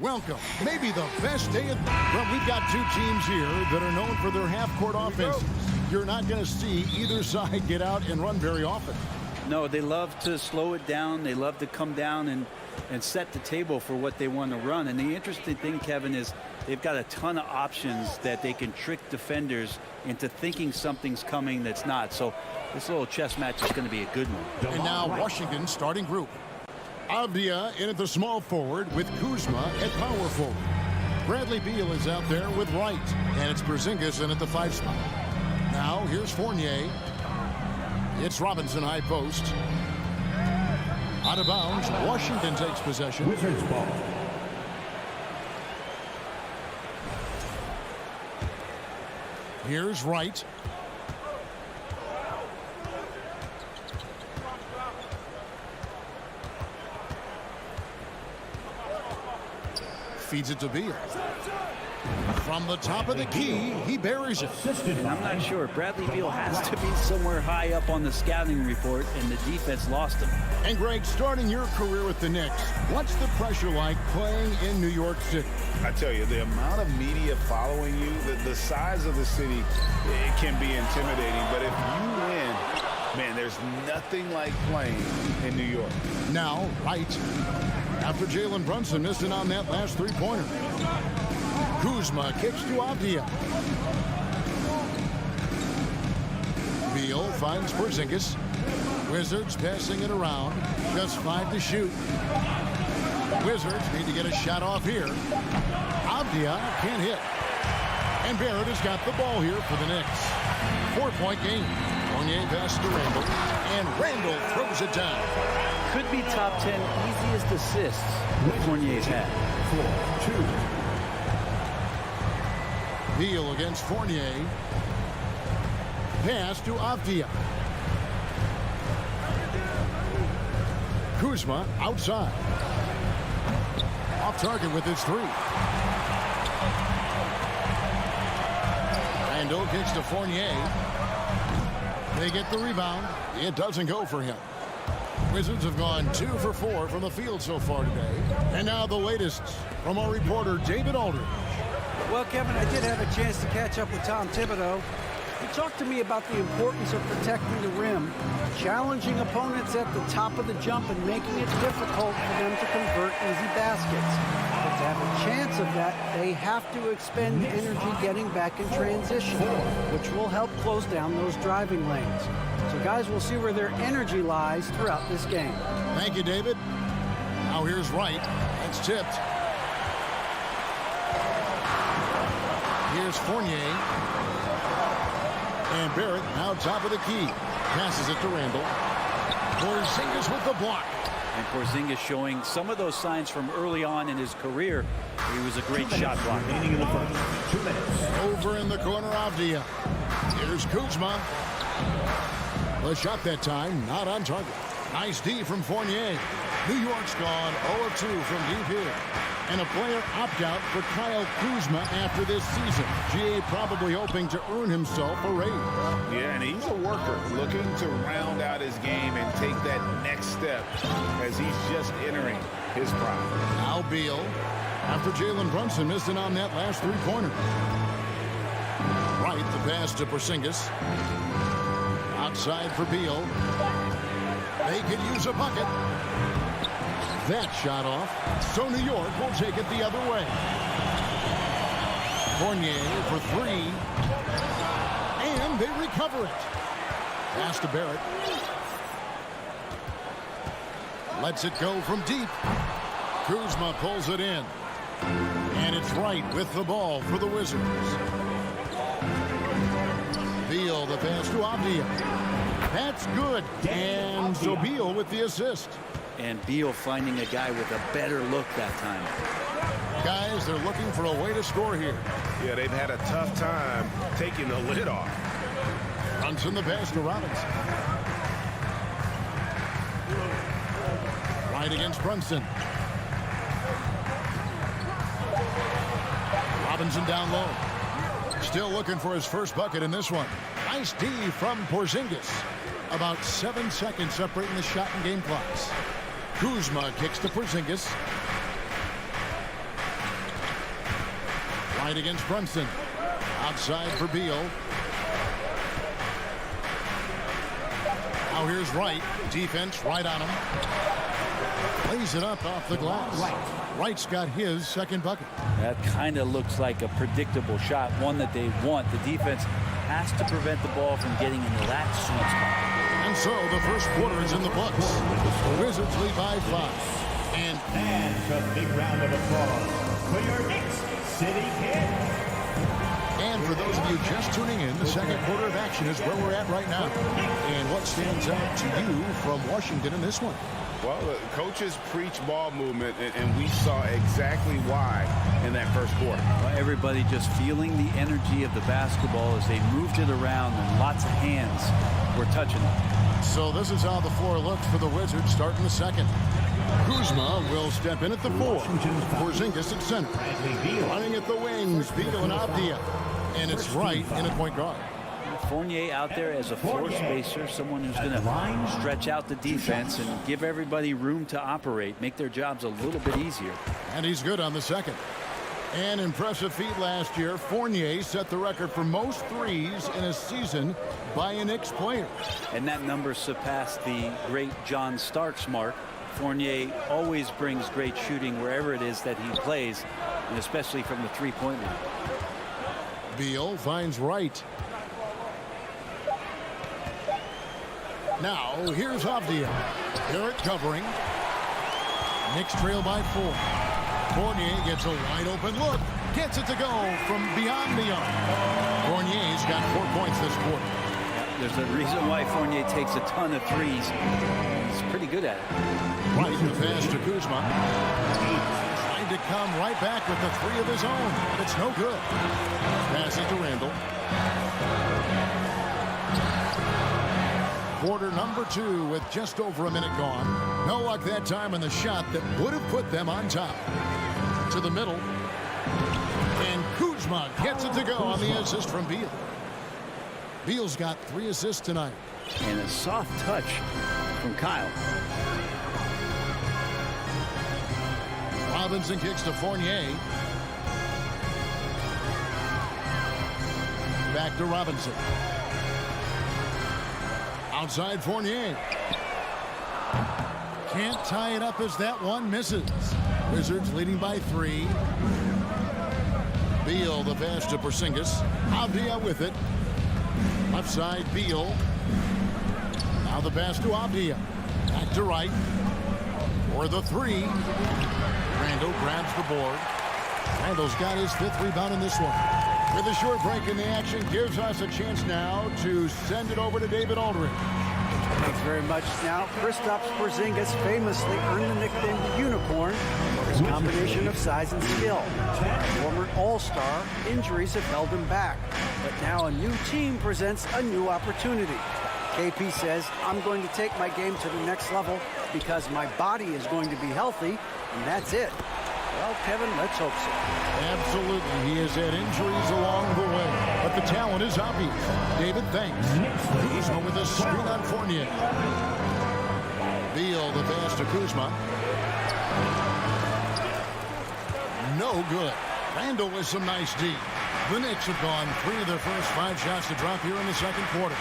Welcome. Maybe the best day of... Well, we've got two teams here that are known for their half-court offenses. You're not going to see either side get out and run very often. No, they love to slow it down. They love to come down and set the table for what they want to run. And the interesting thing, Kevin, is they've got a ton of options that they can trick defenders into thinking something's coming that's not. So this little chess match is going to be a good one. And now Washington's starting group. Avdia in at the small forward with Kuzma at power forward. Bradley Beal is out there with Wright. And it's Skijesss in at the 5 spot. Now here's Fournier. It's Robinson high post. Out of bounds. Washington takes possession. Wizards ball. Here's Wright. Feeds it to Beal. From the top of the key, he buries it. I'm not sure. Bradley Beal has to be somewhere high up on the scouting report, and the defense lost him. And Greg, starting your career with the Knicks, what's the pressure like playing in New York City? I tell you, the amount of media following you, the size of the city, it can be intimidating. But if you win, man, there's nothing like playing in New York. Now, Wright, after Jalen Brunson missed it on that last three-pointer. Kuzma kicks to Avdia. Beal finds Skijesss. Wizards passing it around. Just 5 to shoot. Wizards need to get a shot off here. Avdia can't hit. And Barrett has got the ball here for the Knicks. 4-point game. Fournier passes to Randall. And Randall throws it down. Could be top 10 easiest assists that Fournier's had. 4-2. Beal against Fournier. Pass to Avdia. Kuzma outside. Off target with his 3. Randall kicks to Fournier. They get the rebound. It doesn't go for him. Wizards have gone 2 for 4 from the field so far today. And now the latest from our reporter, David Aldridge. Well, Kevin, I did have a chance to catch up with Tom Thibodeau. He talked to me about the importance of protecting the rim, challenging opponents at the top of the jump, and making it difficult for them to convert easy baskets. But to have a chance of that, they have to expend energy getting back in transition, which will help close down those driving lanes. So, guys, we'll see where their energy lies throughout this game. Thank you, David. Now here's Wright. It's tipped. Here's Fournier. And Barrett now top of the key. Passes it to Randall. Skijesss with the block. And Skijesss showing some of those signs from early on in his career. He was a great shot blocker. Remaining in the first. 2 minutes. Over in the corner, Avdia. Here's Kuzma. The shot that time, not on target. Nice D from Fournier. New York's gone 0-2 from deep here. And a player opt-out for Kyle Kuzma after this season. GA probably hoping to earn himself a raise. Yeah, and he's a worker looking to round out his game and take that next step as he's just entering his prime. Now Beal, after Jalen Brunson missed it on that last three-pointer. Right, the pass to Skijesss. Outside for Beal. They could use a bucket. That shot off, so New York will take it the other way. Fournier for 3. And they recover it. Pass to Barrett. Lets it go from deep. Kuzma pulls it in. And it's Wright with the ball for the Wizards. Beal, the pass to Avdia. That's good. And so Beal with the assist. And Beal finding a guy with a better look that time. Guys, they're looking for a way to score here. Yeah, they've had a tough time taking the lid off. Brunson the pass to Robinson. Right against Brunson. Robinson down low. Still looking for his first bucket in this one. Nice D from Skijesss. About 7 seconds separating the shot and game clocks. Kuzma kicks to Skijesss. Right against Brunson. Outside for Beal. Now here's Wright. Defense right on him. Lays it up off the glass. Wright's got his second bucket. That kind of looks like a predictable shot, one that they want. The defense has to prevent the ball from getting into that sweet spot. And so the first quarter is in the books. The Wizards lead by 5. And a big round of applause for your Knicks City Kid. And for those of you just tuning in, the second quarter of action is where we're at right now. And what stands out to you from Washington in this one? Well, the coaches preach ball movement, and we saw exactly why in that first quarter. Well, everybody just feeling the energy of the basketball as they moved it around, and lots of hands were touching it. So this is how the floor looks for the Wizards starting the second. Kuzma will step in at the 4. Porzingis at center. Running at the wings, Beal and Abdia. And it's Wright in at point guard. Fournier out there as a floor spacer, someone who's going to stretch out the defense and give everybody room to operate, make their jobs a little bit easier. And he's good on the second. An impressive feat last year. Fournier set the record for most threes in a season by a Knicks player. And that number surpassed the great John Starks mark. Fournier always brings great shooting wherever it is that he plays, and especially from the three-point line. Beal finds Wright. Now, here's Avdia. Garrett covering. Knicks trail by 4. Fournier gets a wide-open look. Gets it to go from beyond the arc. Fournier's got 4 points this quarter. There's a reason why Fournier takes a ton of threes. He's pretty good at it. Right to pass to Kuzma. Trying to come right back with the 3 of his own. But it's no good. Pass it to Randall. Quarter number 2 with just over a minute gone. No luck that time in the shot that would have put them on top. To the middle. And Kuzma gets it to go on the assist from Beal. Beal's got 3 assists tonight. And a soft touch from Kyle. Robinson kicks to Fournier. Back to Robinson. Outside Fournier. Can't tie it up as that one misses. Wizards leading by 3. Beal the pass to Porzingis. Avdia with it. Left side Beal. Now the pass to Avdia. Back to Wright. For the 3. Randall grabs the board. Randall's got his 5th rebound in this one. With a short break in the action, gives us a chance now to send it over to David Aldridge. Thanks very much. Now, Kristaps Porzingis famously earned the nickname the Unicorn for his combination of size and skill. Former All-Star, injuries have held him back. But now a new team presents a new opportunity. KP says, I'm going to take my game to the next level because my body is going to be healthy, and that's it. Well, Kevin, let's hope so. Absolutely. He has had injuries along the way, but the talent is obvious. David, thanks. Kuzma with a screen on Fournier. Beal the pass to Kuzma. No good. Randall with some nice D. The Knicks have gone 3 of their first 5 shots to drop here in the second quarter.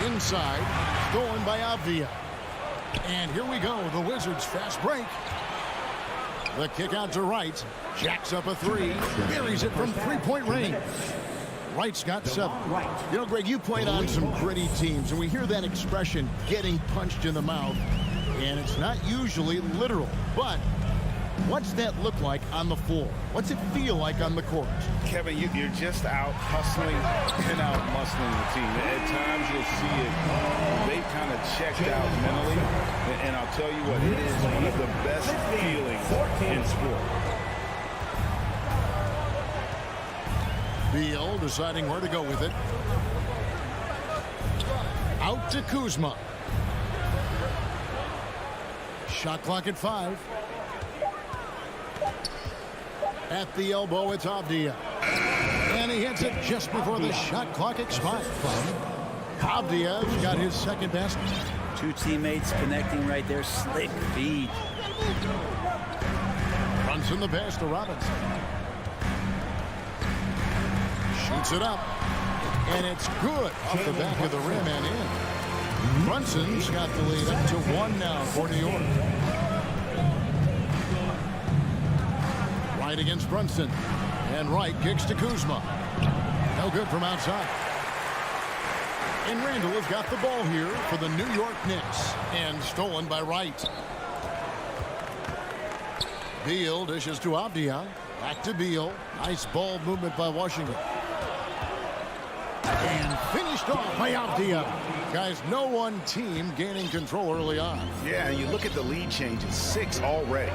Inside, stolen by Avdia. And here we go. The Wizards fast break. The kick out to Wright. Jacks up a 3. Buries it from 3-point range. Wright's got 7. You know, Greg, you played on some gritty teams, and we hear that expression, getting punched in the mouth. And it's not usually literal. But what's that look like on the floor? What's it feel like on the court? Kevin, you're just out hustling and out muscling the team. At times you'll see it. They kind of checked out mentally. And I'll tell you what, it is one of the best feelings in sport. Beal deciding where to go with it. Out to Kuzma. Shot clock at 5. At the elbow, it's Avdia. And he hits it just before the shot clock expires. Avdia's got his second basket. 2 teammates connecting right there. Slick feed. Runs in the pass to Robinson. Shoots it up. And it's good off the back of the rim and in. Brunson's got the lead up to 1 now for New York. Wright against Brunson. And Wright kicks to Kuzma. No good from outside. And Randall has got the ball here for the New York Knicks. And stolen by Wright. Beal dishes to Avdia. Back to Beal. Nice ball movement by Washington. And finished off by Avdia. Guys, no one team gaining control early on. Yeah, and you look at the lead changes, 6 already.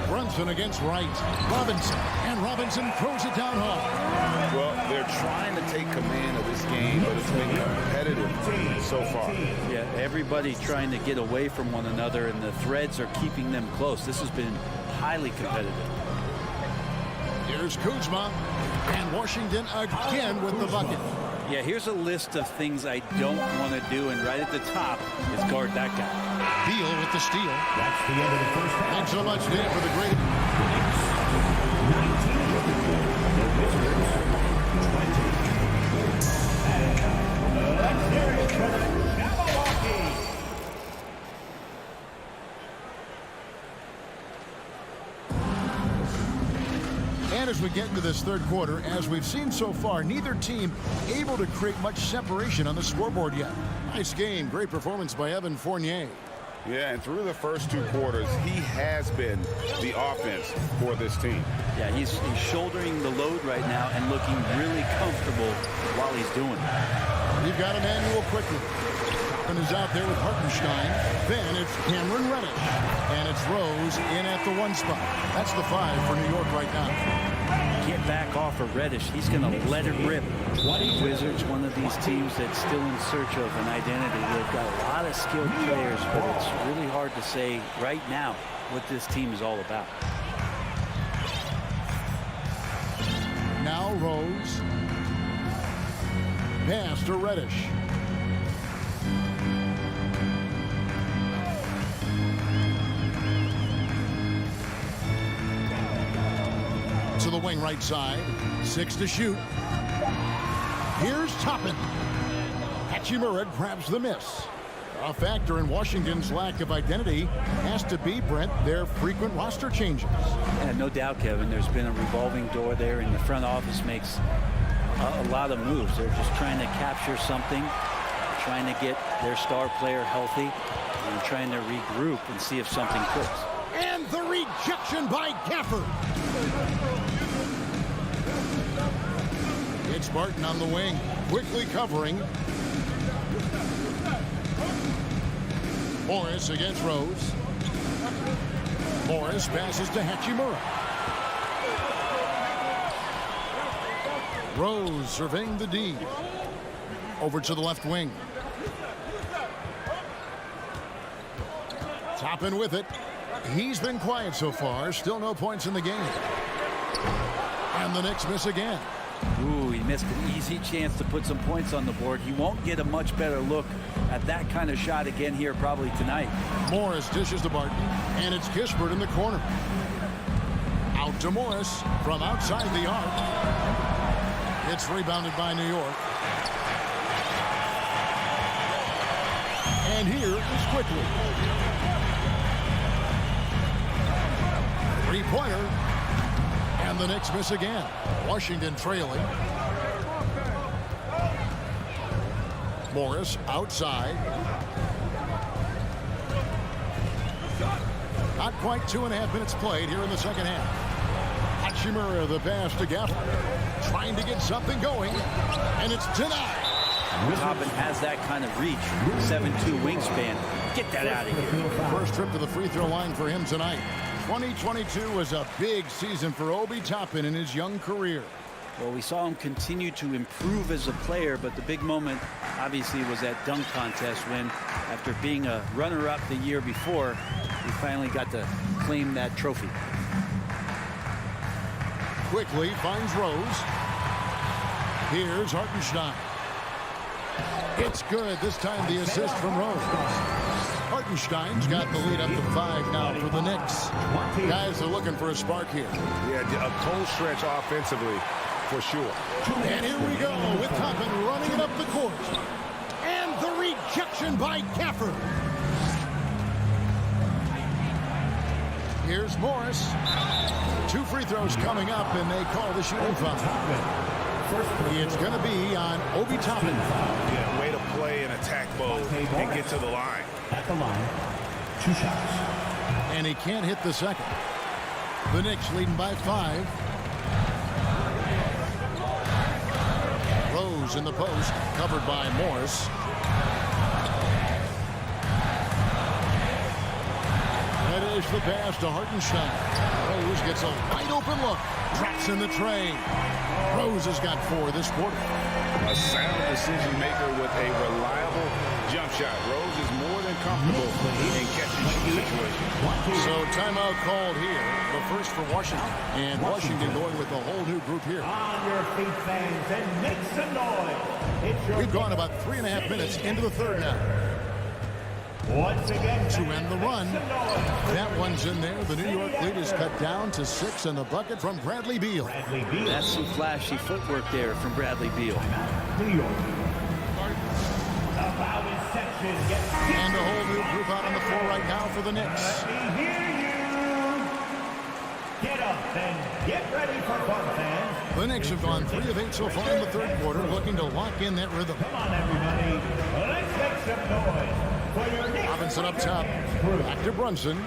Brunson against Wright. Robinson. And Robinson throws it down hard. Well, they're trying to take command of this game, but it's been competitive so far. Yeah, everybody trying to get away from one another, and the threads are keeping them close. This has been highly competitive. Here's Kuzma. And Washington again with the bucket. Yeah, here's a list of things I don't want to do, and right at the top is guard that guy. Beal with the steal. That's the end of the first half. Thanks so much, Dan, for the great... 19. The Wizards, 20. And let's hear it for the Jabberwocky. And as we get into this third quarter, as we've seen so far, neither team able to create much separation on the scoreboard yet. Nice game. Great performance by Evan Fournier. Yeah, and through the first 2 quarters, he has been the offense for this team. Yeah, he's shouldering the load right now and looking really comfortable while he's doing it. You've got Emmanuel quickly. And is out there with Hartenstein. Then it's Cameron Reddish. And it's Rose in at the 1 spot. That's the 5 for New York right now. Can't back off of Reddish. He's going to let it rip. Wizards, one of these teams that's still in search of an identity. They've got a lot of skilled players, but it's really hard to say right now what this team is all about. Now Rose. Pass to Reddish. To the wing right side. 6 to shoot. Here's Toppin. Hachimura grabs the miss. A factor in Washington's lack of identity has to be, Brent, their frequent roster changes. Yeah, no doubt, Kevin. There's been a revolving door there, and the front office makes a lot of moves. They're just trying to capture something, trying to get their star player healthy, and trying to regroup and see if something clicks. And the rejection by Gafford. It's Barton on the wing, quickly covering. Morris against Rose. Morris passes to Hachimura. Rose surveying the D. Over to the left wing. Toppin with it. He's been quiet so far. Still no points in the game. And the Knicks miss again. Ooh, he missed an easy chance to put some points on the board. He won't get a much better look at that kind of shot again here probably tonight. Morris dishes to Barton, and it's Kispert in the corner. Out to Morris from outside the arc. It's rebounded by New York. And here is Quickly. Three-pointer. And the Knicks miss again. Washington trailing. Morris outside. Not quite 2.5 minutes played here in the second half. Hachimura the pass to Gafford. Trying to get something going. And it's denied. Toppin has that kind of reach. 7'2" wingspan. Get that out of here. First trip to the free throw line for him tonight. 2022 was a big season for Obi Toppin in his young career. Well, we saw him continue to improve as a player, but the big moment obviously was that dunk contest when, after being a runner-up the year before, he finally got to claim that trophy. Quickly finds Rose. Here's Hartenstein. It's good. This time the assist from Rose. Hartenstein's got the lead up to 5 now for the Knicks. Guys are looking for a spark here. Yeah, a cold stretch offensively for sure. And here we go with Toppin running it up the court. And the rejection by Gafford. Here's Morris. 2 free throws coming up, and they call the shooting foul. It's going to be on Obi Toppin. Yeah, way to play in attack mode and get to the line. At the line, 2 shots. And he can't hit the second. The Knicks leading by 5. Rose in the post, covered by Morris. That is the pass to Hartenstein. Rose gets a wide open look. Traps in the train. Rose has got 4 this quarter. A sound decision maker with a reliable jump shot. Rose is more than comfortable in catching situations. So timeout called here. The first for Washington. And Washington going with a whole new group here. On your feet, fans, and make some noise. It's your We've gone about 3.5 minutes into the third now. Once again, To end the run. some noise. That one's in there. The New York lead is cut down to 6, and the bucket from Bradley Beal. Bradley Beal, That's some flashy footwork there from Bradley Beal. New York. The foul is section gets And a whole new group out on the floor right now for the Knicks. Let me hear you. Get up and get ready for fun, fans. The Knicks have gone 3 of 8 so far in the third quarter, looking to lock in that rhythm. Come on, everybody. Let's make some noise for your Knicks. Robinson up top. Back to Brunson.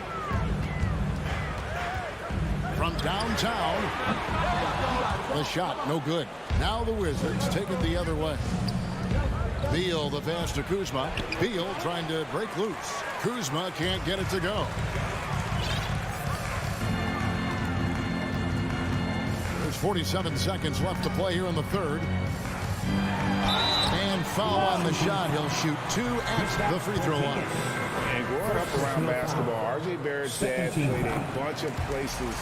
From downtown. The shot, no good. Now the Wizards take it the other way. Beal, the pass to Kuzma. Beal trying to break loose. Kuzma can't get it to go. There's 47 seconds left to play here in the third. And foul on the shot. He'll shoot 2 at the free throw line. And growing up around basketball, R.J. Barrett's dad played a bunch of places.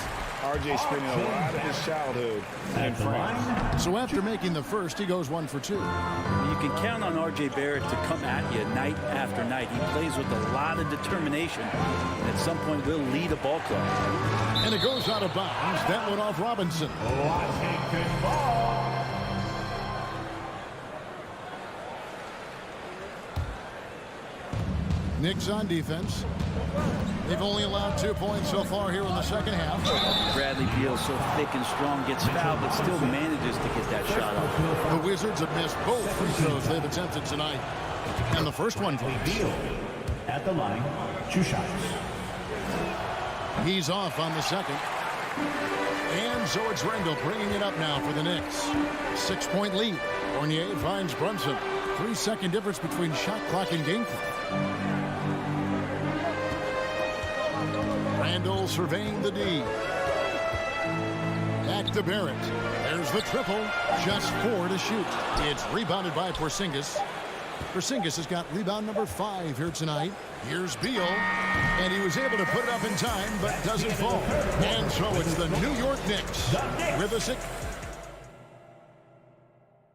R.J. spending a lot of his childhood in France. So after making the first, he goes 1 for 2. You can count on R.J. Barrett to come at you night after night. He plays with a lot of determination. At some point, will lead a ball club. And it goes out of bounds. That went off Robinson. Washington ball. Knicks on defense. They've only allowed 2 points so far here in the second half. Bradley Beal so thick and strong, gets fouled, but still manages to get that shot off. The Wizards have missed both free throws they've attempted tonight. And the first one falls. Beal at the line, 2 shots. He's off on the second. And so it's Randall bringing it up now for the Knicks. 6-point lead. Fournier finds Brunson. 3-second difference between shot clock and game clock. Randall surveying the D. Back to Barrett. There's the triple. Just 4 to shoot. It's rebounded by Porzingis. Porzingis has got rebound number 5 here tonight. Here's Beal. And he was able to put it up in time, but doesn't fall. And so it's the New York Knicks with a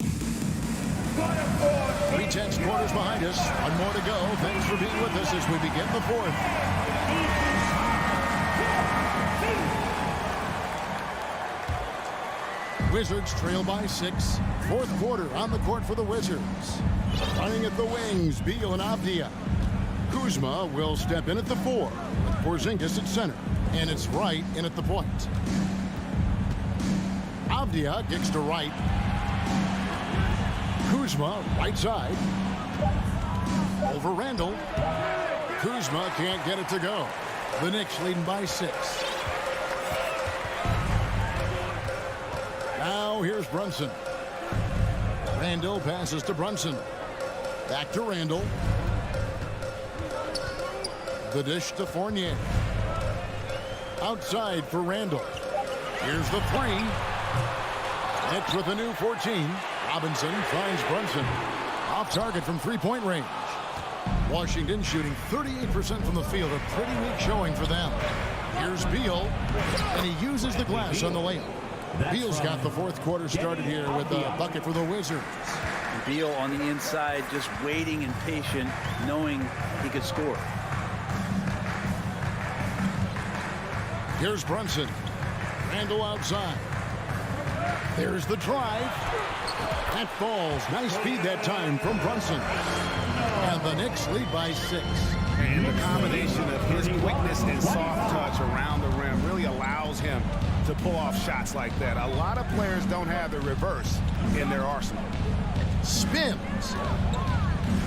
3/10 quarters behind us. 1 more to go. Thanks for being with us as we begin the fourth. Wizards trail by 6. Fourth quarter on the court for the Wizards. Running at the wings, Beal and Avdia. Kuzma will step in at the 4 with Porzingis at center. And it's Wright in at the point. Avdia kicks to Wright. Kuzma, right side. Over Randall. Kuzma can't get it to go. The Knicks leading by 6. Now here's Brunson. Randall passes to Brunson. Back to Randall. The dish to Fournier. Outside for Randall. Here's the 3. Knicks with a new 14. Robinson finds Brunson. Off target from 3-point range. Washington shooting 38% from the field. A pretty weak showing for them. Here's Beal. And he uses the glass on the layup. Beal's got the fourth quarter started here with a bucket for the Wizards. Beal on the inside, just waiting and patient, knowing he could score. Here's Brunson. Randall outside. There's the drive. That falls. Nice speed that time from Brunson. And the Knicks lead by 6. And the combination of his quickness and soft touch around the rim really allows him to pull off shots like that. A lot of players don't have the reverse in their arsenal. Spins.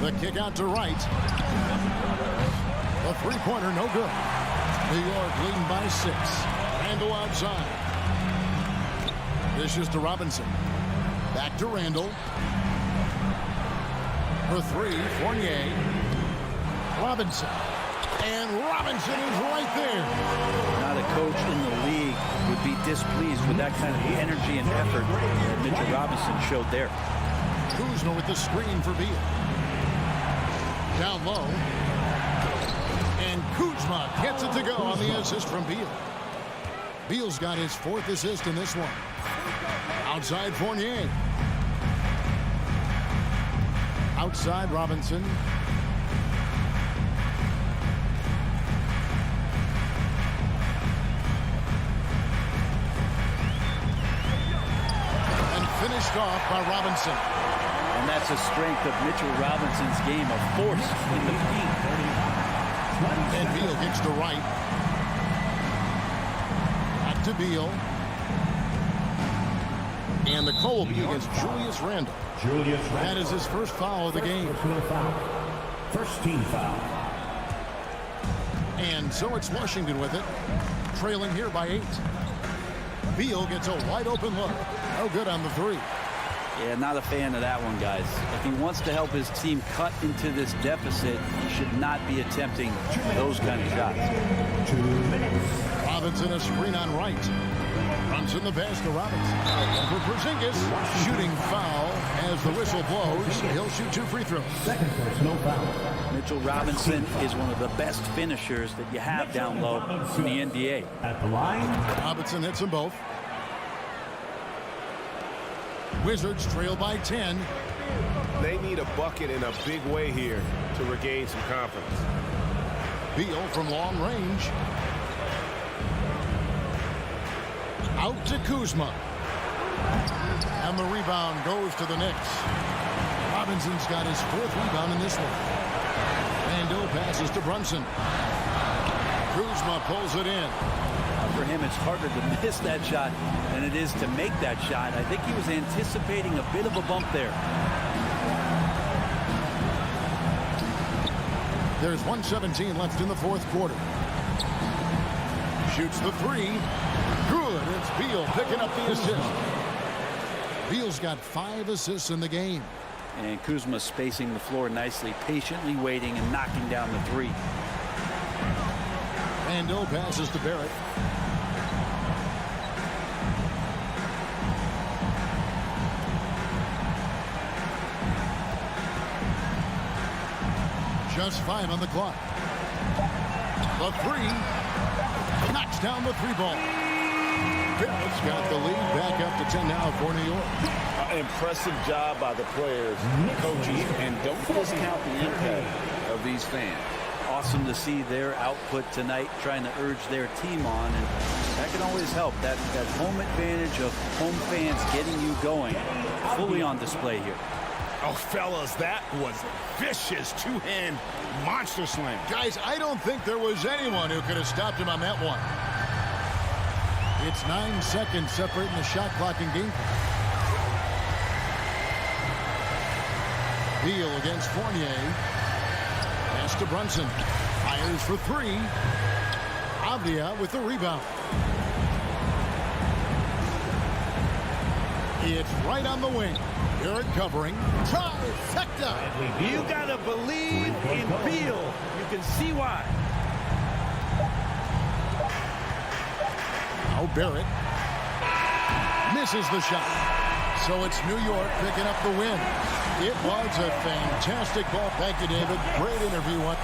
The kick out to right. The three-pointer no good. New York leading by 6. Randall outside. Dishes to Robinson. Back to Randall. For 3, Fournier. Robinson. And Robinson is right there. Not a coach in the league would be displeased with that kind of energy and effort that Mitchell Robinson showed there. Kuzma with the screen for Beal. Down low. And Kuzma gets it to go on the assist from Beal. Beal's got his 4th assist in this one. Outside Fournier. Outside Robinson. And finished off by Robinson. And that's a strength of Mitchell Robinson's game, a force in the paint. And Beal gets to right. Back to Beal. And the call will be against Julius Randle. That is his first foul of the game. First team foul. And so it's Washington with it, trailing here by 8. Beal gets a wide open look. No good on the 3. Yeah, not a fan of that one, guys. If he wants to help his team cut into this deficit, he should not be attempting those kind of shots. 2 minutes. Robinson a screen on right. Runs in the pass to Robinson. For Porzingis, shooting foul as the whistle blows. He'll shoot 2 free throws. Second personal foul. Mitchell Robinson is one of the best finishers that you have down low in the NBA. At the line. Robinson hits them both. Wizards trail by 10. They need a bucket in a big way here to regain some confidence. Beal from long range. Out to Kuzma. And the rebound goes to the Knicks. Robinson's got his 4th rebound in this one. Randall passes to Brunson. Kuzma pulls it in. For him, it's harder to miss that shot than it is to make that shot. I think he was anticipating a bit of a bump there. There's 1:17 left in the 4th quarter. Shoots the 3. Good. It's Beal picking up the assist. Beal's got 5 assists in the game. And Kuzma spacing the floor nicely, patiently waiting and knocking down the 3. Randall passes to Barrett. Just 5 on the clock. The 3. Knocks down the 3 ball. Barrett's got the lead back up to 10 now for New York. Impressive job by the players, coaches, and don't discount the impact of these fans. Awesome to see their output tonight, trying to urge their team on, and that can always help. That home advantage of home fans getting you going, fully on display here. Oh, fellas, that was vicious 2-hand monster slam. Guys, I don't think there was anyone who could have stopped him on that one. It's 9 seconds separating the shot clock and game clock. Beal against Fournier. Pass to Brunson. Fires for 3. Avdia with the rebound. It's right on the wing. Barrett covering. Trifecta. You gotta believe in Beal. You can see why. Now Barrett misses the shot. So it's New York picking up the win. It was a fantastic ball. Thank you, David. Great interview.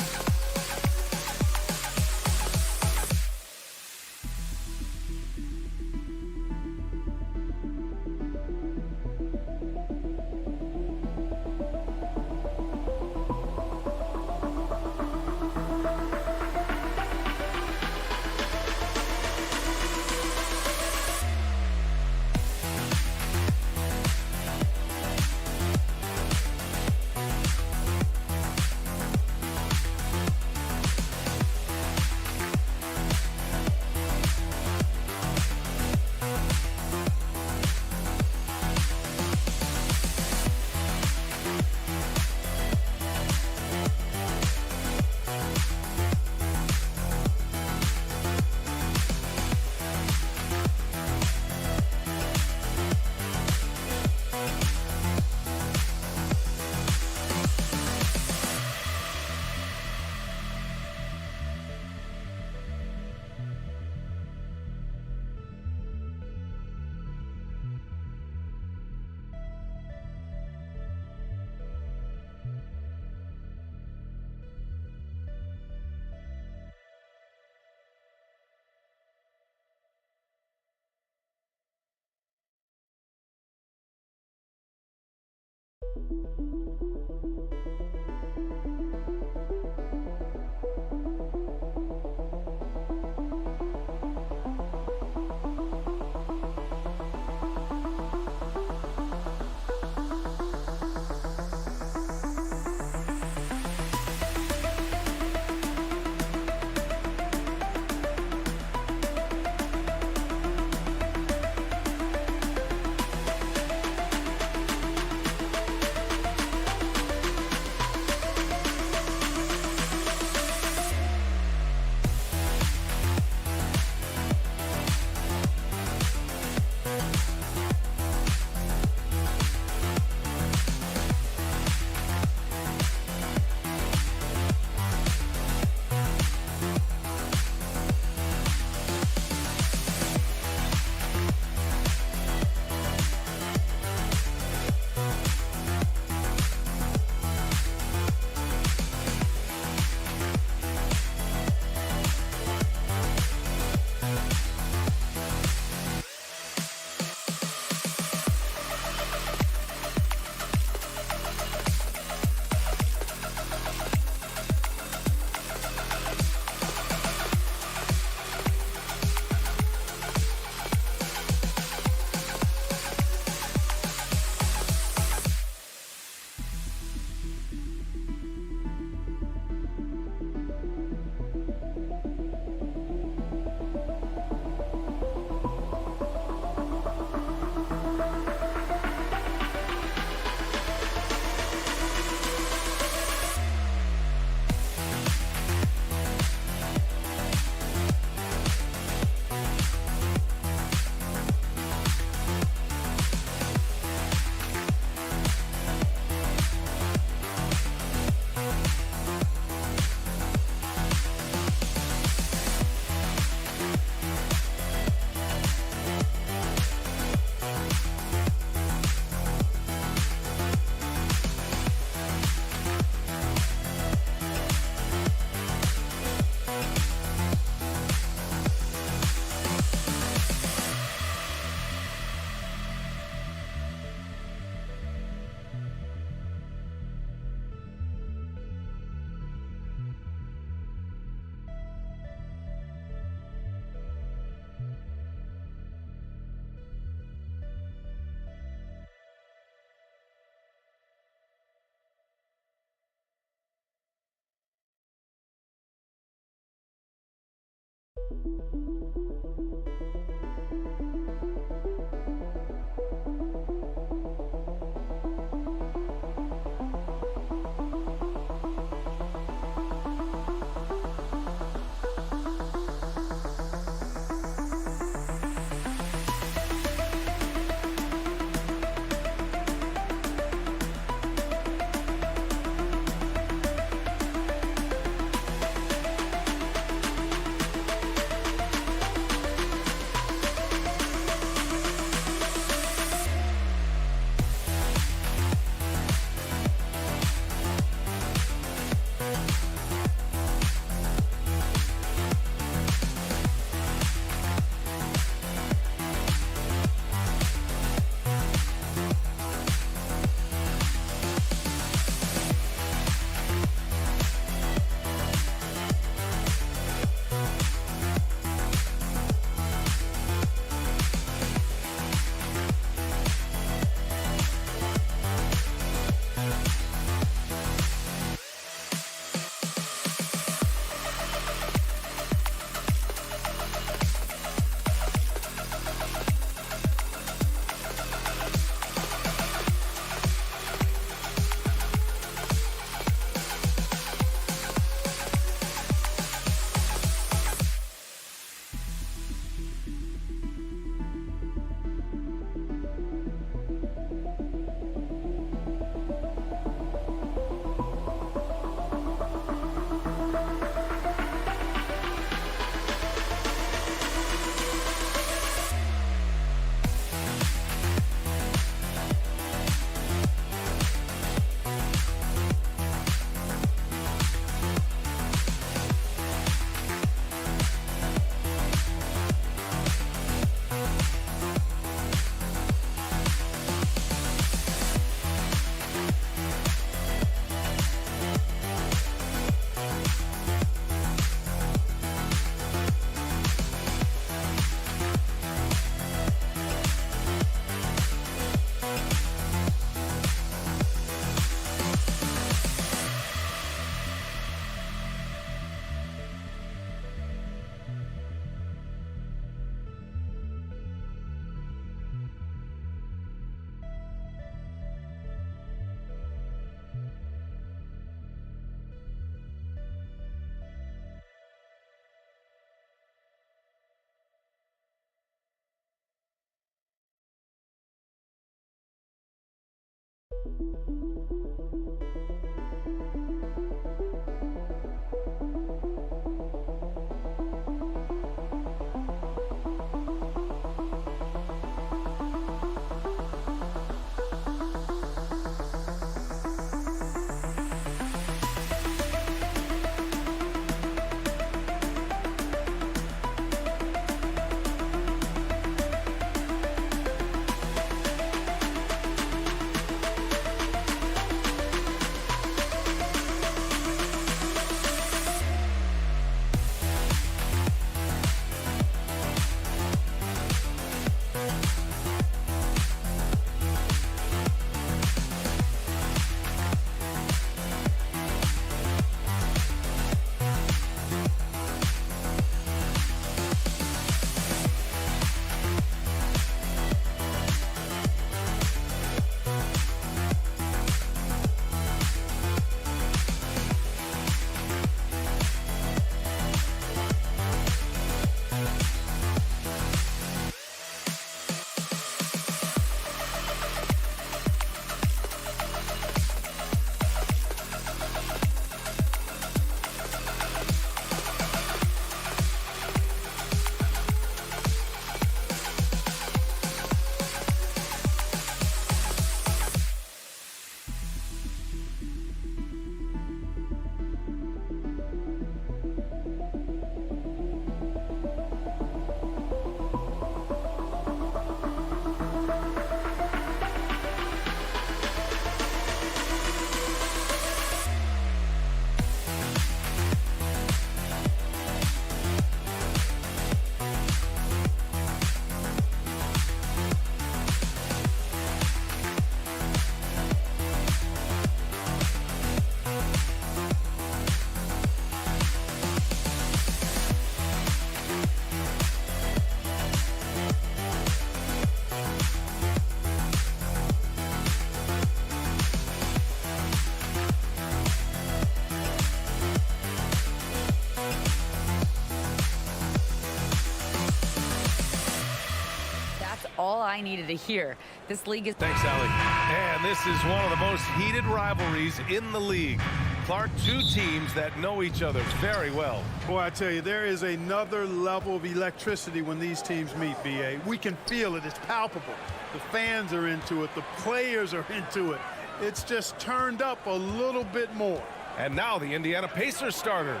all I needed to hear. This league is... Thanks, Allie. And this is one of the most heated rivalries in the league. Clark, two teams that know each other very well. Boy, I tell you, there is another level of electricity when these teams meet, B.A. We can feel it. It's palpable. The fans are into it. The players are into it. It's just turned up a little bit more. And now the Indiana Pacers starters.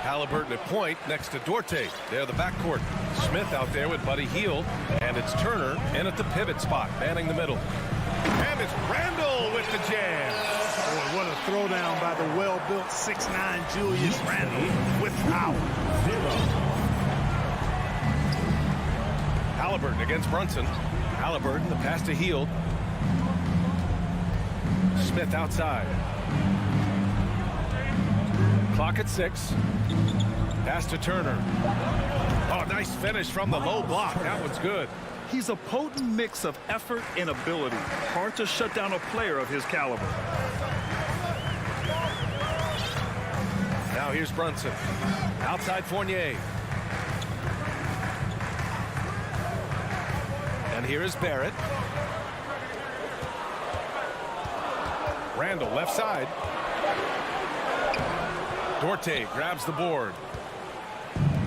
Halliburton at point next to Duarte. They're the backcourt. Smith out there with Buddy Hield. And it's Turner in at the pivot spot, manning the middle. And it's Randall with the jam. Boy, what a throwdown by the well-built 6'9" Julius Randall with power. Halliburton against Brunson. Halliburton, the pass to Hield. Smith outside. Clock at 6. Pass to Turner. Oh, nice finish from the low block. That one's good. He's a potent mix of effort and ability. Hard to shut down a player of his caliber. Now here's Brunson. Outside Fournier. And here is Barrett. Randall left side. Duarte grabs the board.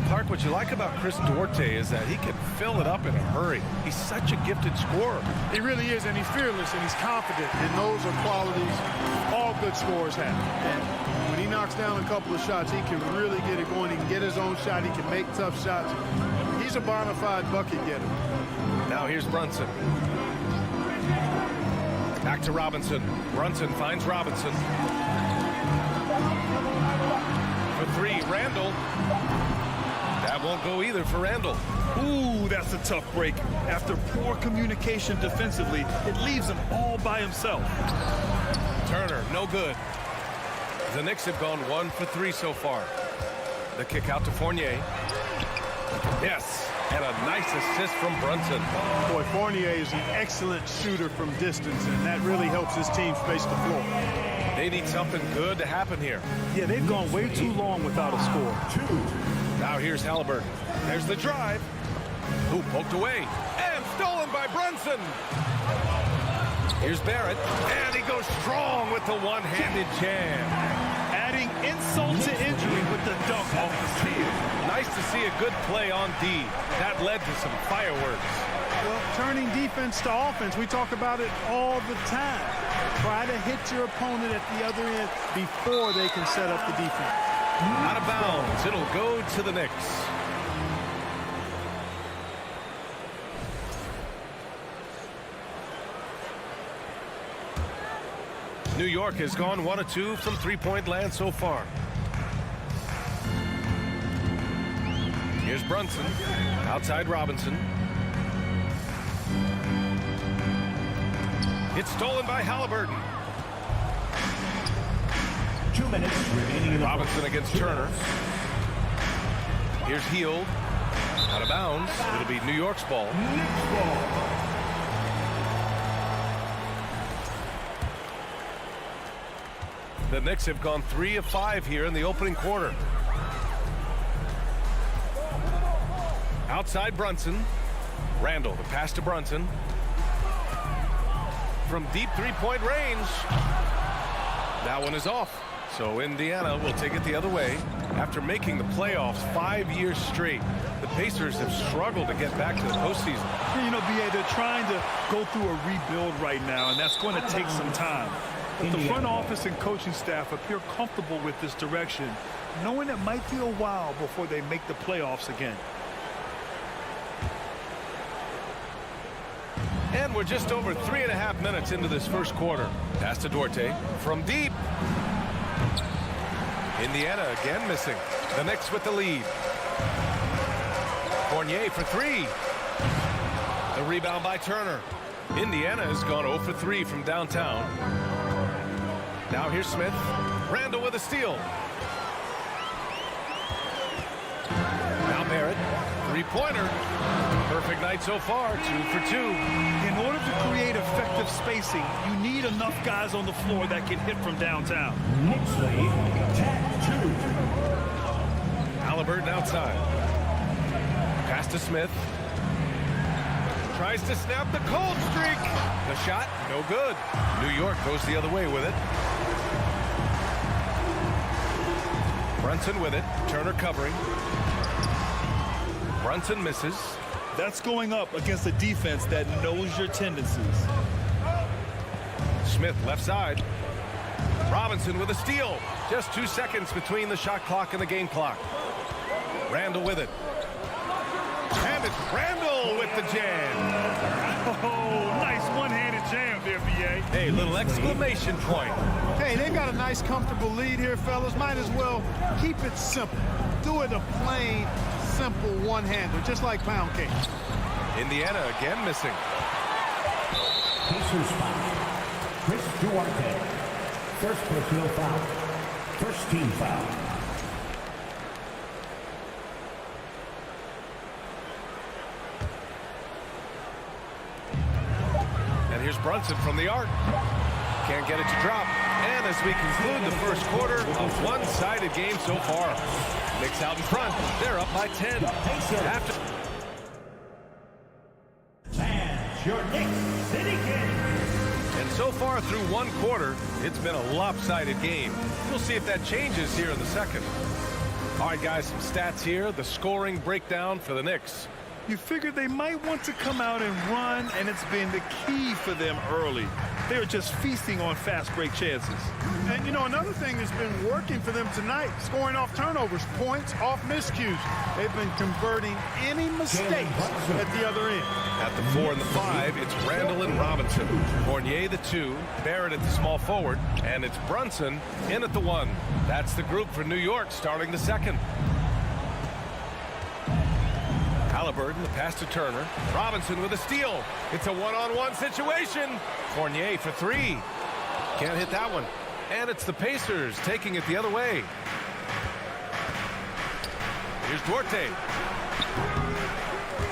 Clark, what you like about Chris Duarte is that he can fill it up in a hurry. He's such a gifted scorer. He really is, and he's fearless, and he's confident, and those are qualities all good scorers have. And when he knocks down a couple of shots, he can really get it going. He can get his own shot. He can make tough shots. He's a bona fide bucket getter. Now here's Brunson. Back to Robinson. Brunson finds Robinson. For 3, Randall. That won't go either for Randall. Ooh, that's a tough break. After poor communication defensively, it leaves him all by himself. Turner, no good. The Knicks have gone 1 for 3 so far. The kick out to Fournier. Yes, and a nice assist from Brunson. Boy, Fournier is an excellent shooter from distance, and that really helps his team space the floor. They need something good to happen here. Yeah, they've gone way too long without a score. Now here's Halliburton. There's the drive. Who poked away. And stolen by Brunson. Here's Barrett, and he goes strong with the one-handed jam. Adding insult to injury with the dunk off the steal. Nice to see a good play on D. That led to some fireworks. Well, turning defense to offense, we talk about it all the time. Try to hit your opponent at the other end before they can set up the defense. Out of bounds. It'll go to the Knicks. New York has gone 1 of 2 from three-point land so far. Here's Brunson. Outside Robinson. It's stolen by Halliburton. 2 minutes remaining in the Robinson against Turner. Here's Hield. Out of bounds. It'll be New York's ball. Knicks ball. The Knicks have gone 3 of 5 here in the opening quarter. Outside Brunson. Randall, the pass to Brunson. From deep three-point range. That one is off. So Indiana will take it the other way. After making the playoffs 5 years straight, the Pacers have struggled to get back to the postseason. You know, B.A., they're trying to go through a rebuild right now, and that's going to take some time. But the front office and coaching staff appear comfortable with this direction, knowing it might be a while before they make the playoffs again. And we're just over 3.5 minutes into this first quarter. Pass to Duarte from deep. Indiana again missing. The Knicks with the lead. Fournier for 3. The rebound by Turner. Indiana has gone 0 for 3 from downtown. Now here's Smith. Randall with a steal. Now Barrett. Three-pointer. Perfect night so far. 2 for 2. In order to create effective spacing, you need enough guys on the floor that can hit from downtown. Knicks lead 10-2. Halliburton outside. Pass to Smith. Tries to snap the cold streak. The shot, no good. New York goes the other way with it. Brunson with it. Turner covering. Brunson misses. That's going up against a defense that knows your tendencies. Smith left side. Robinson with a steal. Just 2 seconds between the shot clock and the game clock. Randall with it. And it's Randall with the jam. Oh, nice one-handed jam there, B.A. Hey, little exclamation point. Hey, they've got a nice, comfortable lead here, fellas. Might as well keep it simple. Do it a plain, simple one-hander, just like pound cake. Indiana again missing. Pacers foul. Chris Duarte. First personal foul. First team foul. And here's Brunson from the arc. Can't get it to drop. And as we conclude the first quarter, a one-sided game so far. Knicks out in front. They're up by 10. After And your Knicks City Kings. And so far through one quarter, it's been a lopsided game. We'll see if that changes here in the second. All right, guys, some stats here. The scoring breakdown for the Knicks. You figured they might want to come out and run, and it's been the key for them early. They're just feasting on fast break chances. And, you know, another thing that's been working for them tonight, scoring off turnovers, points off miscues. They've been converting any mistakes at the other end. At the 4 and the 5, it's Randall and Robinson. Fournier the 2, Barrett at the small forward, and it's Brunson in at the 1. That's the group for New York starting the second. Halliburton, the pass to Turner. Robinson with a steal. It's a one-on-one situation. Fournier for 3. Can't hit that one. And it's the Pacers taking it the other way. Here's Duarte.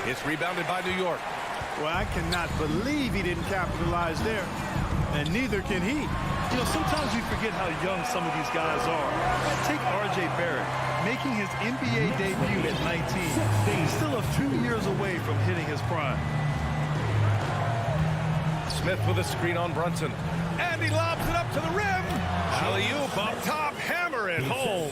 It's rebounded by New York. Well, I cannot believe he didn't capitalize there. And neither can he. You know, sometimes you forget how young some of these guys are. Take R.J. Barrett, making his NBA debut at 19. He's still a few years away from hitting his prime. Smith with a screen on Brunson. And he lobs it up to the rim. Alley-oop up top, hammer it home.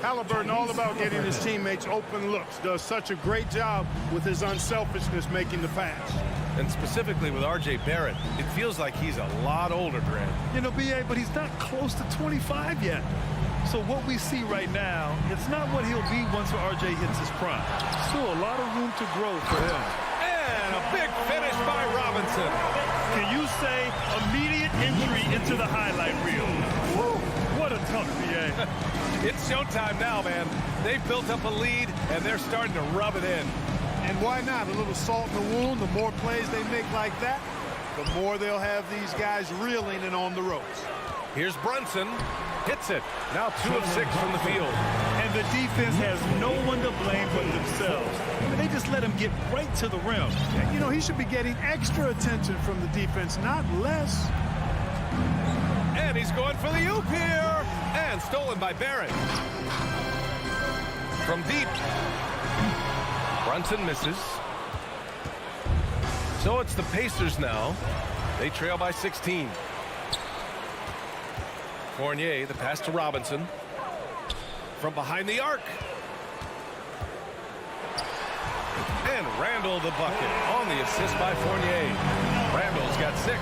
Halliburton all about getting his teammates open looks. Does such a great job with his unselfishness making the pass. And specifically with R.J. Barrett, it feels like he's a lot older, Grant. You know, B.A., but he's not close to 25 yet. So what we see right now, it's not what he'll be once R.J. hits his prime. Still a lot of room to grow for him. And a big finish by Robinson. Can you say immediate entry into the highlight reel? Woo, what a tough B.A. It's showtime now, man. They've built up a lead, and they're starting to rub it in. And why not? A little salt in the wound. The more plays they make like that, the more they'll have these guys reeling and on the ropes. Here's Brunson. Hits it. Now 2 of 6 from the field. And the defense has no one to blame but themselves. They just let him get right to the rim. You know, he should be getting extra attention from the defense, not less. And he's going for the oop here. And stolen by Barrett. From deep. Brunson misses. So it's the Pacers now. They trail by 16. Fournier, the pass to Robinson. From behind the arc. And Randall the bucket on the assist by Fournier. Randall's got 6.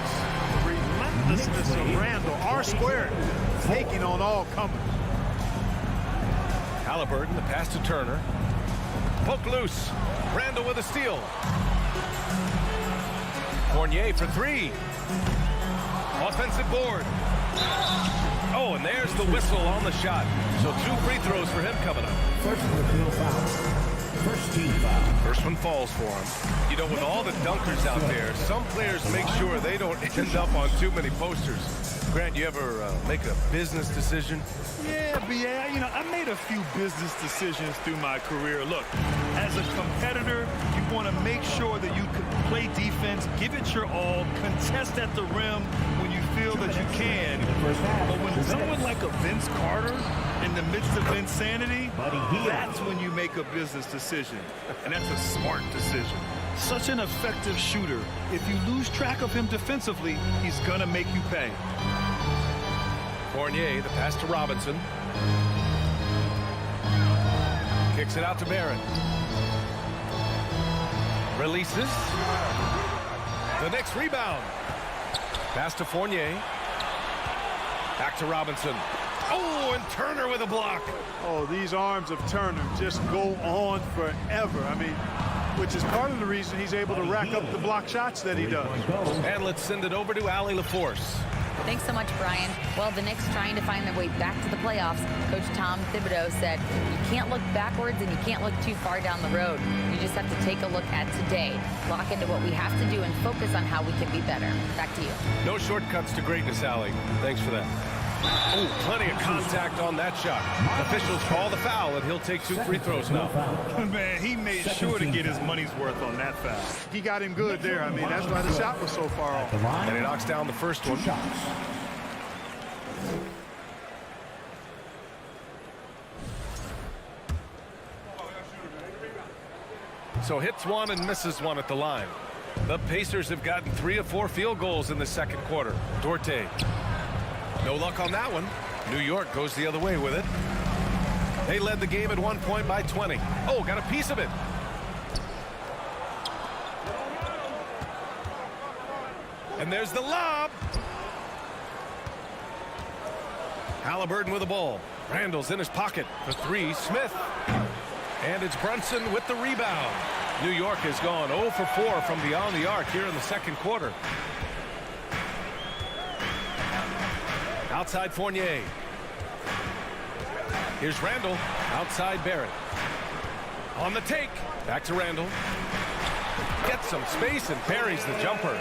The relentlessness of Randall, R-squared, taking on all comers. Halliburton, the pass to Turner. Poke loose. Randall with a steal. Fournier for 3. Offensive board. Oh, and there's the whistle on the shot. So 2 free throws for him coming up. First team foul. First one falls for him. You know, with all the dunkers out there, some players make sure they don't end up on too many posters. Grant, you ever make a business decision? Yeah, B.A., you know, I made a few business decisions through my career. Look, as a competitor, you want to make sure that you can play defense, give it your all, contest at the rim when you feel that you can. But when someone like a Vince Carter in the midst of insanity, that's when you make a business decision. And that's a smart decision. Such an effective shooter. If you lose track of him defensively, he's going to make you pay. Fournier, the pass to Robinson. Kicks it out to Barrett. Releases. The Knicks rebound. Pass to Fournier. Back to Robinson. Oh, and Turner with a block. Oh, these arms of Turner just go on forever. I mean, which is part of the reason he's able to rack up the block shots that he does. And let's send it over to Allie LaForce. Thanks so much, Brian. Well, the Knicks trying to find their way back to the playoffs. Coach Tom Thibodeau said, you can't look backwards and you can't look too far down the road. You just have to take a look at today, lock into what we have to do, and focus on how we can be better. Back to you. No shortcuts to greatness, Allie. Thanks for that. Oh, plenty of contact on that shot. Officials call the foul, and he'll take 2 free throws now. Man, he made sure to get his money's worth on that foul. He got him good there. I mean, that's why the shot was so far off. And he knocks down the first one. So hits 1 and misses 1 at the line. The Pacers have gotten 3 of 4 field goals in the second quarter. Dorte. No luck on that one. New York goes the other way with it. They led the game at one point by 20. Oh, got a piece of it. And there's the lob. Halliburton with the ball. Randall's in his pocket for 3. Smith. And it's Brunson with the rebound. New York has gone 0 for 4 from beyond the arc here in the second quarter. Outside Fournier. Here's Randall. Outside Barrett. On the take. Back to Randall. Gets some space and parries the jumper.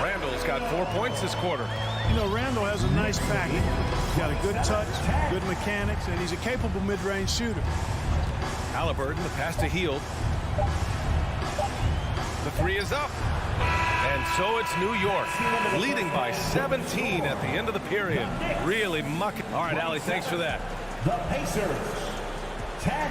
Randall's got 4 points this quarter. You know, Randall has a nice package. He's got a good touch, good mechanics, and he's a capable mid-range shooter. Halliburton, the pass to Hield. The 3 is up. And so it's New York, leading by 17 at the end of the period. Really mucking. All right, Allie, thanks for that. The Pacers, 10.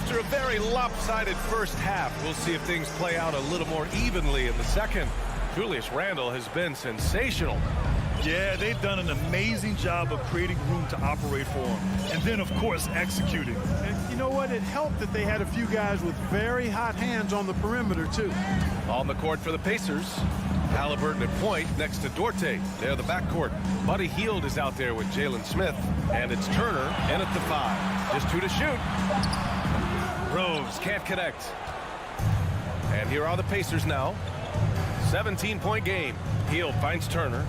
After a very lopsided first half, we'll see if things play out a little more evenly in the second. Julius Randle has been sensational. Yeah, they've done an amazing job of creating room to operate for him. And then, of course, executing. And you know what? It helped that they had a few guys with very hot hands on the perimeter, too. On the court for the Pacers. Halliburton at point next to Duarte. They're the backcourt. Buddy Hield is out there with Jalen Smith. And it's Turner in at the 5. Just 2 to shoot. Rose can't connect. And here are the Pacers now. 17-point game. Hield finds Turner.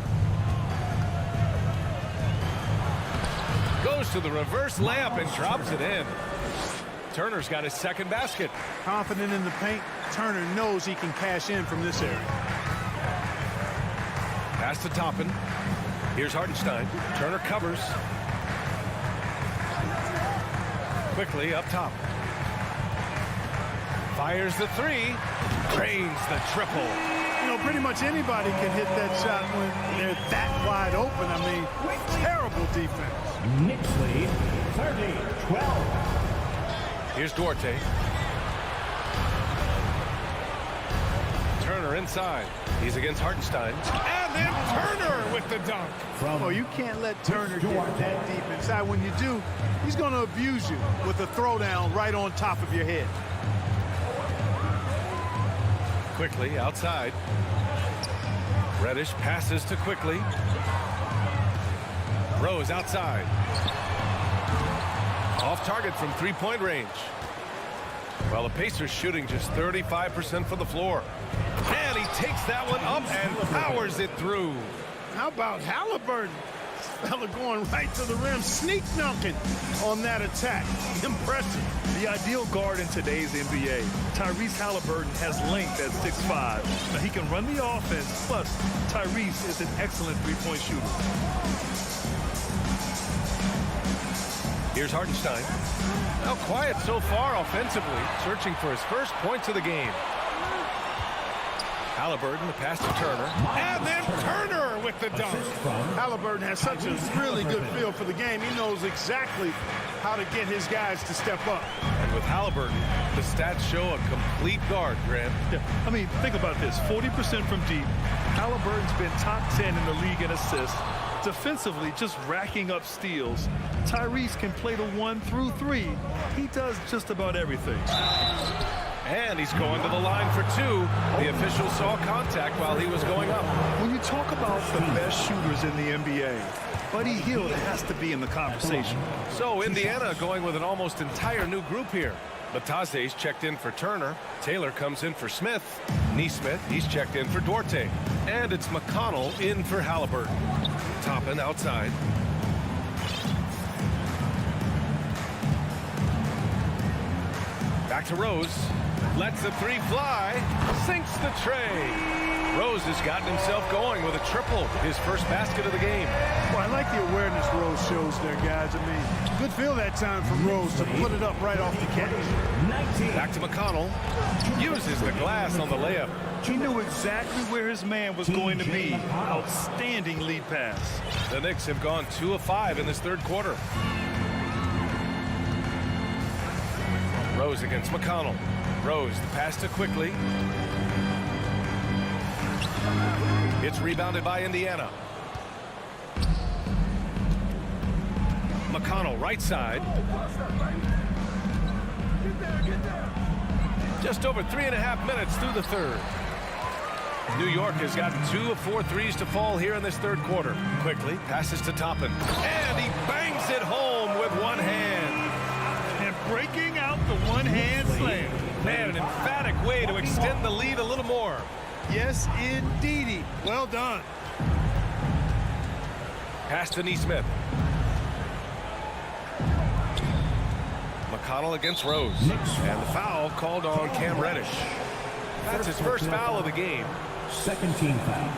Goes to the reverse layup and drops it in. Turner's got his second basket. Confident in the paint, Turner knows he can cash in from this area. Pass to Toppin. Here's Hartenstein. Turner covers. Quickly up top. Fires the 3. Drains the triple. You know, pretty much anybody can hit that shot when they're that wide open. I mean, terrible defense. Knicks lead 30-12. Here's Duarte. Turner inside. He's against Hartenstein. And then Turner with the dunk. Oh, you can't let Turner get that deep inside. When you do, he's going to abuse you with a throwdown right on top of your head. Quickly outside. Reddish passes to Quickly. Rose outside. Off target from three-point range. Well, the Pacers shooting just 35% from the floor. And he takes that one up and powers it through. How about Halliburton? This fella going right to the rim, sneak dunking on that attack. Impressive. The ideal guard in today's NBA. Tyrese Halliburton has length at 6'5". Now he can run the offense, plus Tyrese is an excellent three-point shooter. Here's Hartenstein. Now quiet so far offensively, searching for his first points of the game. Halliburton, the pass to Turner. And then Turner with the dunk. Halliburton has such a really good feel for the game. He knows exactly how to get his guys to step up. And with Halliburton, the stats show a complete guard, Grant. Yeah, I mean, think about this. 40% from deep. Halliburton's been top 10 in the league in assists. Defensively, just racking up steals. Tyrese can play the 1 through 3. He does just about everything. And he's going to the line for 2. The official saw contact while he was going up. When you talk about the best shooters in the NBA, Buddy Hield has to be in the conversation. So Indiana going with an almost entire new group here. Batase's checked in for Turner. Taylor comes in for Smith. Neesmith, he's checked in for Duarte. And it's McConnell in for Halliburton. Toppin outside. Back to Rose. Lets the 3 fly. Sinks the tray. Rose has gotten himself going with a triple. His first basket of the game. Well, I like the awareness Rose shows there, guys. I mean, good feel that time from Rose to put it up right off the catch. Back to McConnell. Uses the glass on the layup. He knew exactly where his man was going to be. Outstanding lead pass. The Knicks have gone 2 of 5 in this third quarter. Rose against McConnell. Rose, the pass to Quickly. It's rebounded by Indiana. McConnell, right side. Just over 3.5 minutes through the third. New York has gotten 2 of 4 threes to fall here in this third quarter. Quickly passes to Toppin. And he bangs it home with one hand. And breaking out the one-hand slam. Man, an emphatic way to extend the lead a little more. Yes, indeedy. Well done. Pass to Neesmith. McConnell against Rose. And the foul called on Cam Reddish. That's his first foul of the game. Second team foul.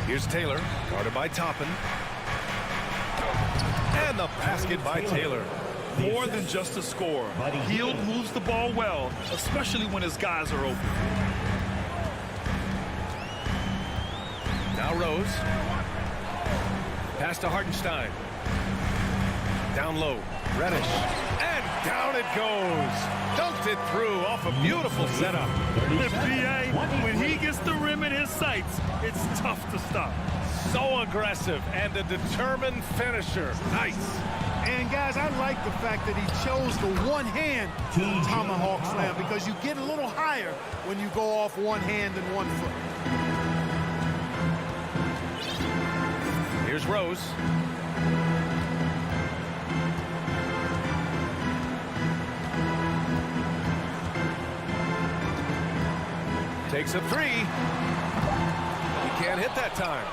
Here's Taylor, guarded by Toppin. And the basket by Taylor. More than just a score. Hield moves the ball well, especially when his guys are open. Now Rose. Pass to Hartenstein. Down low. Reddish. And down it goes. Dunked it through off a beautiful setup. The PA, when he gets the rim in his sights, it's tough to stop. So aggressive and a determined finisher. Nice. And guys, I like the fact that he chose the one-hand tomahawk slam because you get a little higher when you go off one hand and 1 foot. Here's Rose. Takes a 3. He can't hit that time.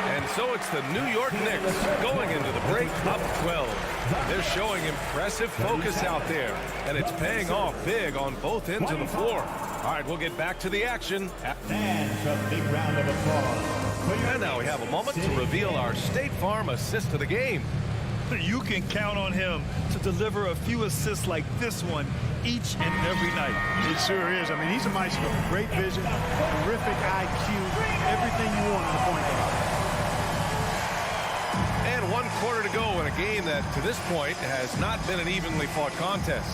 And so it's the New York Knicks going into the break up 12. They're showing impressive focus out there, and it's paying off big on both ends of the floor. All right, we'll get back to the action. And a big round of applause. And now we have a moment to reveal our State Farm assist of the game. You can count on him to deliver a few assists like this one each and every night. It sure is. I mean, he's a maestro. Great vision, terrific IQ, everything you want in the point guard. And 1 quarter to go in a game that, to this point, has not been an evenly fought contest.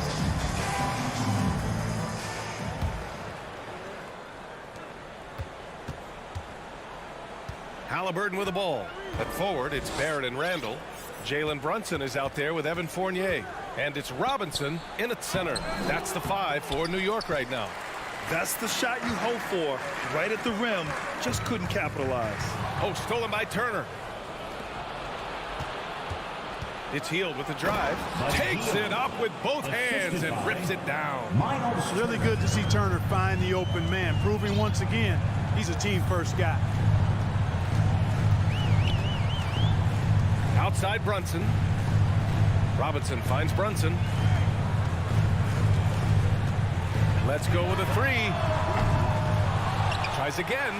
Halliburton with the ball. At forward, it's Barrett and Randall. Jalen Brunson is out there with Evan Fournier. And it's Robinson in at center. That's the 5 for New York right now. That's the shot you hope for. Right at the rim. Just couldn't capitalize. Oh, stolen by Turner. It's Hield with the drive. Takes it up with both hands and rips it down. It's really good to see Turner find the open man, proving once again he's a team-first guy. Outside Brunson. Robinson finds Brunson. Let's go with a 3. Tries again.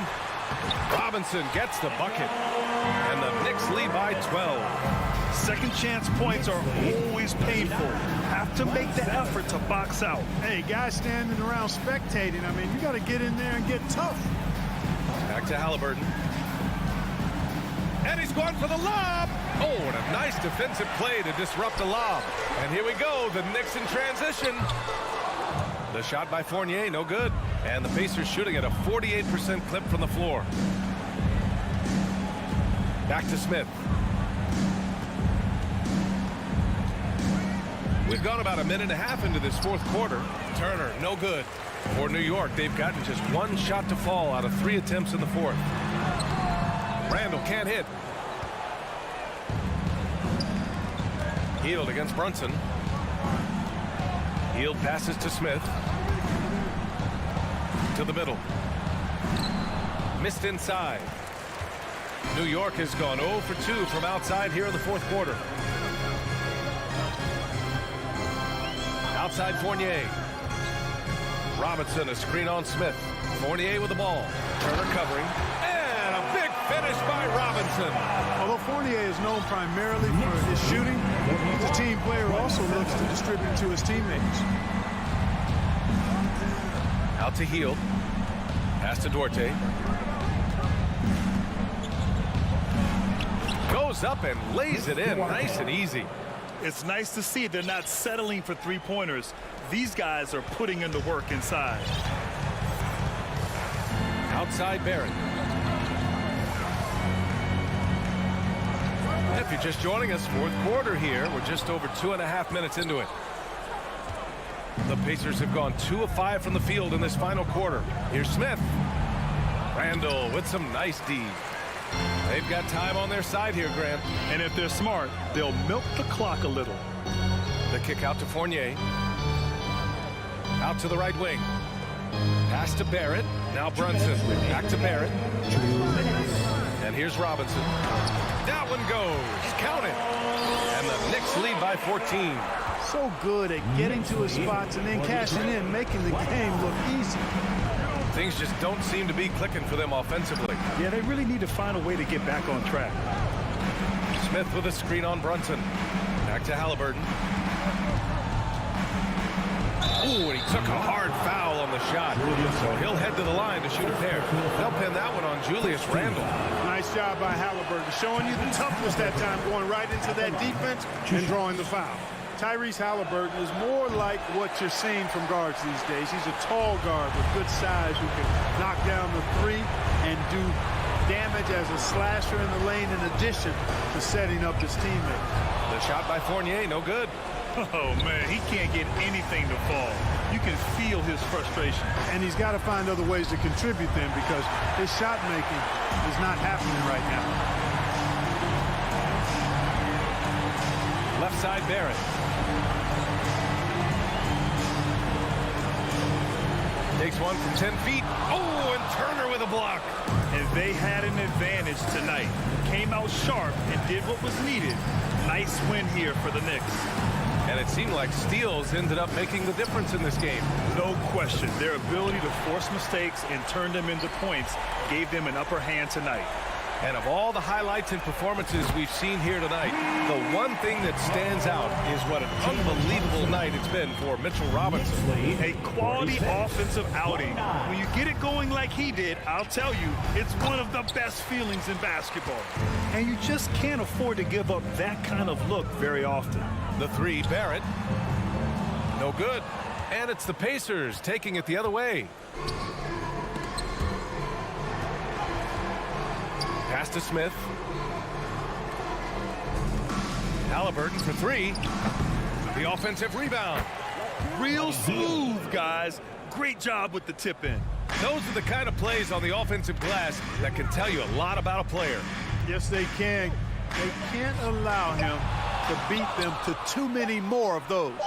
Robinson gets the bucket. And the Knicks lead by 12. Second chance points are always painful. Have to make the effort to box out. Hey, guys standing around spectating, I mean, you got to get in there and get tough. Back to Halliburton. And he's going for the lob. Oh, and a nice defensive play to disrupt the lob. And here we go, the Knicks in transition. The shot by Fournier, no good. And the Pacers shooting at a 48% clip from the floor. Back to Smith. We've gone about a minute and a half into this 4th quarter. Turner, no good. For New York, they've gotten just 1 shot to fall out of 3 attempts in the 4th. Randall can't hit. Hield against Brunson. Hield passes to Smith. To the middle. Missed inside. New York has gone 0 for 2 from outside here in the 4th quarter. Outside Fournier. Robinson, a screen on Smith. Fournier with the ball. Turner covering. And a big finish by Robinson. Although Fournier is known primarily for his shooting, he's a team player who also looks to distribute to his teammates. Out to Hield. Pass to Duarte. Goes up and lays it in nice and easy. It's nice to see they're not settling for three-pointers. These guys are putting in the work inside. Outside Barrett. If you're just joining us, 4th quarter here. We're just over 2.5 minutes into it. The Pacers have gone 2 of 5 from the field in this final quarter. Here's Smith. Randall with some nice D. They've got time on their side here, Grant. And if they're smart, they'll milk the clock a little. The kick out to Fournier. Out to the right wing. Pass to Barrett. Now Brunson. Back to Barrett. And here's Robinson. That one goes. Count it. And the Knicks lead by 14. So good at getting to his spots and then cashing in, making the game look easy. Things just don't seem to be clicking for them offensively. Yeah, they really need to find a way to get back on track. Smith with a screen on Brunson. Back to Halliburton. Ooh, and he took a hard foul on the shot. So he'll head to the line to shoot a pair. They'll pin that one on Julius Randle. Nice job by Halliburton, showing you the toughness that time, going right into that defense and drawing the foul. Tyrese Halliburton is more like what you're seeing from guards these days. He's a tall guard with good size who can knock down the three and do damage as a slasher in the lane in addition to setting up his teammates. The shot by Fournier, no good. Oh, man, he can't get anything to fall. You can feel his frustration. And he's got to find other ways to contribute then because his shot making is not happening right now. Left side, Barrett. Takes one from 10 feet. Oh, and Turner with a block. And they had an advantage tonight. Came out sharp and did what was needed. Nice win here for the Knicks. And it seemed like steals ended up making the difference in this game. No question. Their ability to force mistakes and turn them into points gave them an upper hand tonight. And of all the highlights and performances we've seen here tonight, the one thing that stands out is what an unbelievable night it's been for Mitchell Robinson. A quality offensive outing. When you get it going like he did, I'll tell you, it's one of the best feelings in basketball. And you just can't afford to give up that kind of look very often. The three, Barrett. No good. And it's the Pacers taking it the other way. Pass to Smith. Halliburton for three. The offensive rebound. Real smooth, guys. Great job with the tip in. Those are the kind of plays on the offensive glass that can tell you a lot about a player. Yes, they can. They can't allow him to beat them to too many more of those.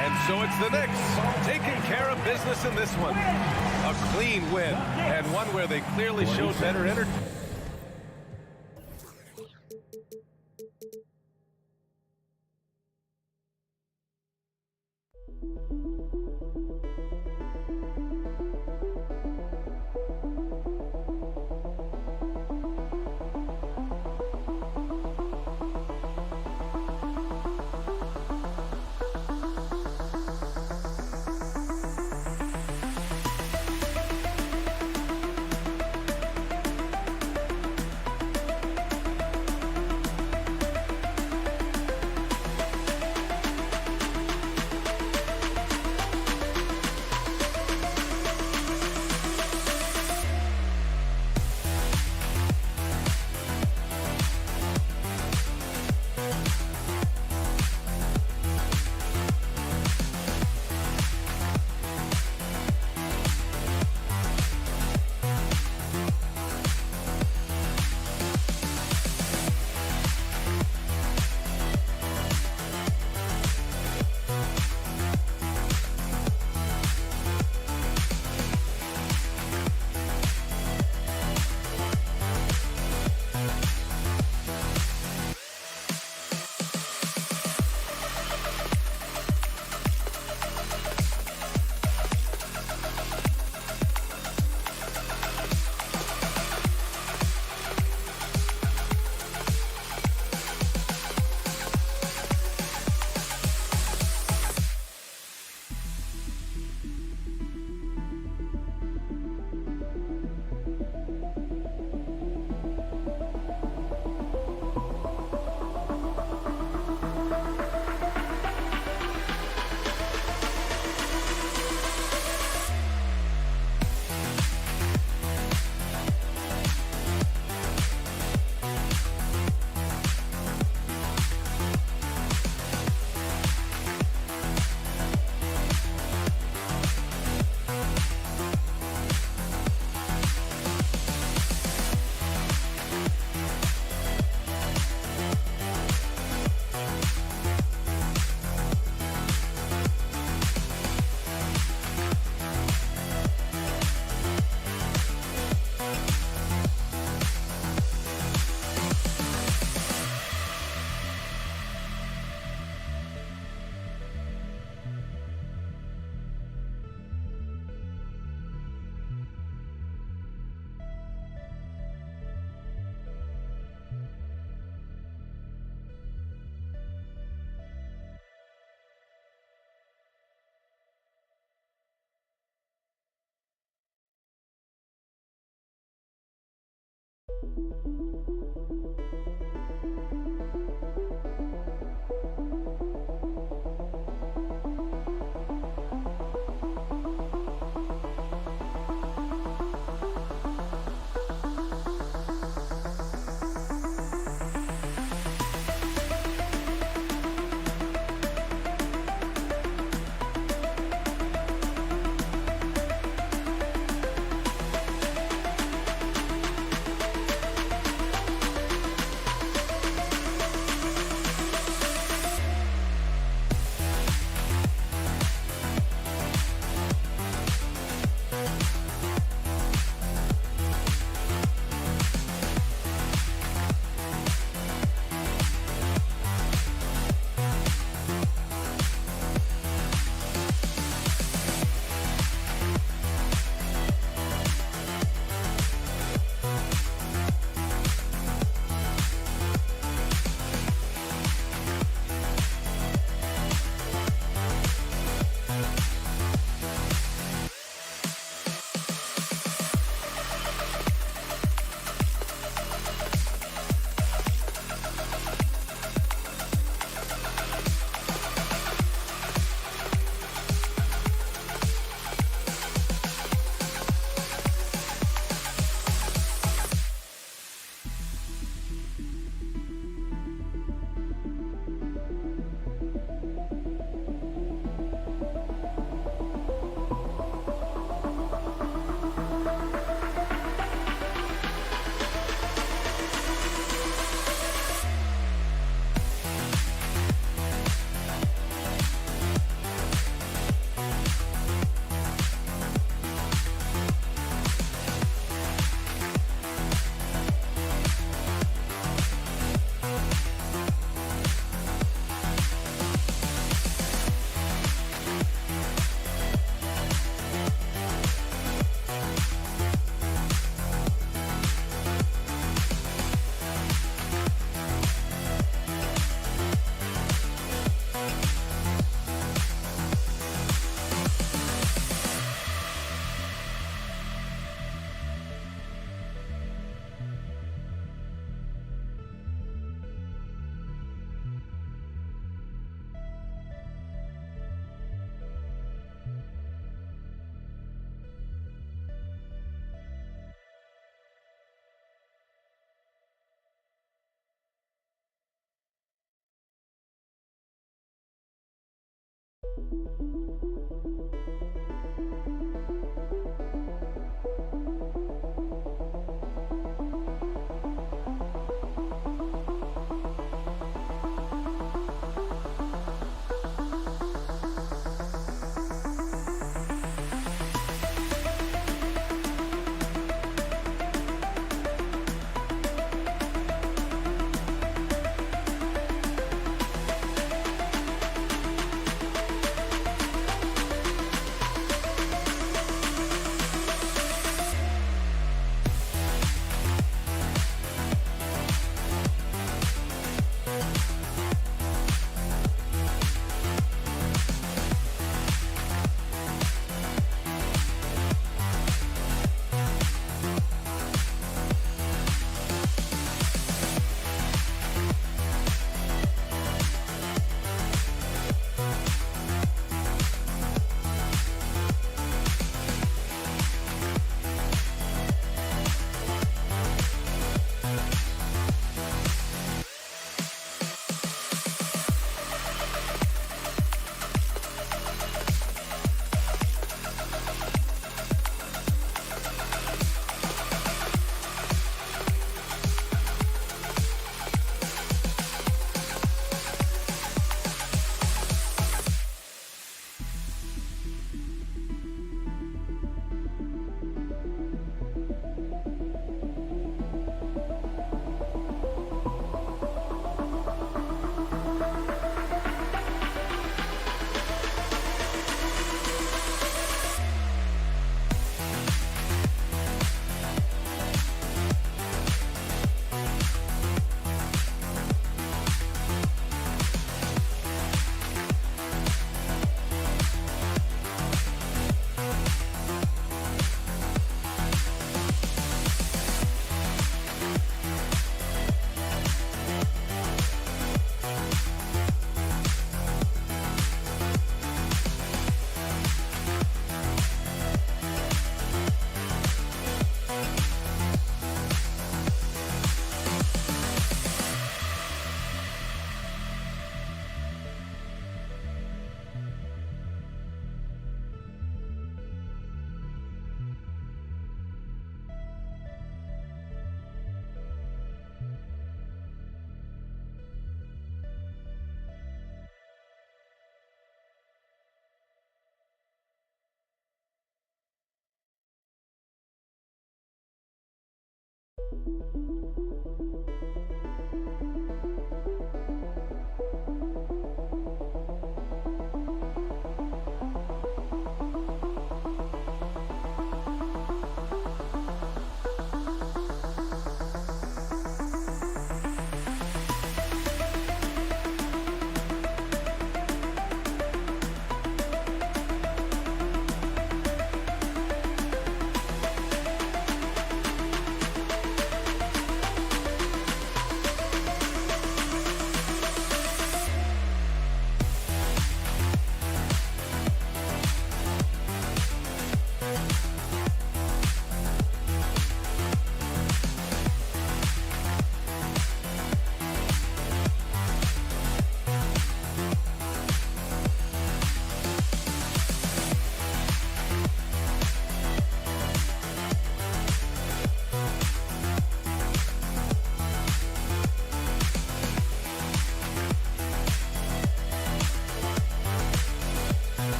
And so it's the Knicks taking care of business in this one. A clean win, and one where they clearly showed better energy.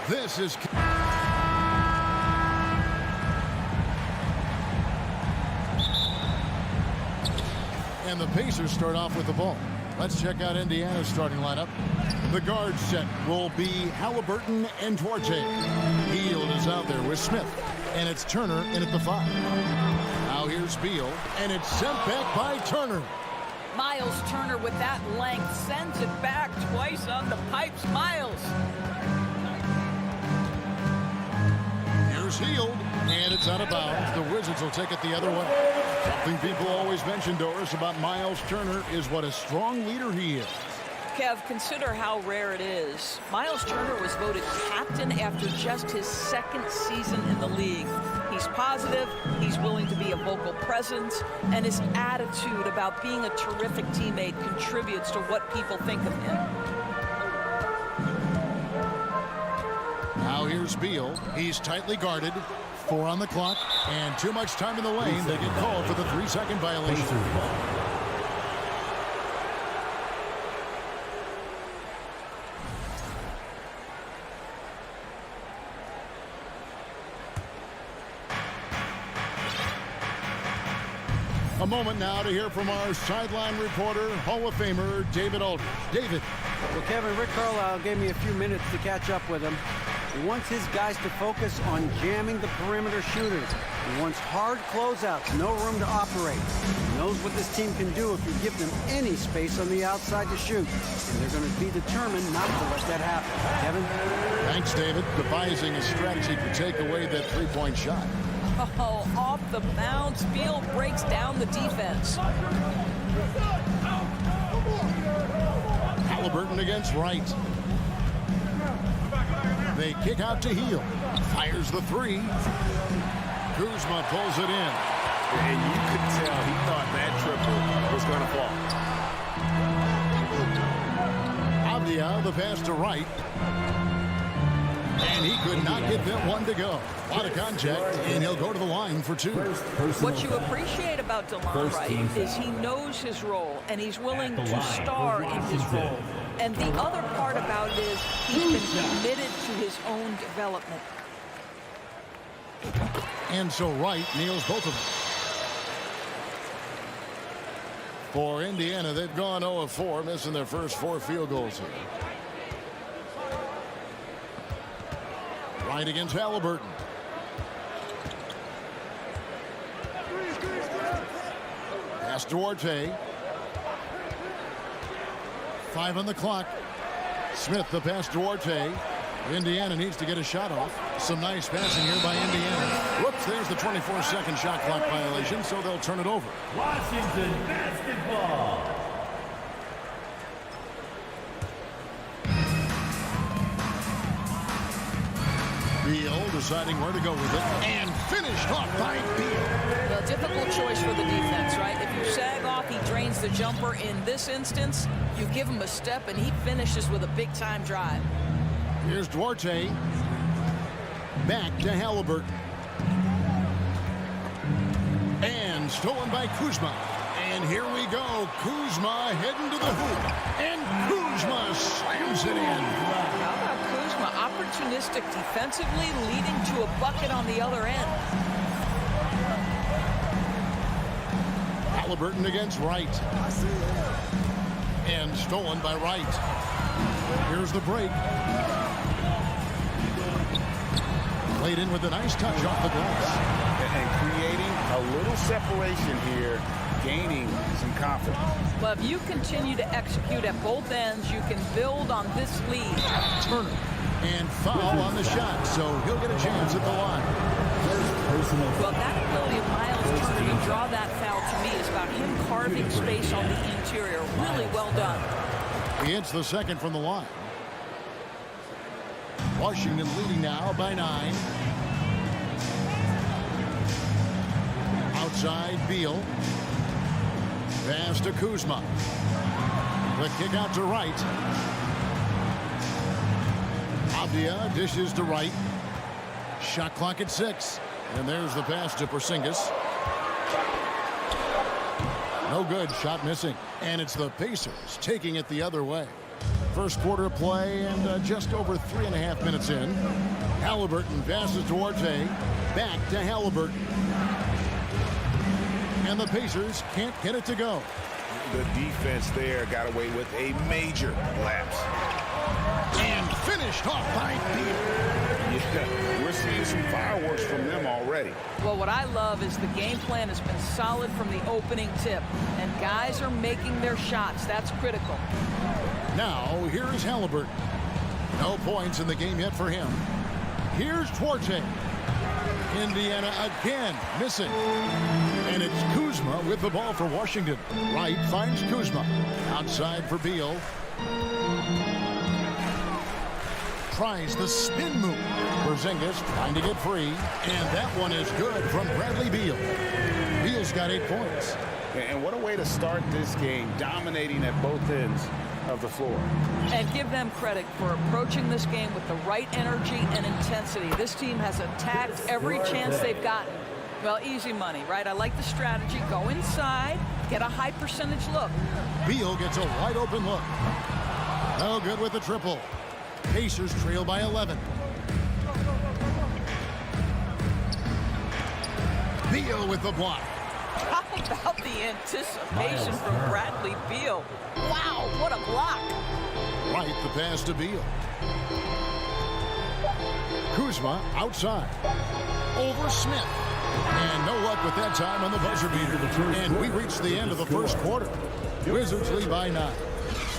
This is... And the Pacers start off with the ball. Let's check out Indiana's starting lineup. The guard set will be Halliburton and Duarte. Hield is out there with Smith. And it's Turner in at the 5. Now here's Beal. And it's sent back by Turner. Miles Turner with that length sends it back twice on the pipes. Miles. Here's Hield, and it's out of bounds. The Wizards will take it the other way. Something people always mention, Doris, about Miles Turner is what a strong leader he is. Kev, consider how rare it is. Miles Turner was voted captain after just his second season in the league. He's positive, he's willing to be a vocal presence, and his attitude about being a terrific teammate contributes to what people think of him. Now here's Beal. He's tightly guarded. 4 on the clock, and too much time in the lane. They get called for the 3-second violation. A moment now to hear from our sideline reporter, Hall of Famer David Aldridge. David. Well, Kevin, Rick Carlisle gave me a few minutes to catch up with him. He wants his guys to focus on jamming the perimeter shooters. He wants hard closeouts, no room to operate. He knows what this team can do if you give them any space on the outside to shoot. And they're going to be determined not to let that happen. Kevin? Thanks, David. Devising a strategy to take away that three-point shot. Oh, off the bounce. Beal breaks down the defense. Halliburton against Wright. They kick out to Hield. Fires the 3. Kuzma pulls it in. And you could tell he thought that triple was going to fall. Avdia, the pass to Wright. And he could not get that one to go. A lot of contact, and he'll go to the line for 2. What you appreciate about DeLon Wright is he knows his role, and he's willing to star in his role. And the other part about it is he's been committed to his own development. And so Wright nails both of them. For Indiana, they've gone 0 of 4, missing their first 4 field goals here. Wright against Halliburton. Pass Duarte. 5 on the clock. Smith the pass Duarte. Indiana needs to get a shot off. Some nice passing here by Indiana. Whoops, there's the 24-second shot clock violation, so they'll turn it over. Washington basketball. Beal deciding where to go with it, and finished off by Beal. A difficult choice for the defense, right? If you sag off, he drains the jumper. In this instance, you give him a step, and he finishes with a big-time drive. Here's Duarte. Back to Halliburton. And stolen by Kuzma. And here we go. Kuzma heading to the hoop. And Kuzma slams it in. How about Kuzma? Opportunistic defensively, leading to a bucket on the other end. Halliburton against Wright. And stolen by Wright. Here's the break. Played in with a nice touch off the glass. And creating a little separation here, gaining some confidence. Well, if you continue to execute at both ends, you can build on this lead. Turner. And foul on the shot, so he'll get a chance at the line. Well, that ability of Miles Turner to draw that foul to me is about him carving space on the interior. Really well done. He hits the second from the line. Washington leading now by 9. Outside Beal. Pass to Kuzma. The kick out to Wright. Abdia dishes to Wright. Shot clock at 6. And there's the pass to Porzingis. No good. Shot missing. And it's the Pacers taking it the other way. First quarter play and just over 3.5 minutes in. Halliburton passes Duarte. Back to Halliburton. And the Pacers can't get it to go. The defense there got away with a major lapse. And finished off by Beal. Yeah, we're seeing some fireworks from them already. Well, what I love is the game plan has been solid from the opening tip. And guys are making their shots. That's critical. Now, here is Halliburton. No points in the game yet for him. Here's Duarte. Indiana again missing. And it's Kuzma with the ball for Washington. Wright finds Kuzma. Outside for Beal. Tries the spin move. Porzingis trying to get free. And that one is good from Bradley Beal. Beal's got 8 points. And what a way to start this game, dominating at both ends of the floor. And give them credit for approaching this game with the right energy and intensity. This team has attacked every chance they've gotten. Well, easy money, right? I like the strategy. Go inside, get a high percentage look. Beal gets a wide open look. No good with the triple. Pacers trail by 11. Beal with the block. How about the anticipation from Bradley Beal? Wow, what a block. Right, the pass to Beal. Kuzma outside. Over Smith. And no luck with that time on the buzzer beater. And we reach the end of the first quarter. Wizards lead by 9.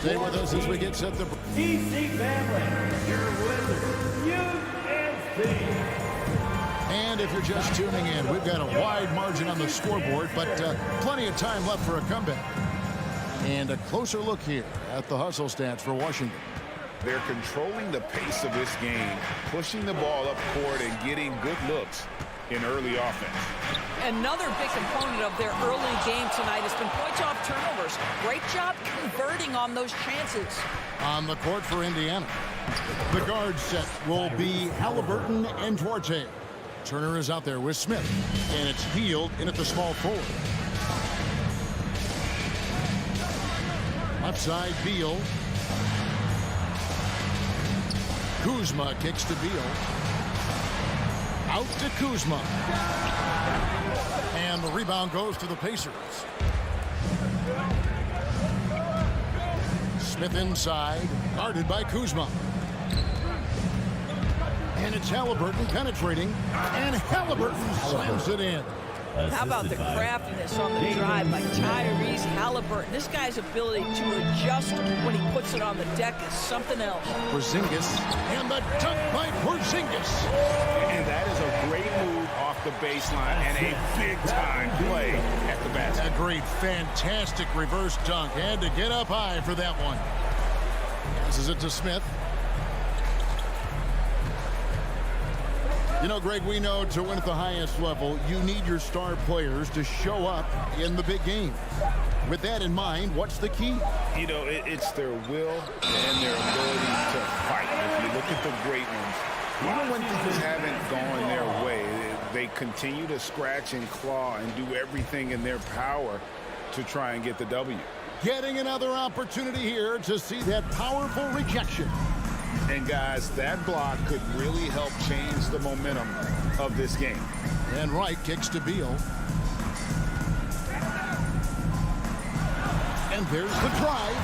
Stay with us as we get set to... EPC family, your Wizards, UNC. And if you're just tuning in, we've got a wide margin on the scoreboard, but plenty of time left for a comeback. And a closer look here at the hustle stats for Washington. They're controlling the pace of this game, pushing the ball up court and getting good looks in early offense. Another big component of their early game tonight has been points off turnovers. Great job converting on those chances. On the court for Indiana. The guard set will be Halliburton and Duarte. Turner is out there with Smith. And it's Hield in at the small forward. Left side, Beal. Kuzma kicks to Beal. Out to Kuzma. And the rebound goes to the Pacers. Smith inside, guarded by Kuzma. And it's Halliburton penetrating, and Halliburton slams it in. How about the craftiness on the drive by Tyrese Halliburton? This guy's ability to adjust when he puts it on the deck is something else. Porzingis, and the dunk by Porzingis. And that is a great move off the baseline and a big-time play at the basket. Agreed. Fantastic reverse dunk. Had to get up high for that one. Passes it to Smith. You know, Greg, we know to win at the highest level, you need your star players to show up in the big game. With that in mind, what's the key? You know, it's their will and their ability to fight. If you look at the great ones, even when things haven't gone their way, they continue to scratch and claw and do everything in their power to try and get the W. Getting another opportunity here to see that powerful rejection. And guys, that block could really help change the momentum of this game. And Wright kicks to Beal. And there's the drive.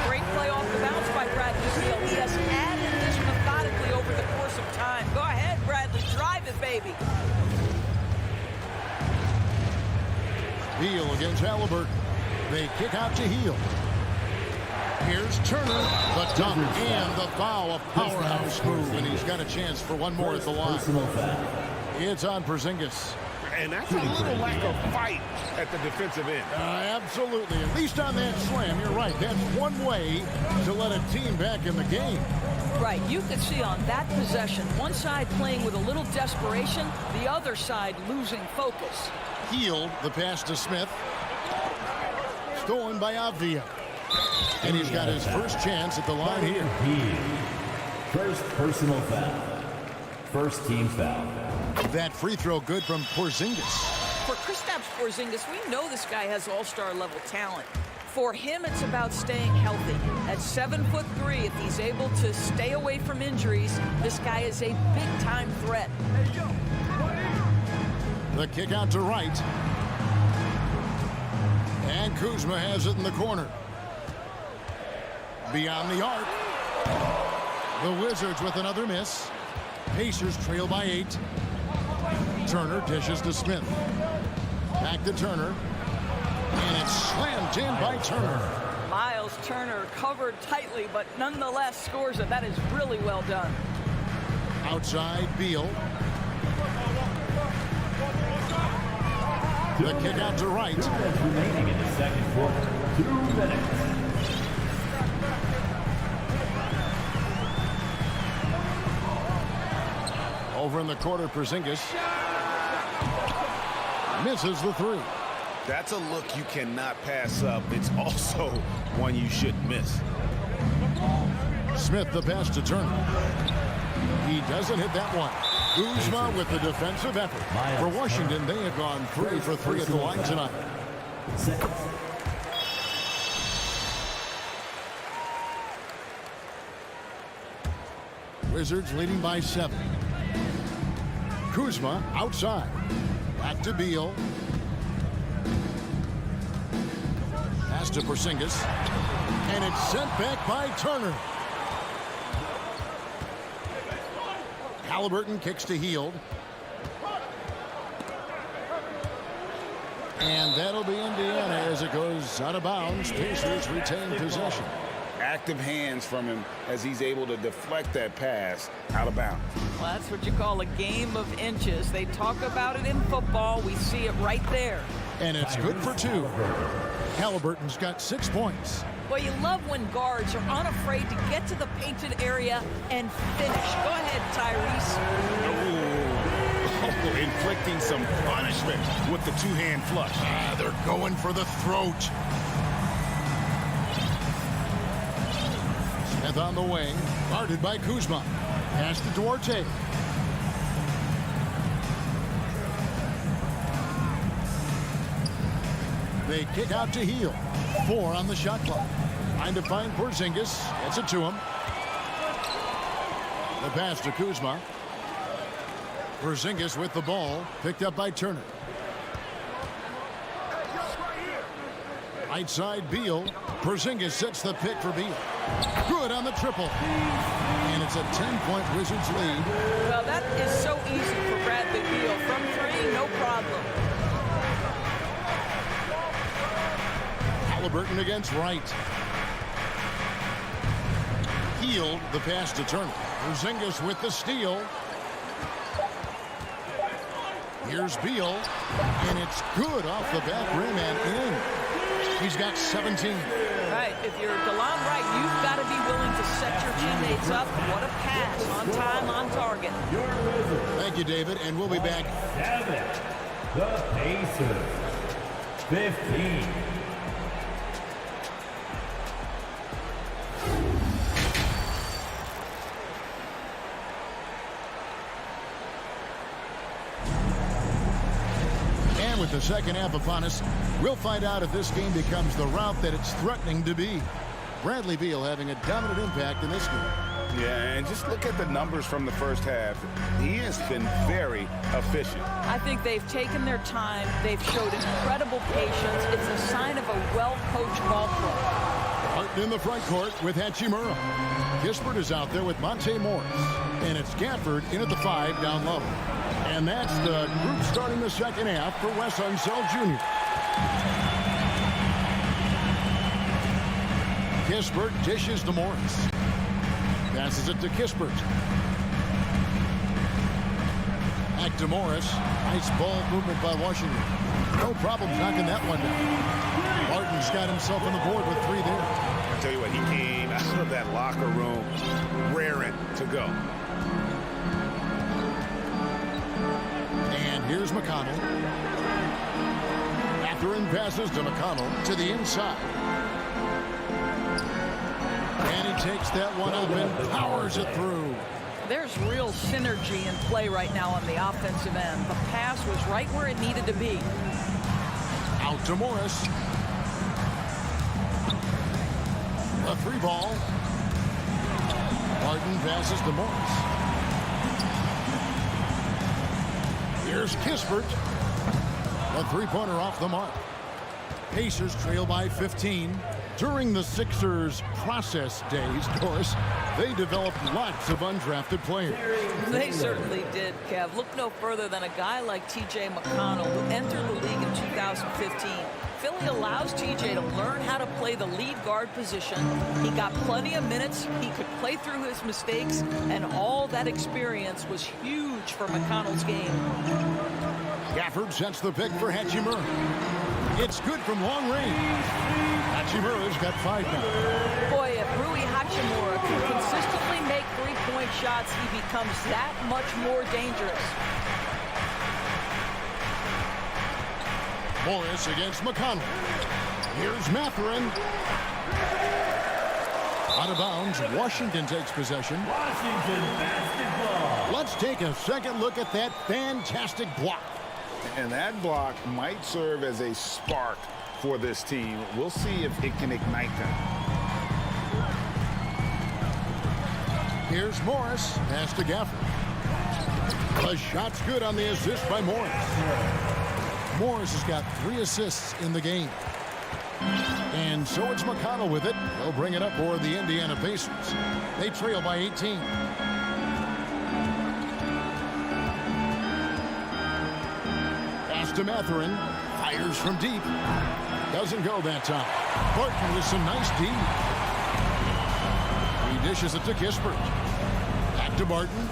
Great play off the bounce by Bradley Beal. He has added this methodically over the course of time. Go ahead, Bradley. Drive it, baby. Beal against Halliburton. They kick out to Hield. Here's Turner, the dunk and the foul, a powerhouse move, and he's got a chance for one more at the line. It's on Porzingis. And that's a little lack of fight at the defensive end. Absolutely. At least on that slam, you're right. That's one way to let a team back in the game. Right. You could see on that possession, one side playing with a little desperation, the other side losing focus. Hield, the pass to Smith. Stolen by Avdia. And he's got his first chance at the line here. First personal foul. First team foul. That free throw good from Porzingis. For Kristaps Porzingis, we know this guy has all-star level talent. For him, it's about staying healthy. At 7'3", if he's able to stay away from injuries, this guy is a big-time threat. The kick out to Wright. And Kuzma has it in the corner. Beyond the arc. The Wizards with another miss. Pacers trail by 8. Turner dishes to Smith. Back to Turner. And it's slammed in by Turner. Miles Turner covered tightly, but nonetheless scores it. That is really well done. Outside, Beal. The kick out to Wright. 2 minutes remaining in the second quarter. 2 minutes. Over in the quarter, Porzingis misses the 3. That's a look you cannot pass up. It's also one you shouldn't miss. Smith the pass to Turner. He doesn't hit that one. Kuzma with the defensive effort. For Washington, they have gone 3 for 3 at the line tonight. Wizards leading by 7. Kuzma outside. Back to Beal. Pass to Porzingis. And it's sent back by Turner. Halliburton kicks to Hield. And that'll be Indiana as it goes out of bounds. Pacers retain possession. Active hands from him as he's able to deflect that pass out of bounds. Well, that's what you call a game of inches. They talk about it in football. We see it right there. And it's good for 2. Halliburton's got 6 points. Well, you love when guards are unafraid to get to the painted area and finish. Go ahead, Tyrese. Oh, inflicting some punishment with the two-hand flush. They're going for the throat. Smith on the wing, guarded by Kuzma. Pass to Duarte. They kick out to Heel. 4 on the shot clock. Trying to find Porzingis. Gets it to him. The pass to Kuzma. Porzingis with the ball. Picked up by Turner. Right side, Beal. Porzingis sets the pick for Beal. Good on the triple. And it's a 10-point Wizards lead. Well, that is so easy for Bradley Beal. From 3, no problem. Halliburton against Wright. Healed the pass to Turner. Porzingis with the steal. Here's Beal. And it's good off the back rim and in. He's got 17. Right, if you're DeLon Wright, you've got to be willing to set your teammates up. What a pass, on time, on target. Thank you, David, and we'll be back. 7. The Pacers. 15. With the second half upon us, we'll find out if this game becomes the rout that it's threatening to be. Bradley Beal having a dominant impact in this game. Yeah, and just look at the numbers from the first half. He has been very efficient. I think they've taken their time. They've showed incredible patience. It's a sign of a well-coached ball club. Martin in the front court with Hachimura. Kispert is out there with Monte Morris. And it's Gafford in at the 5 down low. And that's the group starting the second half for Wes Unseld Jr. Kispert dishes to Morris. Passes it to Kispert. Back to Morris. Nice ball movement by Washington. No problem knocking that one down. Martin's got himself on the board with 3 there. I'll tell you what, he came out of that locker room raring to go. Here's McConnell. Mathurin passes to McConnell to the inside. And he takes that one up and powers it through. There's real synergy in play right now on the offensive end. The pass was right where it needed to be. Out to Morris. A 3 ball. Martin passes to Morris. Here's Kispert. A 3-pointer off the mark. Pacers trail by 15. During the Sixers process days, Doris, they developed lots of undrafted players. They certainly did, Kev. Look no further than a guy like T.J. McConnell, who entered the league in 2015. Philly allows TJ to learn how to play the lead guard position. He got plenty of minutes. He could play through his mistakes, and all that experience was huge for McConnell's game. Gafford sets the pick for Hachimura. It's good from long range. Hachimura's got 5 now. Boy, if Rui Hachimura can consistently make 3-point shots, he becomes that much more dangerous. Morris against McConnell. Here's Mathurin. Out of bounds. Washington takes possession. Washington basketball. Let's take a second look at that fantastic block. And that block might serve as a spark for this team. We'll see if it can ignite them. Here's Morris. Pass to Gafford. The shot's good on the assist by Morris. Morris has got 3 assists in the game. And so it's McConnell with it. He'll bring it up for the Indiana Pacers. They trail by 18. Pass to Mathurin. Fires from deep. Doesn't go that time. Barton with some nice D. He dishes it to Kispert. Back to Barton.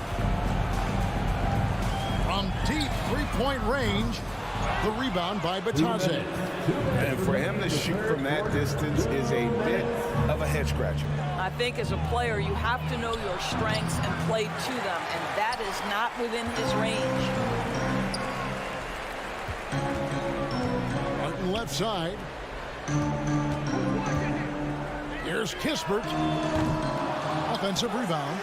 From deep 3-point range. The rebound by Batadze. And for him to shoot from that distance is a bit of a head scratcher. I think as a player, you have to know your strengths and play to them, and that is not within his range. Martin left side. Here's Kispert. offensive rebound.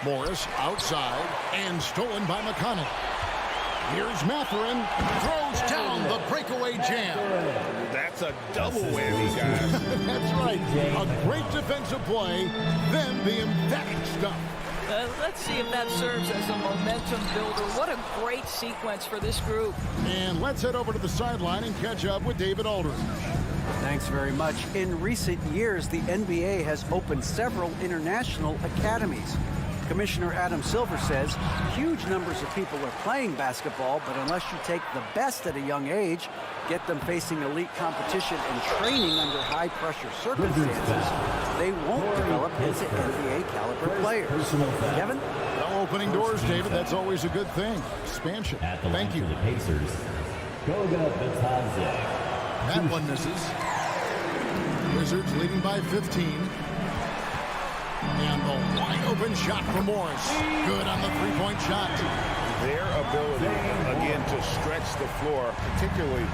Morris outside and stolen by McConnell. Here's Mathurin, throws down the breakaway jam. That's a double whammy, guys. That's right. A great defensive play, then the emphatic stuff. Let's see if that serves as a momentum builder. What a great sequence for this group. And let's head over to the sideline and catch up with David Aldridge. Thanks very much. In recent years, the NBA has opened several international academies. Commissioner Adam Silver says huge numbers of people are playing basketball, but unless you take the best at a young age, get them facing elite competition and training under high-pressure circumstances, they won't develop into NBA-caliber players. Kevin? Well, opening doors, David, that's always a good thing. Expansion. Thank you. For the Pacers, Goga Bitadze. That one misses. Wizards leading by 15. And the wide-open shot from Morris. Good on the three-point shot. Their ability, again, to stretch the floor, particularly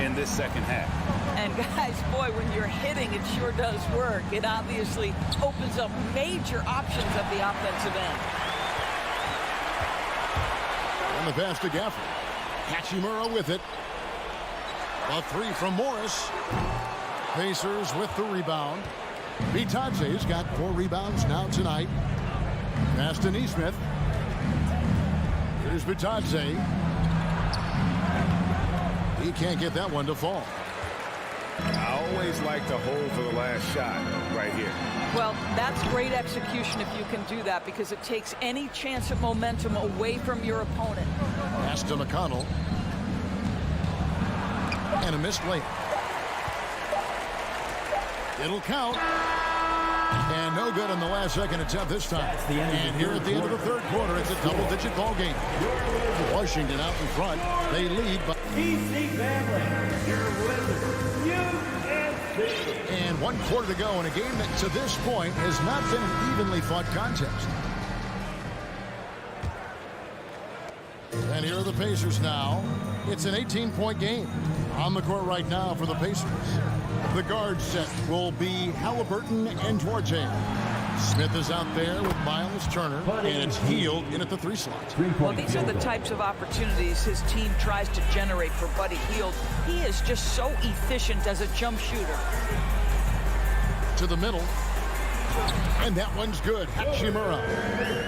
in this second half. And guys, boy, when you're hitting, it sure does work. It obviously opens up major options at the offensive end. And the pass to Gafford. Hachimura with it. A three from Morris. Pacers with the rebound. Bitadze's got 4 rebounds now tonight. Pass to Nesmith. Here's Bitadze. He can't get that one to fall. I always like to hold for the last shot right here. Well, that's great execution if you can do that, because it takes any chance of momentum away from your opponent. Pass to McConnell. And a missed layup. It'll count. And no good on the last second attempt this time. And here at the end of the third quarter, it's a double-digit ball game. Washington out in front. They lead by... EPC family, your Wizards, and 1 quarter to go in a game that to this point has not been an evenly fought contest. And here are the Pacers now. It's an 18-point game. On the court right now for the Pacers. The guard set will be Halliburton and Duarte. Smith is out there with Miles Turner, and it's Hield in at the 3 slot. Well, these are the types of opportunities his team tries to generate for Buddy Hield. He is just so efficient as a jump shooter. To the middle. And that one's good. Hachimura.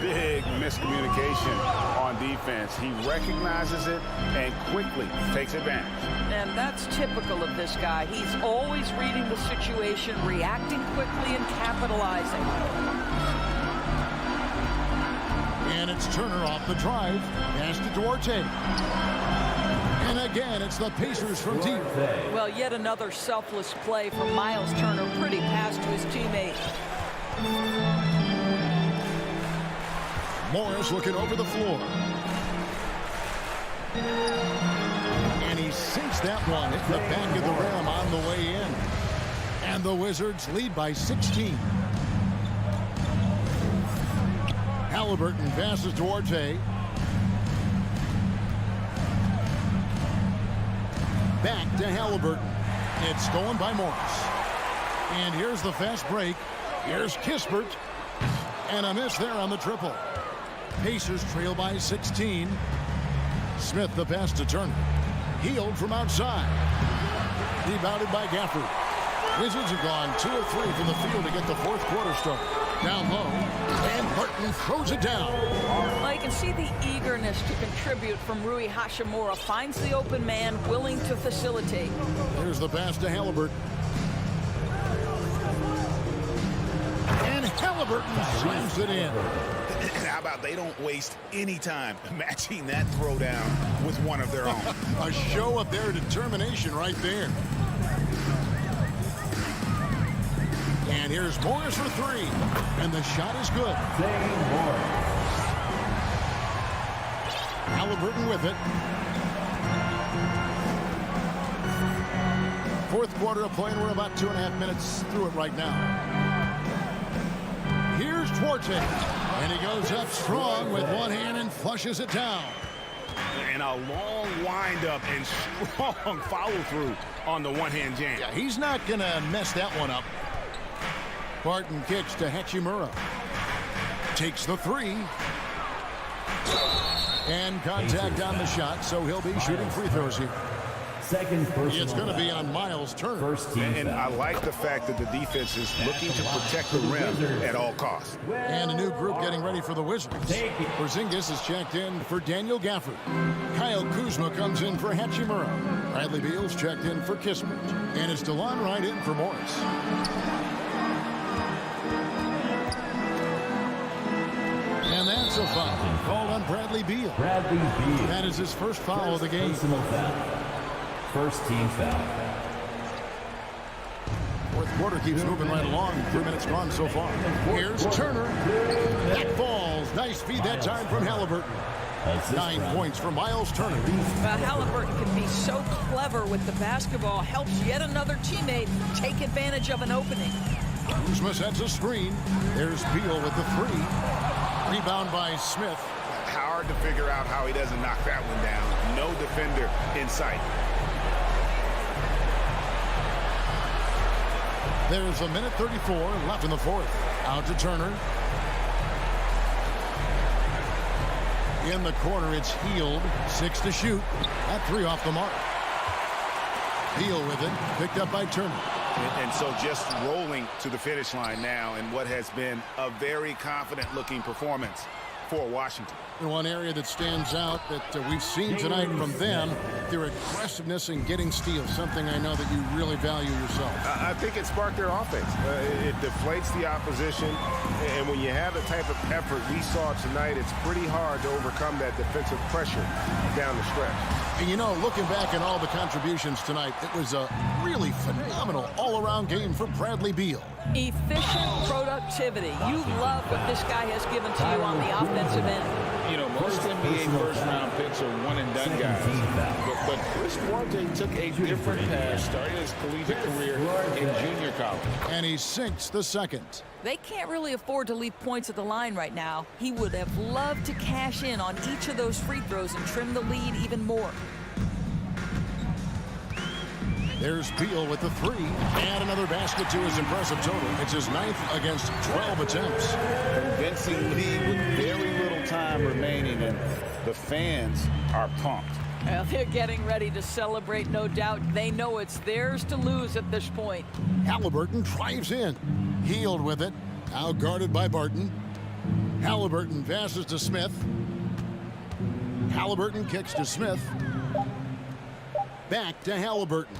Big miscommunication on defense. He recognizes it and quickly takes advantage. And that's typical of this guy. He's always reading the situation, reacting quickly, and capitalizing. And it's Turner off the drive. Pass to Duarte. And again, it's the Pacers from deep. Well, yet another selfless play from Miles Turner. Pretty pass to his teammate. Morris looking over the floor. And he sinks that one at the back of the rim on the way in. And the Wizards lead by 16. Halliburton passes to Duarte. Back to Halliburton. It's stolen by Morris. And here's the fast break. Here's Kispert. And a miss there on the triple. Pacers trail by 16. Smith the pass to Turner. Hield from outside. Rebounded by Gafford. Wizards have gone 2 of 3 from the field to get the fourth quarter started. Down low. And Burton throws it down. Well, you can see the eagerness to contribute from Rui Hachimura. Finds the open man, willing to facilitate. Here's the pass to Halliburton. And Halliburton slams it in. How about they don't waste any time matching that throwdown with one of their own? A show of their determination right there. And here's Morris for 3. And the shot is good. Halliburton with it. Fourth quarter of play, and we're about 2.5 minutes through it right now. Here's Duarte. And he goes up strong with one hand and flushes it down. And a long windup and strong follow-through on the one-hand jam. Yeah, he's not going to mess that one up. Barton kicks to Hachimura. Takes the three. And contact on the shot, so he'll be shooting free throws here. Second personal It's going to be foul. on Miles Turner. First team And I foul. like the fact that the defense is looking to protect the rim at all costs. And a new group getting ready for the Wizards. Porzingis is checked in for Daniel Gafford. Kyle Kuzma comes in for Hachimura. Bradley Beal's checked in for Kispert. And it's DeLon Wright in for Morris. And that's a foul called on Bradley Beal. Bradley Beal. That is his first foul of the game. Personal foul. First team foul. Fourth quarter keeps moving right along. 3 minutes gone so far. Here's Turner. That falls. Nice feed that time from Halliburton. 9 points for Miles Turner. Halliburton can be so clever with the basketball. Helps yet another teammate take advantage of an opening. Kuzma sets a screen. There's Beal with the three. Rebound by Smith. Hard to figure out how he doesn't knock that one down. No defender in sight. There's a minute 34 left in the fourth. Out to Turner. In the corner, it's Hield. 6 to shoot. That three off the mark. Beal with it. Picked up by Turner. And so just rolling to the finish line now in what has been a very confident-looking performance for Washington. One area that stands out that we've seen tonight from them, their aggressiveness in getting steals, something I know that you really value yourself. I think it sparked their offense. It deflates the opposition, and when you have the type of effort we saw tonight, it's pretty hard to overcome that defensive pressure down the stretch. And you know, looking back at all the contributions tonight, it was a really phenomenal all-around game for Bradley Beal. Efficient productivity. You love what this guy has given to you on the offensive end. You know, most NBA first-round picks are one-and-done guys. But Chris Duarte took a different path, starting his collegiate career in junior college. And he sinks the second. They can't really afford to leave points at the line right now. He would have loved to cash in on each of those free throws and trim the lead even more. There's Beal with the three. And another basket to his impressive total. It's his 9th against 12 attempts. Convincing lead with very little time remaining, and the fans are pumped. Well, they're getting ready to celebrate, no doubt. They know it's theirs to lose at this point. Halliburton drives in. Hield with it. Now guarded by Barton. Halliburton passes to Smith. Halliburton kicks to Smith. Back to Halliburton.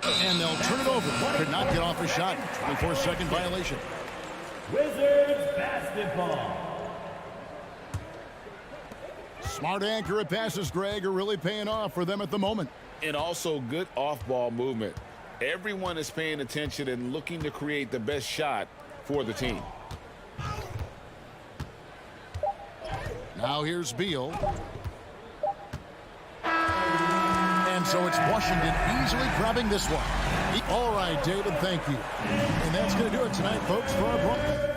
And they'll turn it over. Could not get off a shot. 24-second violation. Wizards basketball. Smart accurate passes, Greg, are really paying off for them at the moment. And also good off-ball movement. Everyone is paying attention and looking to create the best shot for the team. Now here's Beal. And so it's Washington easily grabbing this one. All right, David, thank you. And that's going to do it tonight, folks, for our program.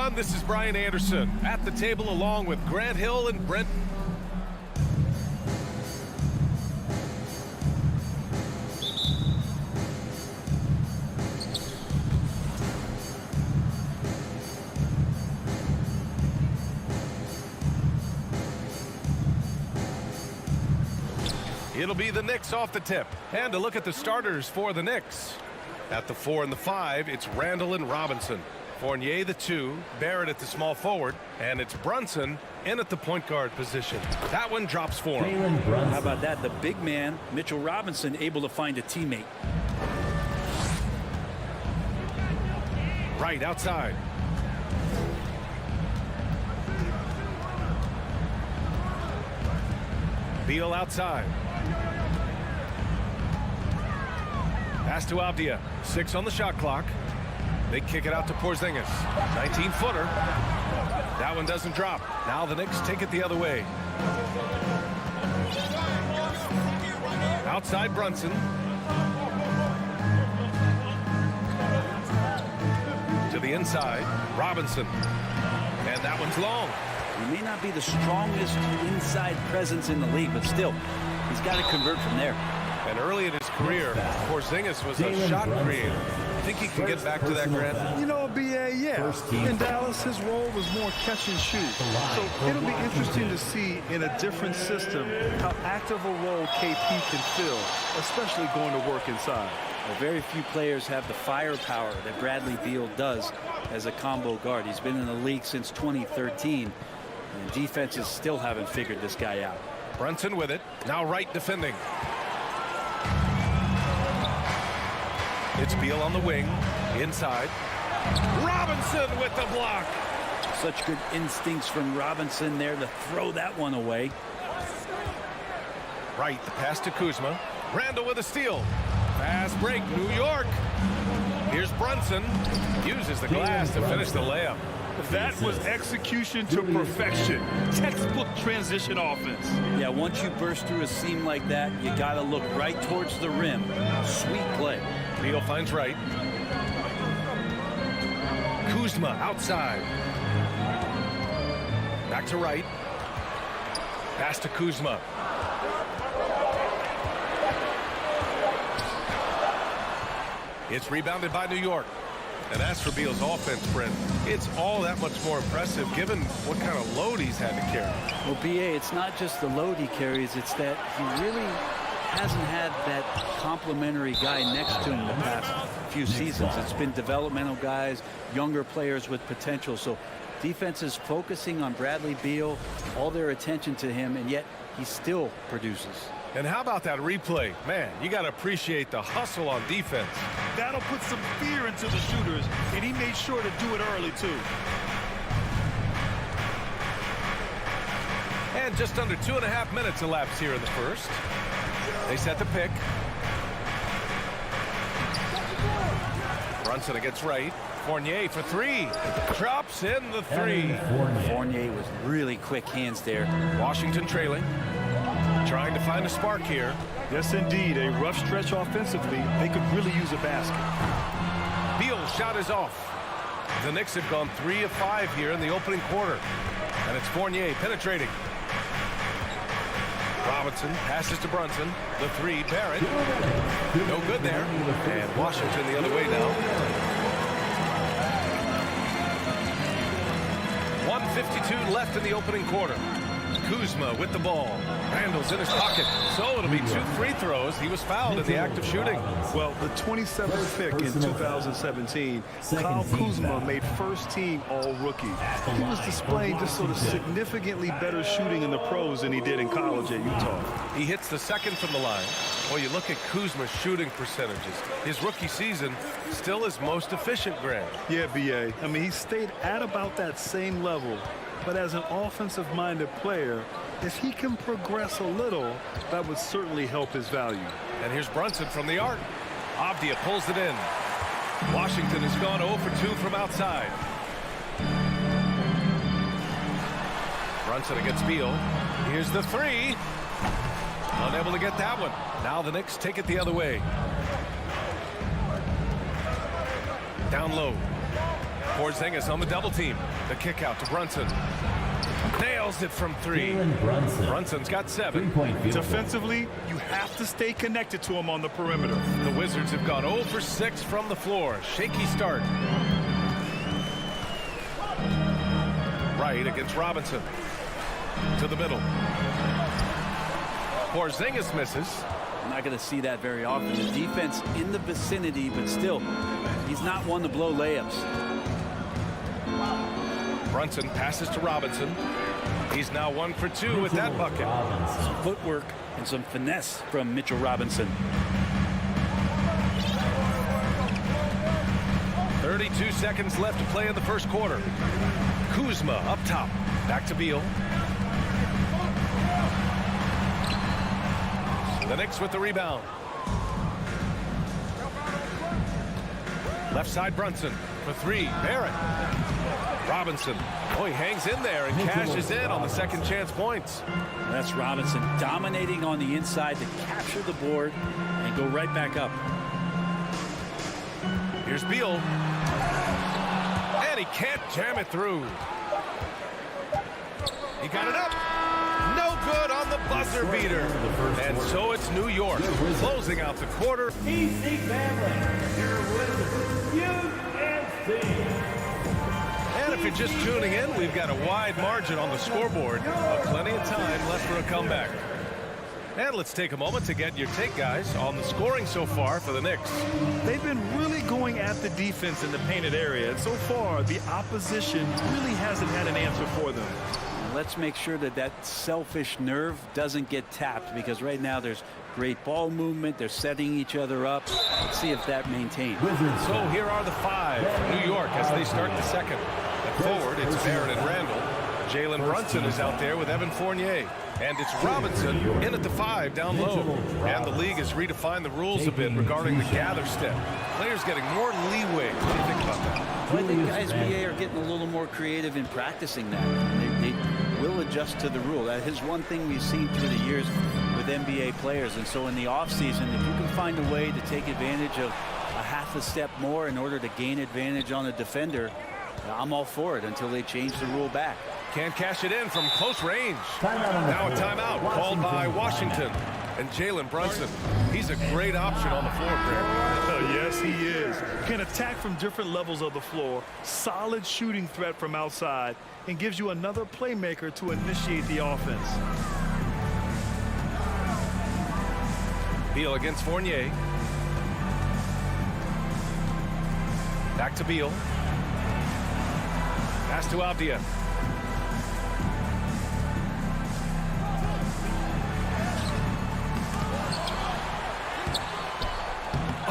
everyone. This is Brian Anderson at the table along with Grant Hill and Brent. It'll be the Knicks off the tip. And to look at the starters for the Knicks. At the 4 and the 5, it's Randall and Robinson. Fournier the 2, Barrett at the small forward, and it's Brunson in at the point guard position. That one drops for him. How about that? The big man, Mitchell Robinson, able to find a teammate. Right outside. Beal outside. Pass to Avdia. 6 on the shot clock. They kick it out to Porzingis. 19-footer. That one doesn't drop. Now the Knicks take it the other way. Outside Brunson. To the inside. Robinson. And that one's long. He may not be the strongest inside presence in the league, but still, he's got to convert from there. And early in his career, Porzingis was a shot creator. Think he can get back to that, Grant? You know, BA, yeah. In Dallas, his role was more catch and shoot. So it'll be interesting to see in a different system how active a role KP can fill, especially going to work inside. Well, very few players have the firepower that Bradley Beal does as a combo guard. He's been in the league since 2013, and defenses still haven't figured this guy out. Brunson with it. Now right defending. It's Beal on the wing. Inside. Robinson with the block. Such good instincts from Robinson there to throw that one away. Right, the pass to Kuzma. Randall with a steal. Fast break, New York. Here's Brunson. Uses the glass to finish the layup. That was execution to perfection. Textbook transition offense. Yeah, once you burst through a seam like that, you got to look right towards the rim. Sweet play. Beal finds right. Kuzma outside. Back to right. Pass to Kuzma. It's rebounded by New York. And as for Beal's offense, Brent, it's all that much more impressive given what kind of load he's had to carry. Well, BA, it's not just the load he carries, it's that he really hasn't had that complimentary guy next to him the past few seasons. It's been developmental guys, younger players with potential. So defenses focusing on Bradley Beal, all their attention to him, and yet he still produces. And how about that replay? Man, you got to appreciate the hustle on defense. That'll put some fear into the shooters, and he made sure to do it early, too. And just under 2.5 minutes elapsed here in the first. They set the pick. Brunson against right. Fournier for 3. Drops in the 3. Fournier was really quick hands there. Washington trailing. Trying to find a spark here. Yes, indeed. A rough stretch offensively. They could really use a basket. Beal's shot is off. The Knicks have gone 3 of 5 here in the opening quarter. And it's Fournier penetrating. Robinson passes to Brunson. The 3, Barrett. No good there. And Washington the other way now. 1:52 left in the opening quarter. Kuzma with the ball. Randall's in his pocket. So it'll be 2 free throws. He was fouled in the act of shooting. Well, the 27th pick in 2017, Kyle Kuzma made first team all-rookie. He was displaying just sort of significantly better shooting in the pros than he did in college at Utah. He hits the second from the line. Well, you look at Kuzma's shooting percentages. His rookie season still his most efficient, Grant. Yeah, B.A. I mean, he stayed at about that same level. But as an offensive-minded player, if he can progress a little, that would certainly help his value. And here's Brunson from the arc. Avdia pulls it in. Washington has gone 0 for 2 from outside. Brunson against Beal. Here's the 3. Unable to get that one. Now the Knicks take it the other way. Down low. Porzingis on the double team. The kick out to Brunson. Nails it from 3. Brunson's got 7. Defensively, you have to stay connected to him on the perimeter. The Wizards have gone 0 for 6 from the floor. Shaky start. Right against Robinson. To the middle. Porzingis misses. I'm not going to see that very often. The defense in the vicinity, but still, he's not one to blow layups. Brunson passes to Robinson. He's now 1 for 2 with that bucket. Some footwork and some finesse from Mitchell Robinson. 32 seconds left to play in the first quarter. Kuzma up top. Back to Beal. The Knicks with the rebound. Left side Brunson for 3. Barrett. Robinson. Oh, he hangs in there and cashes in on the second chance points. That's Robinson dominating on the inside to capture the board and go right back up. Here's Beal. And he can't jam it through. He got it up. No good on the buzzer beater. And so it's New York closing out the quarter. EPC family, your winners, UNC. And if you're just tuning in, we've got a wide margin on the scoreboard, but plenty of time left for a comeback. And let's take a moment to get your take, guys, on the scoring so far for the Knicks. They've been really going at the defense in the painted area, and so far the opposition really hasn't had an answer for them. Let's make sure that that selfish nerve doesn't get tapped, because right now there's great ball movement. They're setting each other up. Let's see if that maintains. So here are the 5 for New York as they start the second. At forward, it's Barrett and Randall. Jalen Brunson is out there with Evan Fournier. And it's Robinson in at the 5 down low. And the league has redefined the rules a bit regarding the gather step. Players getting more leeway. What do you think about that? Well, I think guys BA are getting a little more creative in practicing that. They will adjust to the rule. That is one thing we've seen through the years with NBA players. And so in the offseason, if you can find a way to take advantage of a half a step more in order to gain advantage on a defender, I'm all for it until they change the rule back. Can't cash it in from close range. Now a timeout called by Washington. And Jalen Brunson, he's a great option on the floor, Greg. Yes, he is. Can attack from different levels of the floor. Solid shooting threat from outside, and gives you another playmaker to initiate the offense. Beal against Fournier. Back to Beal. Pass to Avdia.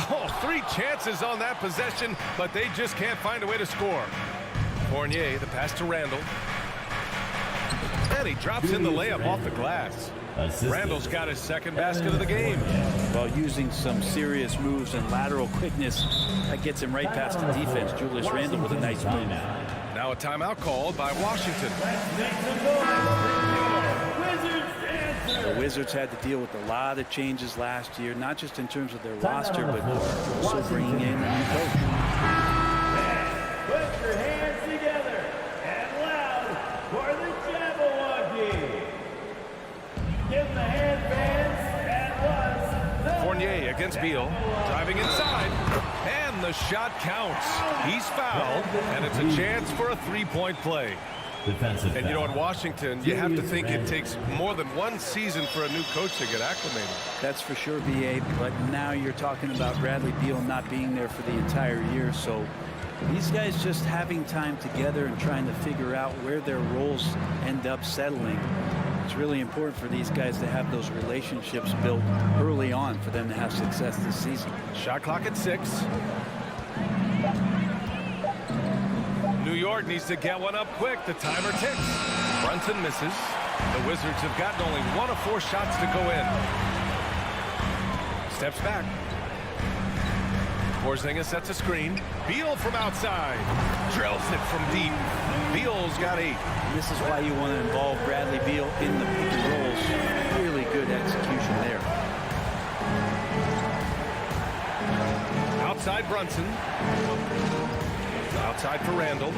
Oh, 3 chances on that possession, but they just can't find a way to score. Fournier, the pass to Randall. And he drops in the layup off the glass. Randall's got his second basket of the game. While using some serious moves and lateral quickness, that gets him right past the defense. Julius Randall with a nice move. Now a timeout called by Washington. The Wizards had to deal with a lot of changes last year, not just in terms of their roster, but also bringing in a new coach. Put your hands together and loud for the Jabberwocky. Give the hand fans and once. Fournier against Beal, driving inside, and the shot counts. He's fouled, and it's a chance for a 3-point play. And you know, in Washington, you have to think it takes more than 1 season for a new coach to get acclimated. That's for sure, BA, but now you're talking about Bradley Beal not being there for the entire year, so these guys just having time together and trying to figure out where their roles end up settling. It's really important for these guys to have those relationships built early on for them to have success this season. Shot clock at 6. New York needs to get one up quick. The timer ticks. Brunson misses. The Wizards have gotten only 1 of 4 shots to go in. Steps back. Porzingis sets a screen. Beal from outside. Drills it from deep. Beal's got 8. This is why you want to involve Bradley Beal in the pick and rolls. Really good execution there. Outside Brunson. Outside for Randall.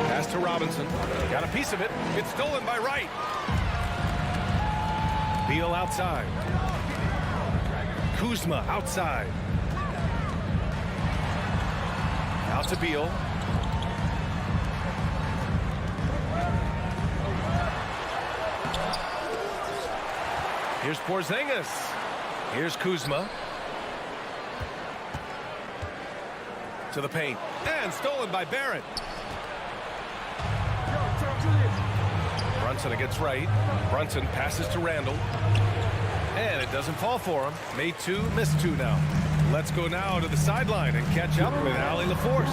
Pass to Robinson. Got a piece of it. It's stolen by Wright. Beal outside. Kuzma outside. Out to Beal. Here's Porzingis. Here's Kuzma. To the paint. And stolen by Barrett. Brunson against Wright. Brunson passes to Randall. And it doesn't fall for him. Made 2, missed 2 now. Let's go now to the sideline and catch up with Allie LaForce.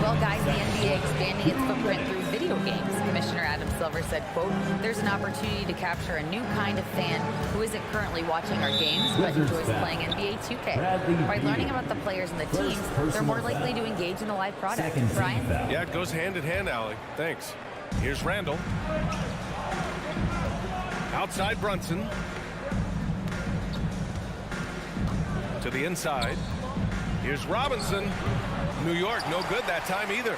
Well, guys, the NBA expanding its footprint through video games. Commissioner Adam Silver said, quote, there's an opportunity to capture a new kind of fan who isn't currently watching our games but enjoys playing NBA 2K. By learning about the players and the teams, they're more likely to engage in the live product. Brian? Yeah, it goes hand in hand, Allie. Thanks. Here's Randall. Outside Brunson. To the inside. Here's Robinson. New York, no good that time either.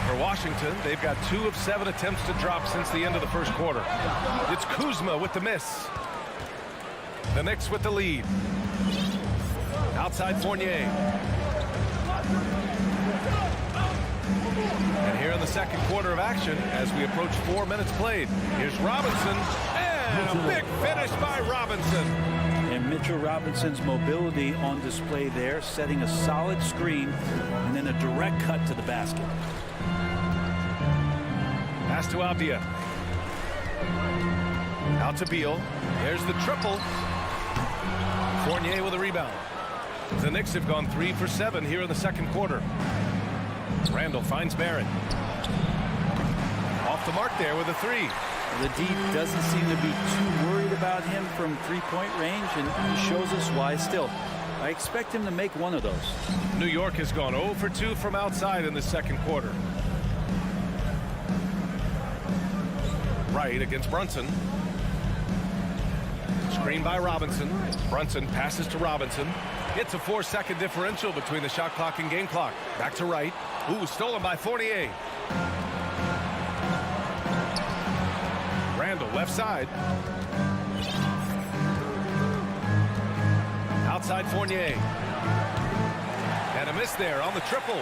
For Washington, they've got 2 of 7 attempts to drop since the end of the first quarter. It's Kuzma with the miss. The Knicks with the lead. Outside Fournier. And here in the second quarter of action, as we approach 4 minutes played, here's Robinson. And a big finish by Robinson. And Mitchell Robinson's mobility on display there, setting a solid screen and then a direct cut to the basket. Pass to Abdia. Out to Beal. There's the triple. Fournier with a rebound. The Knicks have gone 3 for 7 here in the second quarter. Randall finds Barrett. Off the mark there with a 3. The D doesn't seem to be too worried about him from three-point range, and he shows us why still. I expect him to make one of those. New York has gone 0 for 2 from outside in the second quarter. Wright against Brunson. Screen by Robinson. Brunson passes to Robinson. It's a 4-second differential between the shot clock and game clock. Back to Wright. Ooh, stolen by Fournier. Randall, left side. Outside Fournier. And a miss there on the triple.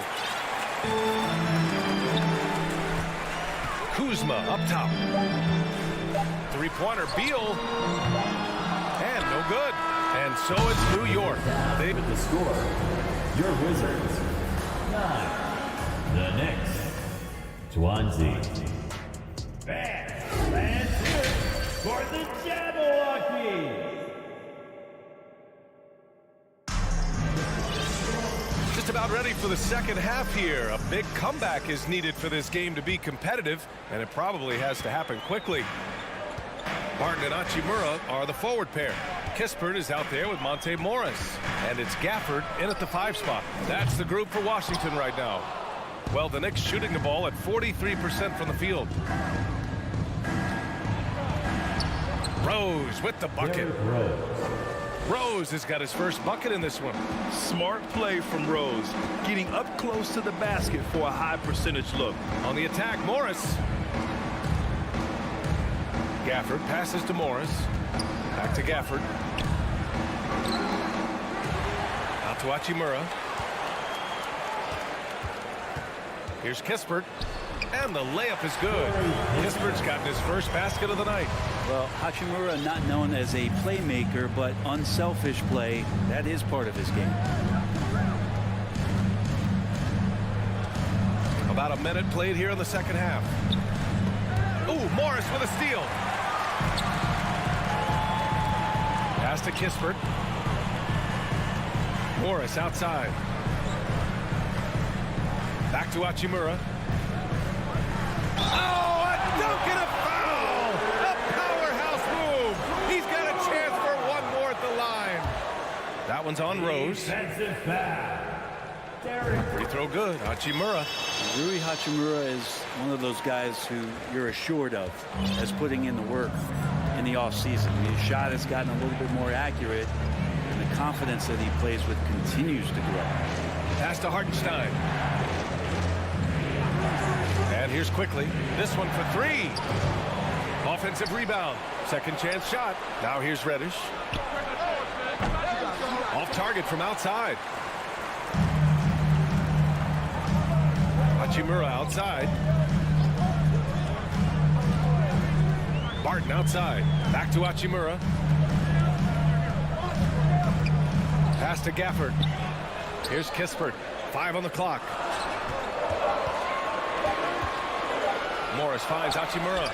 Kuzma up top. Three-pointer, Beal. And no good. And so it's New York. They with the score, your Wizards 9, the Knicks 20. Fans here for the Jabberwockies. Just about ready for the second half here. A big comeback is needed for this game to be competitive, and it probably has to happen quickly. Barton and Hachimura are the forward pair. Kispert is out there with Monte Morris. And it's Gafford in at the 5 spot. That's the group for Washington right now. Well, the Knicks shooting the ball at 43% from the field. Rose with the bucket. Rose has got his first bucket in this one. Smart play from Rose, getting up close to the basket for a high percentage look. On the attack, Morris. Gafford passes to Morris. Back to Gafford. Out to Hachimura. Here's Kispert. And the layup is good. Kispert's gotten his first basket of the night. Well, Hachimura not known as a playmaker, but unselfish play. That is part of his game. About a minute played here in the second half. Ooh, Morris with a steal. Pass to Kispert. Morris outside. Back to Hachimura. Oh, a dunk and a foul! A powerhouse move! He's got a chance for one more at the line. That one's on Rose. Defensive foul. Free throw good. Hachimura. Rui Hachimura is one of those guys who you're assured of as putting in the work in the offseason. His shot has gotten a little bit more accurate, and the confidence that he plays with continues to grow. Pass to Hartenstein. And here's quickly. This one for 3. Offensive rebound. Second chance shot. Now here's Reddish. Off target from outside. Hachimura outside. Barton outside. Back to Hachimura. Pass to Gafford. Here's Kispert. 5 on the clock. Morris finds Hachimura.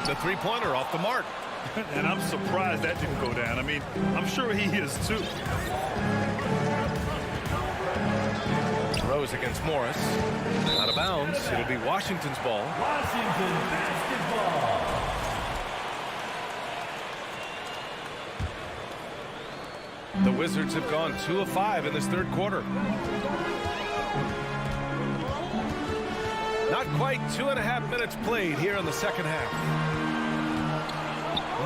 The three-pointer off the mark. And I'm surprised that didn't go down. I mean, I'm sure he is too. Rose against Morris. Out of bounds. It'll be Washington's ball. Washington basketball. The Wizards have gone 2 of 5 in this third quarter. Not quite 2.5 minutes played here in the second half.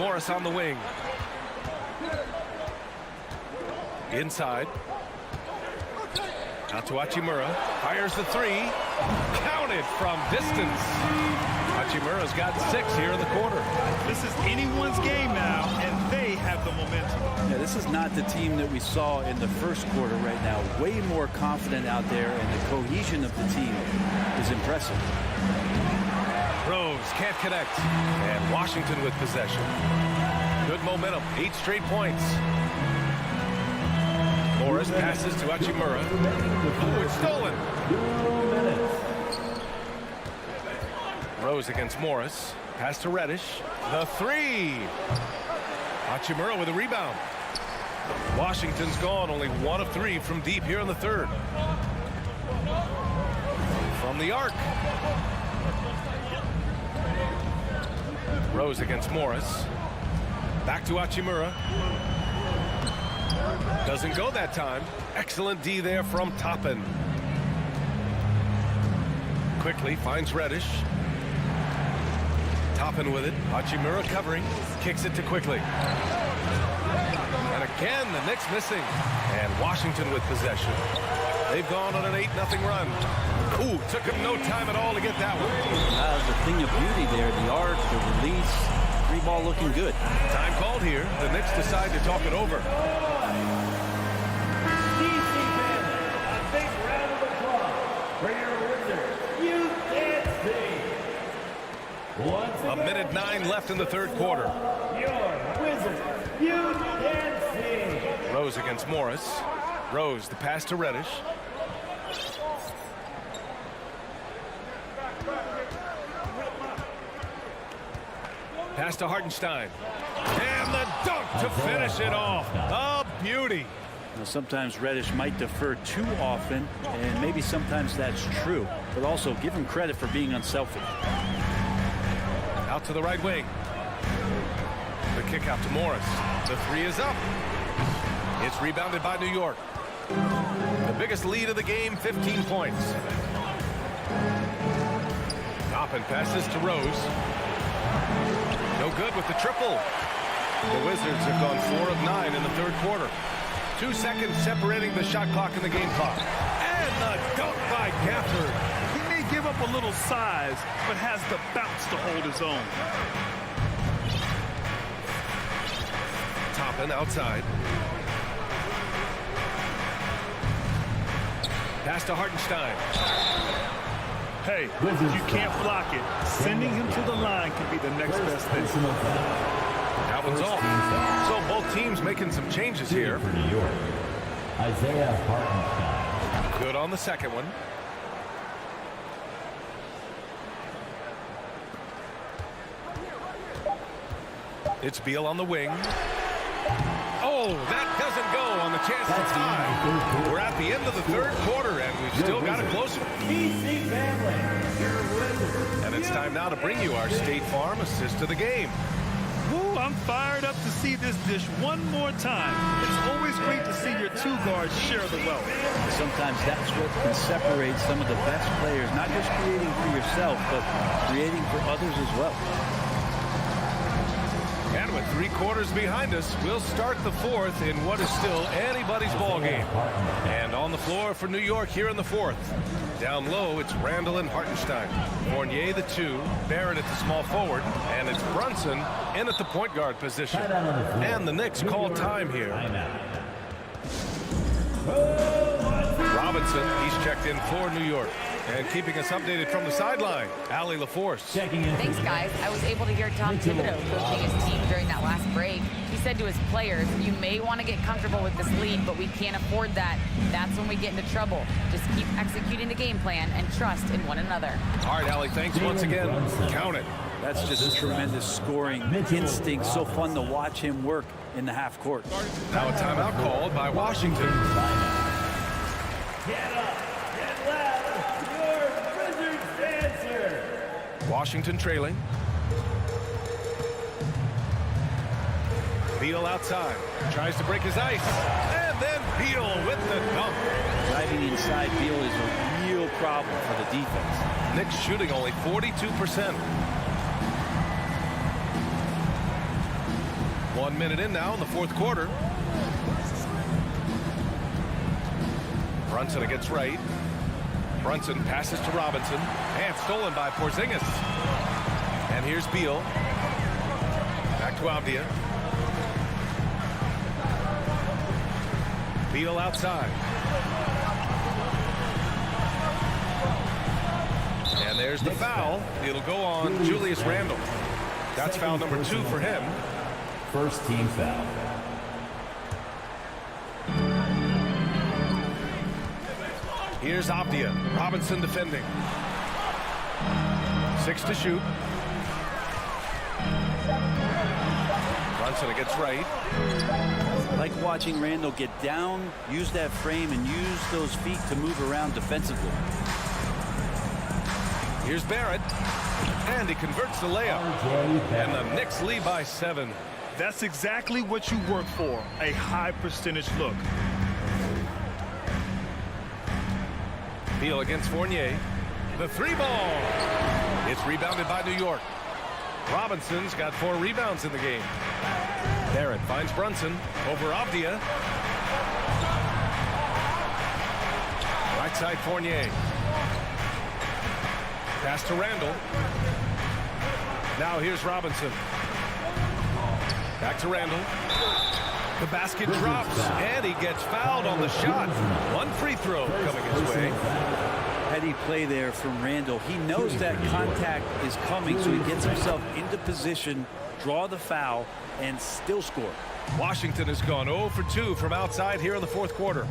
Morris on the wing. Inside. Out to Hachimura. Fires the three. Counted from distance. Hachimura's got 6 here in the quarter. This is anyone's game now, and they have the momentum. Yeah, this is not the team that we saw in the first quarter right now. Way more confident out there, and the cohesion of the team is impressive. Rose can't connect. And Washington with possession. Good momentum. 8 straight points. Morris passes to Hachimura. Ooh, it's stolen. 2 minutes. Rose against Morris. Pass to Reddish. The three. Hachimura with a rebound. Washington's gone only 1 of 3 from deep here in the third. From the arc. Rose against Morris. Back to Hachimura. Doesn't go that time. Excellent D there from Toppin. Quickly finds Reddish. Toppin with it. Hachimura covering. Kicks it to Quickly. And again, the Knicks missing. And Washington with possession. They've gone on an 8-0 run. Ooh, took him no time at all to get that one. The thing of beauty there, the arc, the release, three ball looking good. Time called here. The Knicks decide to talk it over. A big round of applause for your Wizards. You can't see. Once A minute 9 left in the third quarter. your Wizards. You can't see. Rose against Morris. Rose, the pass to Reddish. Pass to Hartenstein. And the dunk to finish it off. A beauty. Now, sometimes Reddish might defer too often, and maybe sometimes that's true. But also give him credit for being unselfish. Out to the right wing. The kick out to Morris. The three is up. It's rebounded by New York. The biggest lead of the game, 15 points. Toppin passes to Rose. No good with the triple. The Wizards have gone 4 of 9 in the third quarter. 2 seconds separating the shot clock and the game clock. And the dunk by Gafford. He may give up a little size, but has the bounce to hold his own. Toppin outside. Pass to Hartenstein. Hey, if you can't block it, sending him to the line can be the next best thing. That one's off. So both teams making some changes here. For New York, Isaiah Hartenstein. Good on the second one. It's Beal on the wing. Oh, that doesn't go on the chance to tie. We're at the end of the third quarter, and we've still got it closer. EPC family, your Wizards. And it's time now to bring you our State Farm assist of the game. Woo, I'm fired up to see this dish one more time. It's always great to see your two guards share the wealth. Sometimes that's what can separate some of the best players, not just creating for yourself, but creating for others as well. And with 3 quarters behind us, we'll start the fourth in what is still anybody's ball game. And on the floor for New York here in the fourth. Down low, it's Randall and Hartenstein. Fournier, the 2. Barrett at the small forward. And it's Brunson in at the point guard position. And the Knicks call time here. Robinson, he's checked in for New York. And keeping us updated from the sideline, Allie LaForce. Thanks, guys. I was able to hear Tom Thibodeau coaching his team during that last break. He said to his players, you may want to get comfortable with this lead, but we can't afford that. That's when we get into trouble. Just keep executing the game plan and trust in one another. All right, Allie, thanks once again. Count it. That's just tremendous scoring instinct. So fun to watch him work in the half court. Now a timeout called by Washington. Get up, get loud, your Wizards dancer. Washington trailing. Beal outside. Tries to break his ice. And then Beal with the dunk. Driving inside Beal is a real problem for the defense. Knicks shooting only 42%. 1 minute in now in the fourth quarter. Brunson against Wright. Brunson passes to Robinson. And stolen by Porzingis. And here's Beal. Back to Avdia. Beal outside. And there's the foul. It'll go on Julius Randle. That's foul number 2 for him. First team foul. Here's Avdia. Robinson defending. 6 to shoot. Brunson against Wright. Like watching Randle get down, use that frame, and use those feet to move around defensively. Here's Barrett. And he converts the layup. And the Knicks lead by 7. That's exactly what you work for, a high percentage look. Beal against Fournier. The 3 ball. It's rebounded by New York. Robinson's got 4 rebounds in the game. Barrett finds Brunson over Avdia. Right side Fournier. Pass to Randle. Now here's Robinson. Back to Randle. The basket drops, and he gets fouled on the shot. 1 free throw coming his way. Heady play there from Randle. He knows that contact is coming, so he gets himself into position, draw the foul, and still score. Washington has gone 0 for 2 from outside here in the fourth quarter.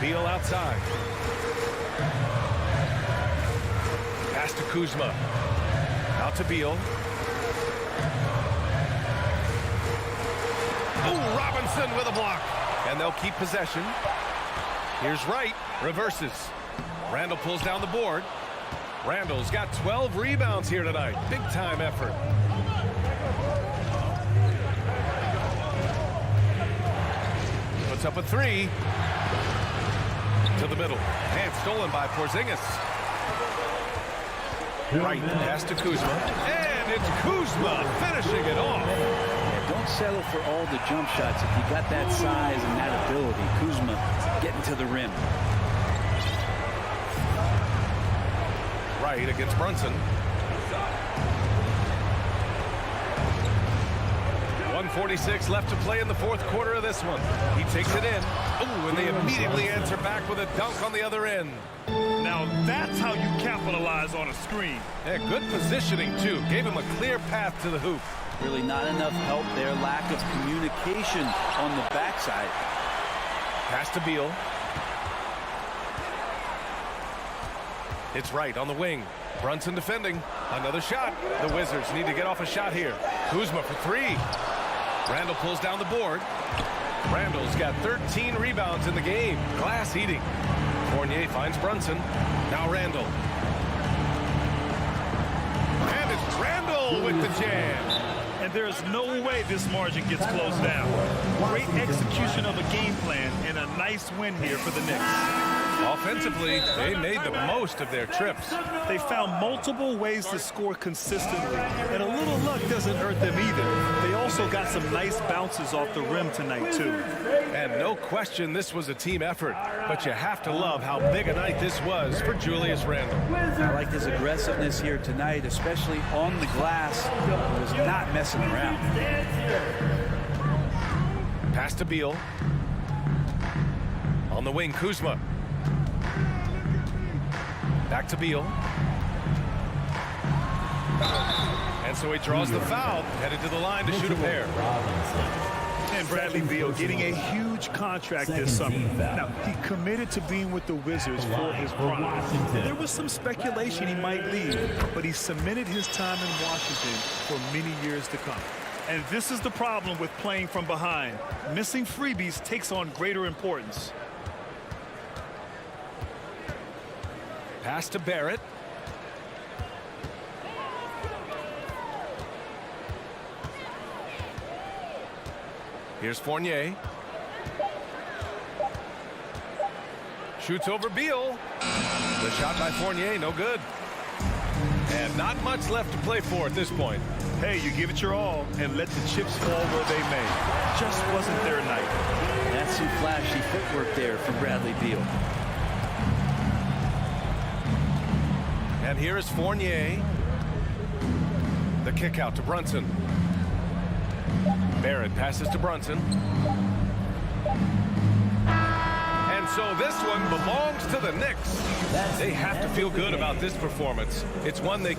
Beal outside. Pass to Kuzma. Out to Beal. Oh, Robinson with a block. And they'll keep possession. Here's Wright. Reverses. Randle pulls down the board. Randle's got 12 rebounds here tonight. Big time effort. Puts up a 3. To the middle. And stolen by Porzingis. Wright pass to Kuzma. And it's Kuzma finishing it off. Yeah, don't settle for all the jump shots if you got that size and that ability. Kuzma getting to the rim. Wright against Brunson. 1:46 left to play in the fourth quarter of this one. He takes it in. Oh, and they immediately answer back with a dunk on the other end. Now that's how you capitalize on a screen. Yeah, good positioning, too. Gave him a clear path to the hoop. Really not enough help there. Lack of communication on the backside. Pass to Beal. It's Wright on the wing. Brunson defending. Another shot. The Wizards need to get off a shot here. Kuzma for 3. Randle pulls down the board. Randle's got 13 rebounds in the game. Glass eating. Fournier finds Brunson. Now Randle. And it's Randle with the jam. And there's no way this margin gets closed down. Great execution of a game plan and a nice win here for the Knicks. Offensively, they made the most of their trips. They found multiple ways to score consistently, and a little luck doesn't hurt them either. They also got some nice bounces off the rim tonight, too. And no question this was a team effort, but you have to love how big a night this was for Julius Randle. I like his aggressiveness here tonight, especially on the glass. He was not messing around. Pass to Beal. On the wing, Kuzma. Back to Beal. And And so he draws the foul, headed to the line to shoot a pair. And Bradley Beal getting a huge contract this summer. Now, he committed to being with the Wizards for his prime. There was some speculation he might leave, but he cemented his time in Washington for many years to come. And this is the problem with playing from behind. Missing freebies takes on greater importance. Pass to Barrett. Here's Fournier. Shoots over Beal. The shot by Fournier, no good. And not much left to play for at this point. Hey, you give it your all and let the chips fall where they may. Just wasn't their night. That's some flashy footwork there from Bradley Beal. And here is Fournier. The kick out to Brunson. Barrett passes to Brunson. And so this one belongs to the Knicks. They have to feel good about this performance. It's one they...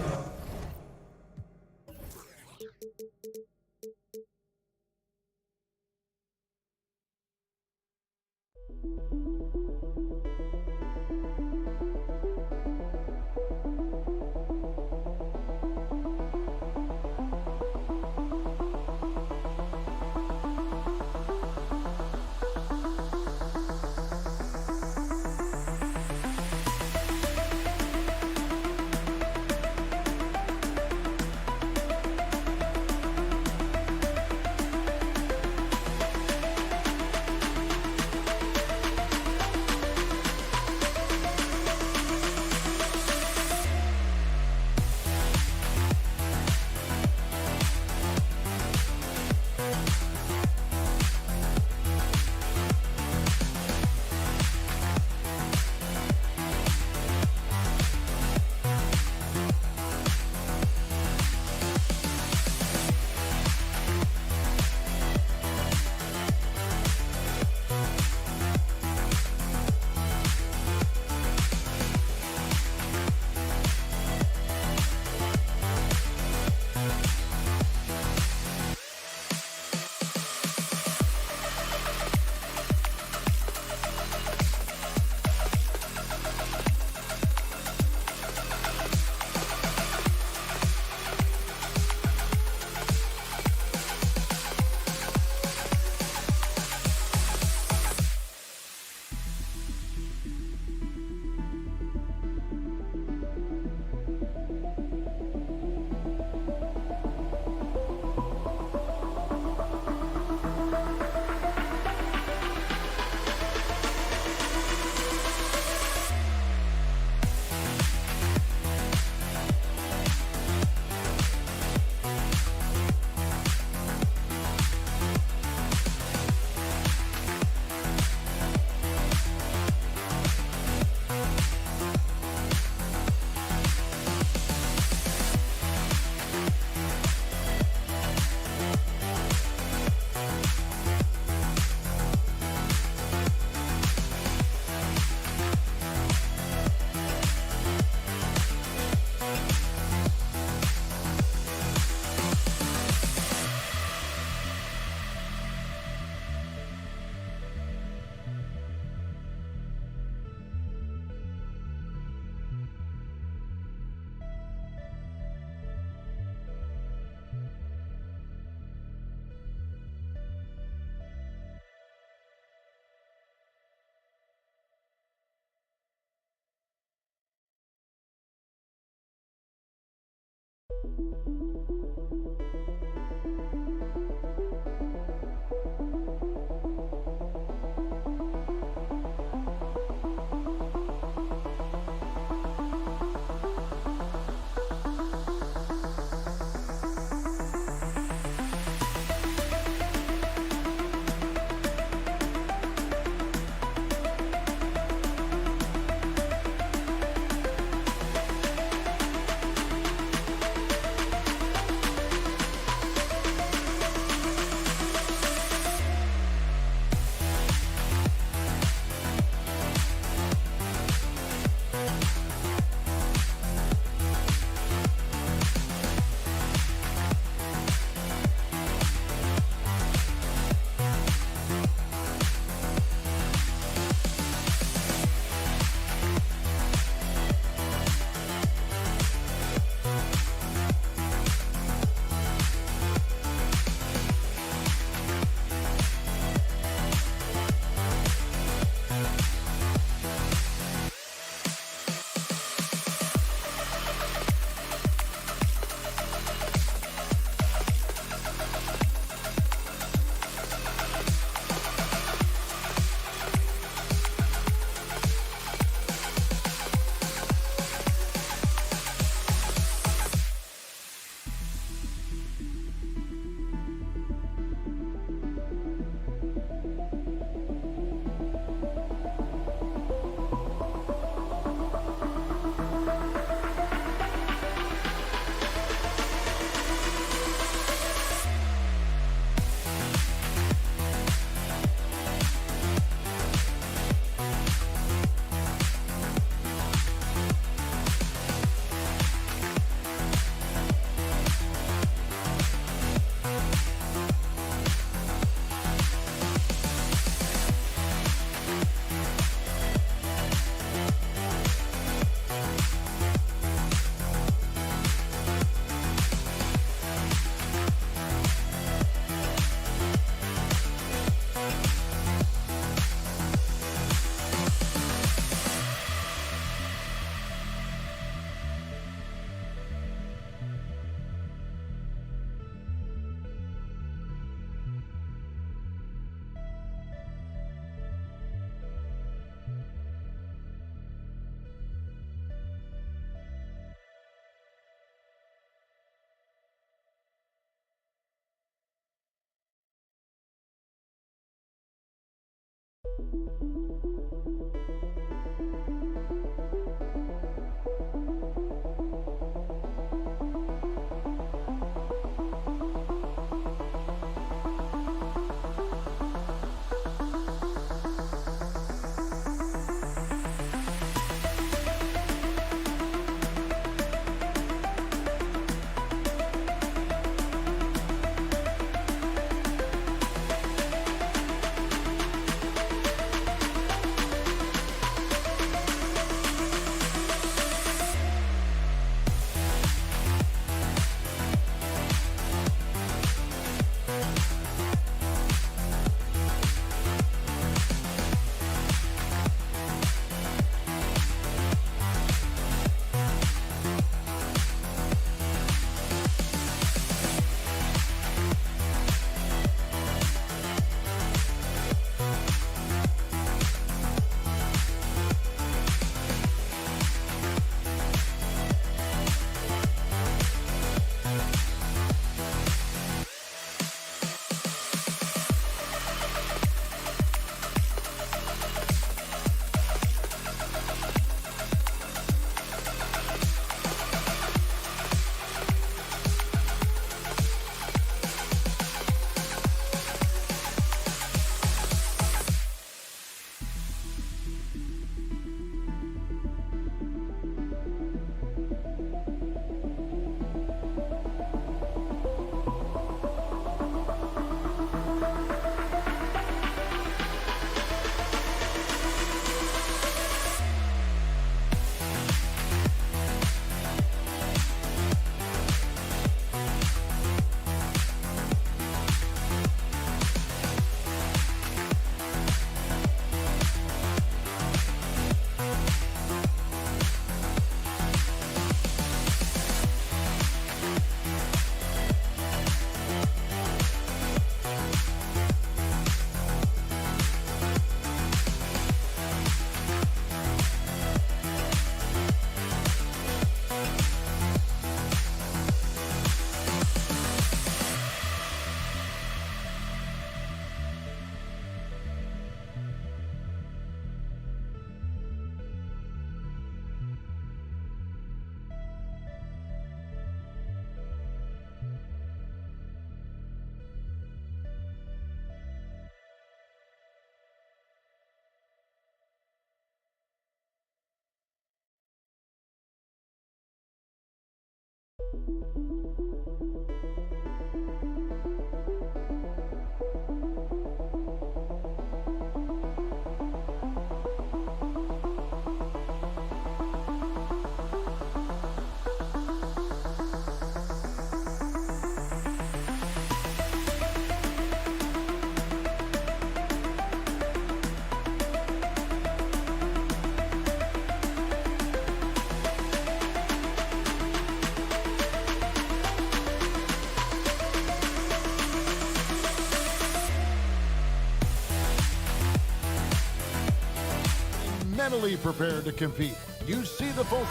Mentally prepared to compete. You see the focus.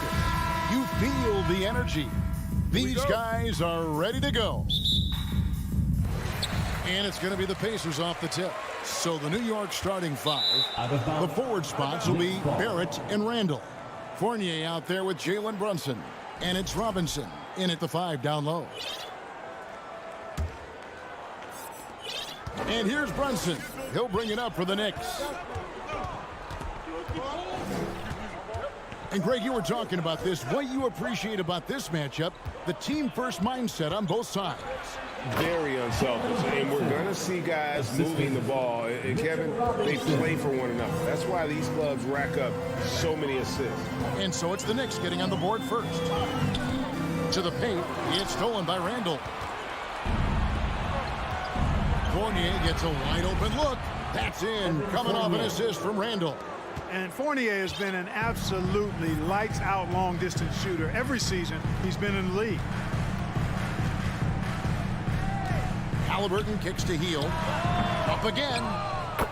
You feel the energy. These guys are ready to go. And it's going to be the Pacers off the tip. So the New York starting five. The forward spots will be Barrett and Randall. Fournier out there with Jalen Brunson. And it's Robinson in at the 5 down low. And here's Brunson. He'll bring it up for the Knicks. And Greg, you were talking about this. What you appreciate about this matchup, the team-first mindset on both sides. Very unselfish, and we're going to see guys moving the ball. And Kevin, they play for one another. That's why these clubs rack up so many assists. And so it's the Knicks getting on the board first. To the paint, it's stolen by Randall. Fournier gets a wide-open look. That's in, coming off an assist from Randall. And Fournier has been an absolutely lights-out long-distance shooter every season he's been in the league. Halliburton kicks to heel. Up again.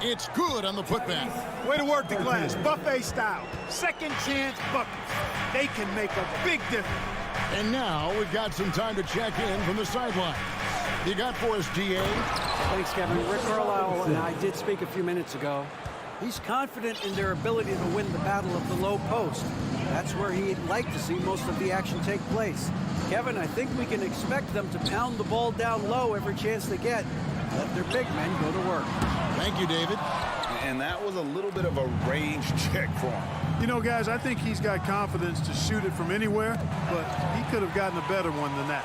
It's good on the putback. Way to work the glass, buffet style. Second chance buckets. They can make a big difference. And now we've got some time to check in from the sidelines. You got for us, DA? Thanks, Kevin. Rick Carlisle and I did speak a few minutes ago. He's confident in their ability to win the battle of the low post. That's where he'd like to see most of the action take place. Kevin, I think we can expect them to pound the ball down low every chance they get. Let their big men go to work. Thank you, David. And that was a little bit of a range check for him. You know, guys, I think he's got confidence to shoot it from anywhere, but he could have gotten a better one than that.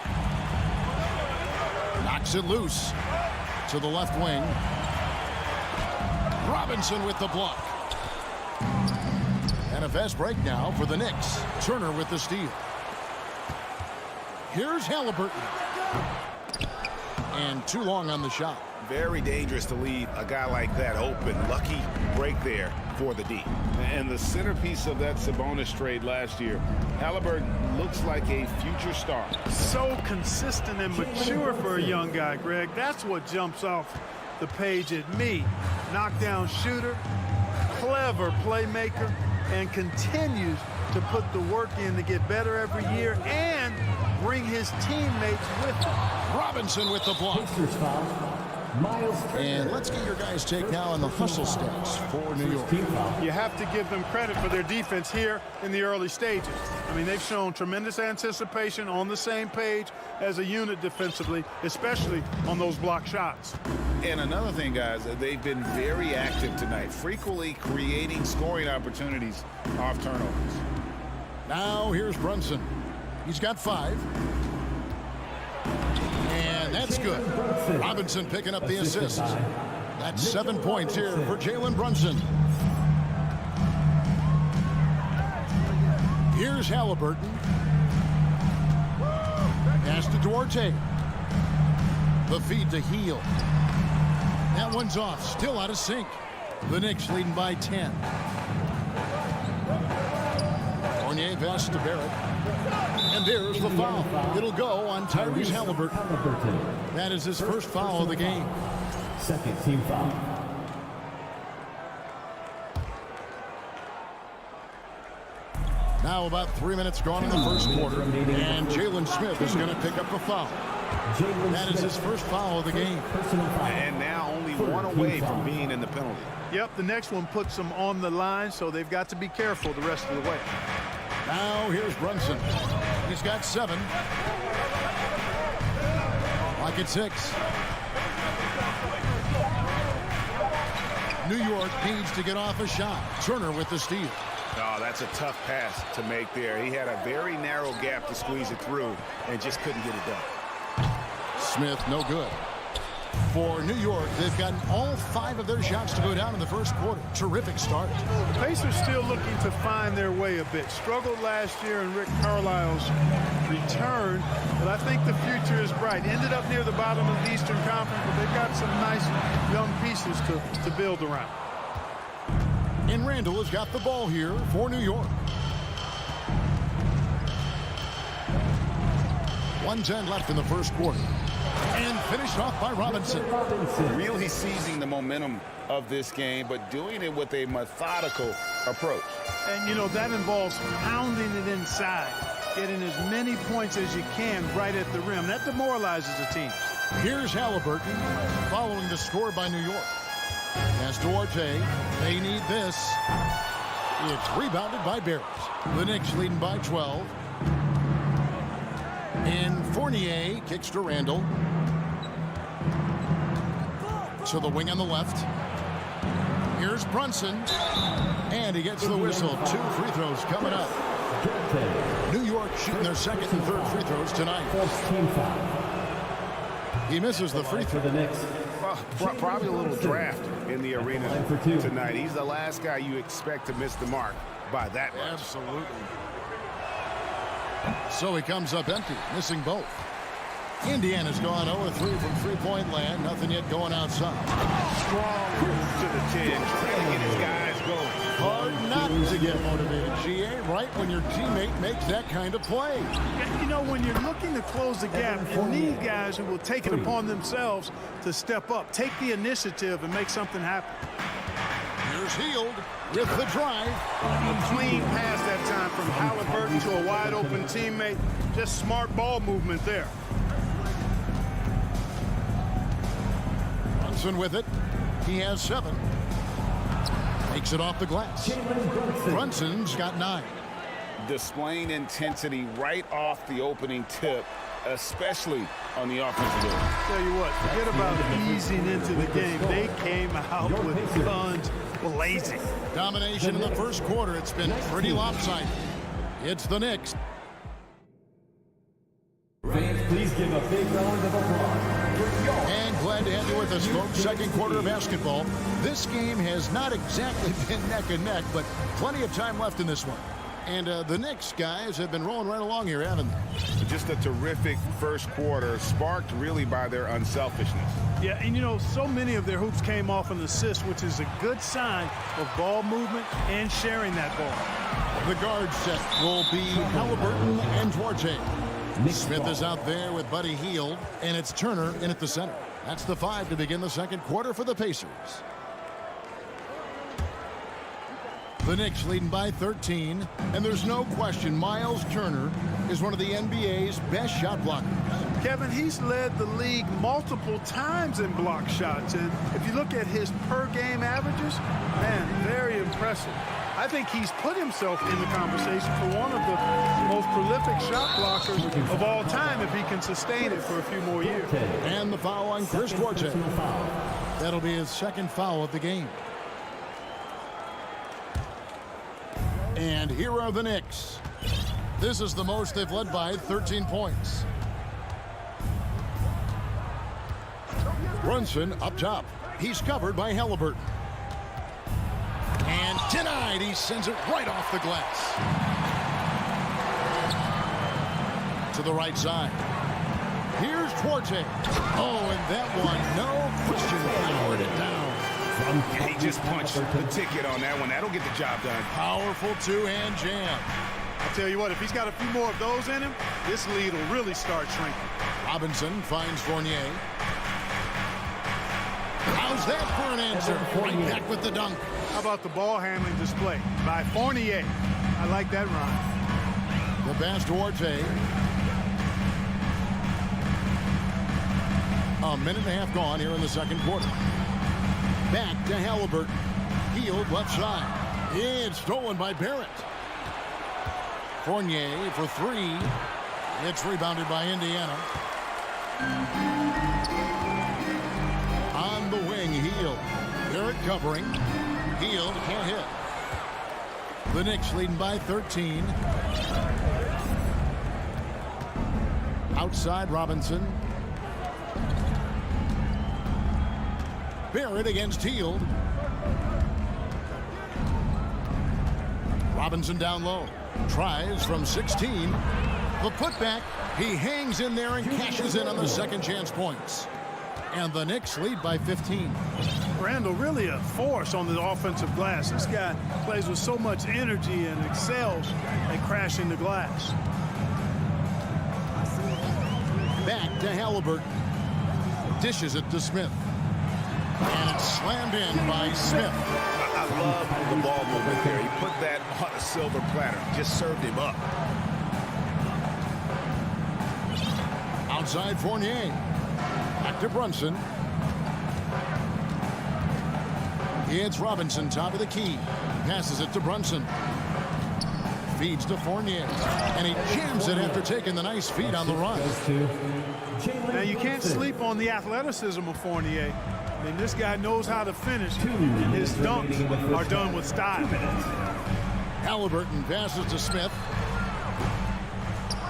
Knocks it loose to the left wing. Robinson with the block. And a fast break now for the Knicks. Turner with the steal. Here's Halliburton. And too long on the shot. Very dangerous to leave a guy like that open. Lucky break there for the D. And the centerpiece of that Sabonis trade last year, Halliburton looks like a future star. So consistent and mature for a young guy, Greg. That's what jumps off the page at me. Knockdown shooter, clever playmaker, and continues to put the work in to get better every year and bring his teammates with him. Robinson with the block. And let's get your guys' take now on the hustle stats for New York. You have to give them credit for their defense here in the early stages. I mean, they've shown tremendous anticipation, on the same page as a unit defensively, especially on those block shots. And another thing, guys, they've been very active tonight, frequently creating scoring opportunities off turnovers. Now here's Brunson. He's got 5. And that's good. Robinson picking up the assist. That's 7 points here for Jalen Brunson. Here's Halliburton. Pass to Duarte. The feed to Heel. That one's off. Still out of sync. The Knicks leading by 10. Fournier pass to Barrett. And there's the foul. It'll go on Tyrese Halliburton. That is his first foul of the game. Second team foul. Now about 3 minutes gone in the first quarter. And Jalen Smith is going to pick up a foul. That is his first foul of the game. And now only one away from being in the penalty. Yep, the next one puts them on the line, so they've got to be careful the rest of the way. Now here's Brunson. He's got 7. Like it's 6. New York needs to get off a shot. Turner with the steal. Oh, that's a tough pass to make there. He had a very narrow gap to squeeze it through and just couldn't get it done. Smith, no good. For New York, they've gotten all 5 of their shots to go down in the first quarter. Terrific start. The Pacers still looking to find their way a bit. Struggled last year in Rick Carlisle's return, but I think the future is bright. Ended up near the bottom of the Eastern Conference, but they've got some nice young pieces to build around. And Randall has got the ball here for New York. 1:10 left in the first quarter. And finished off by Robinson. Really seizing the momentum of this game, but doing it with a methodical approach. And, you know, that involves pounding it inside, getting as many points as you can right at the rim. That demoralizes a team. Here's Halliburton following the score by New York. As Duarte, they need this. It's rebounded by Barrett. The Knicks leading by 12. And Fournier kicks to Randall. To the wing on the left. Here's Brunson. And he gets the whistle. 2 free throws coming up. New York shooting their second and third free throws tonight. He misses the free throw. Well, probably a little draft in the arena tonight. He's the last guy you expect to miss the mark by that much. Absolutely. So he comes up empty, missing both. Indiana's gone 0-3 from three-point land. Nothing yet going outside. Strong to the chin, trying to get his guys going. Hard not to get motivated, GA, right when your teammate makes that kind of play. You know, when you're looking to close the gap, you need guys who will take it upon themselves to step up, take the initiative, and make something happen. Here's Hield with the drive. A clean pass that time from Halliburton to a wide-open teammate. Just smart ball movement there. Brunson with it. He has 7. Takes it off the glass. Brunson's got 9. Displaying intensity right off the opening tip, especially on the offensive end. Tell you what, forget about easing into the game. They came out with guns blazing. Domination in the first quarter. It's been pretty lopsided. It's the Knicks. Fans, please give a big round of applause. And glad to have you with us, folks. Second quarter of basketball. This game has not exactly been neck and neck, but plenty of time left in this one. And the Knicks guys have been rolling right along here, haven't they? Just a terrific first quarter, sparked really by their unselfishness. Yeah, and you know, so many of their hoops came off an assist, which is a good sign of ball movement and sharing that ball. The guard set will be Halliburton and Duarte. Smith is out there with Buddy Hield, and it's Turner in at the center. That's the 5 to begin the second quarter for the Pacers. The Knicks leading by 13, and there's no question Miles Turner is one of the NBA's best shot blockers. Kevin, he's led the league multiple times in block shots, and if you look at his per-game averages, man, very impressive. I think he's put himself in the conversation for one of the most prolific shot blockers of all time if he can sustain it for a few more years. And the foul on Chris Duarte. That'll be his second foul of the game. And here are the Knicks. This is the most they've led by 13 points. Brunson up top. He's covered by Halliburton. And denied. He sends it right off the glass. To the right side. Here's Duarte. Oh, and that one, no question, powered it down. And he just punched the ticket on that one. That'll get the job done. Powerful two-hand jam. I'll tell you what, if he's got a few more of those in him, this lead will really start shrinking. Robinson finds Fournier. How's that for an answer? Right back with the dunk. How about the ball handling display by Fournier? I like that run. The pass to Duarte. A minute and a half gone here in the second quarter. Back to Halliburton. Hield left side. It's stolen by Barrett. Fournier for 3. It's rebounded by Indiana. On the wing, Hield. Barrett covering. Hield can't hit. The Knicks leading by 13. Outside Robinson. Barrett against Hield. Robinson down low. Tries from 16. The putback. He hangs in there and cashes in on the second chance points. And the Knicks lead by 15. Randall really a force on the offensive glass. This guy plays with so much energy and excels at crashing the glass. Back to Halliburton. Dishes it to Smith. And it's slammed in by Smith. I love the ball movement there. He put that on a silver platter. Just served him up. Outside Fournier. Back to Brunson. It's Robinson, top of the key. Passes it to Brunson. Feeds to Fournier. And he jams it after taking the nice feed on the run. Now, you can't sleep on the athleticism of Fournier. I mean, this guy knows how to finish. His dunks are done with style. Halliburton passes to Smith.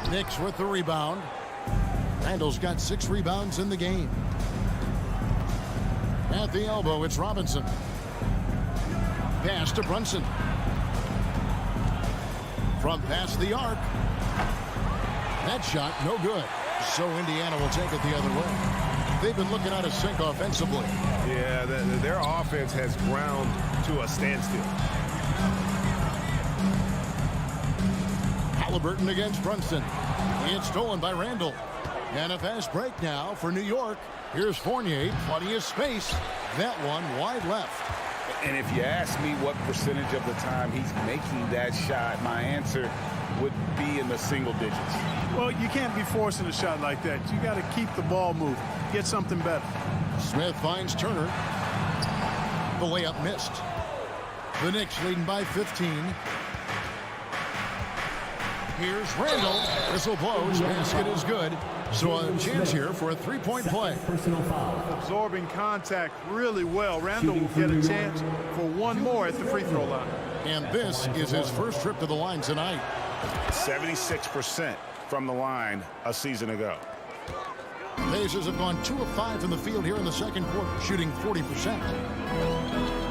Knicks with the rebound. Randall's got 6 rebounds in the game. At the elbow, it's Robinson. Pass to Brunson. From past the arc. That shot, no good. So Indiana will take it the other way. They've been looking out of sync offensively. Yeah, their offense has ground to a standstill. Halliburton against Brunson. It's stolen by Randall. And a fast break now for New York. Here's Fournier, plenty of space. That one wide left. And if you ask me what percentage of the time he's making that shot, my answer would be in the single digits. Well, you can't be forcing a shot like that. You got to keep the ball moving. Get something better. Smith finds Turner. The layup missed. The Knicks leading by 15. Here's Randall. Whistle blows. Basket is good. So a chance here for a three-point play. Absorbing contact really well. Randall will get a chance for one more at the free throw line. And this is his first trip to the line tonight. 76% from the line a season ago. Pacers have gone 2 of 5 from the field here in the second quarter, shooting 40%.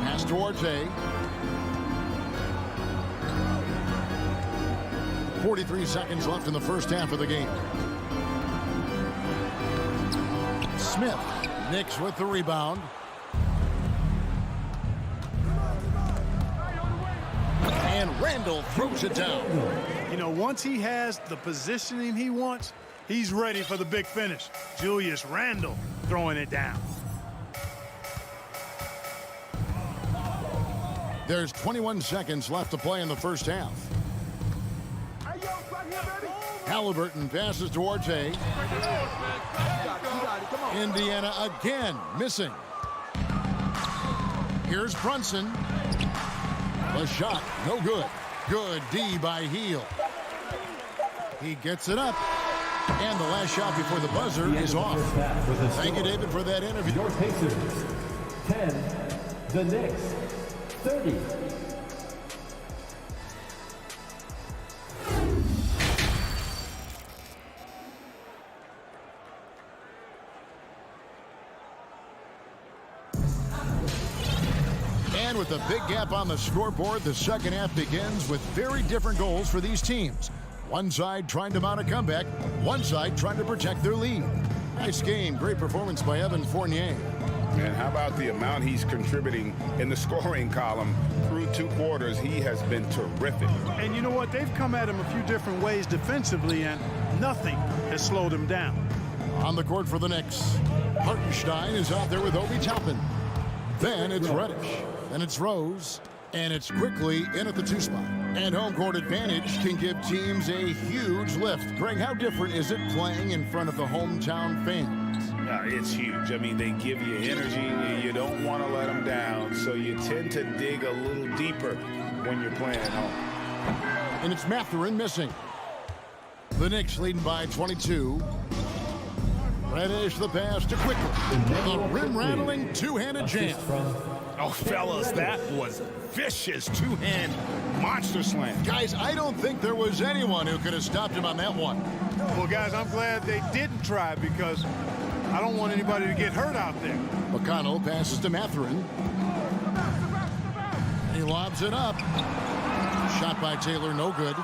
Pass to Orte. 43 seconds left in the first half of the game. Smith. Knicks with the rebound. And Randall throws it down. You know, once he has the positioning he wants, he's ready for the big finish. Julius Randle throwing it down. There's 21 seconds left to play in the first half. Halliburton passes to Orte. Indiana again missing. Here's Brunson. The shot, no good. Good D by Heel. He gets it up. And the last shot before the buzzer is off. Thank you, David, for that interview. Your Pacers, 10. The Knicks, 30. And with a big gap on the scoreboard, the second half begins with very different goals for these teams. One side trying to mount a comeback, one side trying to protect their lead. Nice game, great performance by Evan Fournier. And how about the amount he's contributing in the scoring column through 2 quarters? He has been terrific. And you know what? They've come at him a few different ways defensively, and nothing has slowed him down. On the court for the Knicks, Hartenstein is out there with Obi Toppin. Then it's Reddish. Then it's Rose. And it's quickly in at the 2 spot. And home court advantage can give teams a huge lift. Greg, how different is it playing in front of the hometown fans? It's huge. I mean, they give you energy. You don't want to let them down. So you tend to dig a little deeper when you're playing at home. And it's Mathurin missing. The Knicks leading by 22. Reddish the pass to Quickly. The rim-rattling two-handed jam. Oh, fellas, that was vicious two-hand monster slam. Guys, I don't think there was anyone who could have stopped him on that one. Well, guys, I'm glad they didn't try because I don't want anybody to get hurt out there. McConnell passes to Mathurin. He lobs it up. Shot by Taylor, no good.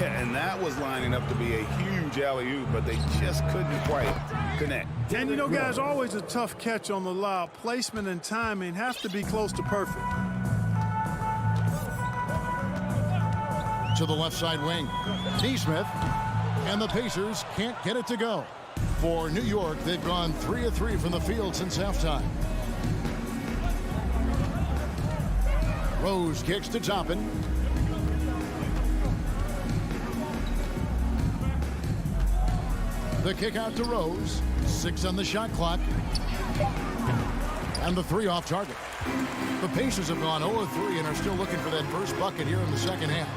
Yeah, and that was lining up to be a huge alley-oop, but they just couldn't quite connect. And you know, guys, always a tough catch on the lob. Placement and timing have to be close to perfect. To the left side wing. Neesmith. And the Pacers can't get it to go. For New York, they've gone 3 of 3 from the field since halftime. Rose kicks to Toppin. The kick out to Rose. 6 on the shot clock. And the 3 off target. The Pacers have gone 0 of 3 and are still looking for that first bucket here in the second half.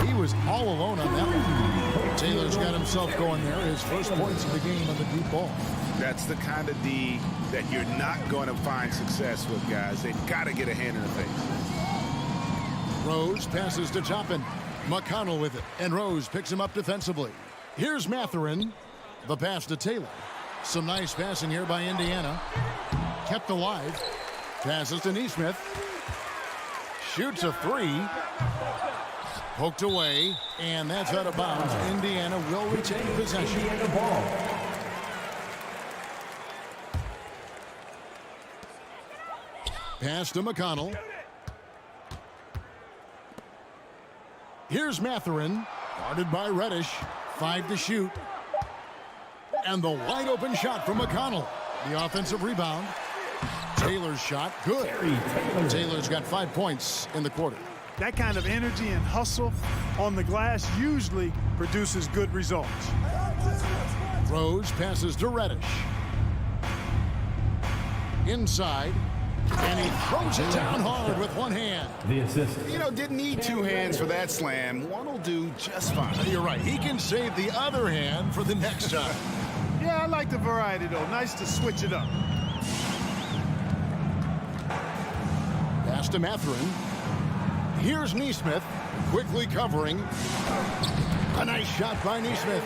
He was all alone on that one. Taylor's got himself going there. His first points of the game on the deep ball. That's the kind of D that you're not going to find success with, guys. They've got to get a hand in the face. Rose passes to Toppin. McConnell with it. And Rose picks him up defensively. Here's Mathurin. The pass to Taylor. Some nice passing here by Indiana. Kept alive. Passes to Neesmith. Shoots a 3. Poked away. And that's out of bounds. Indiana will retain possession. Pass to McConnell. Here's Mathurin. Guarded by Reddish. 5 to shoot. And the wide open shot from McConnell. The offensive rebound. Taylor's shot, good. Taylor's got 5 points in the quarter. That kind of energy and hustle on the glass usually produces good results. Rose passes to Reddish. Inside. And he throws it down hard with one hand. The assist. You know, didn't need two hands for that slam. One will do just fine. You're right. He can save the other hand for the next time. Yeah, I like the variety, though. Nice to switch it up. Pass to Mathurin. Here's Neesmith, quickly covering. A nice shot by Neesmith.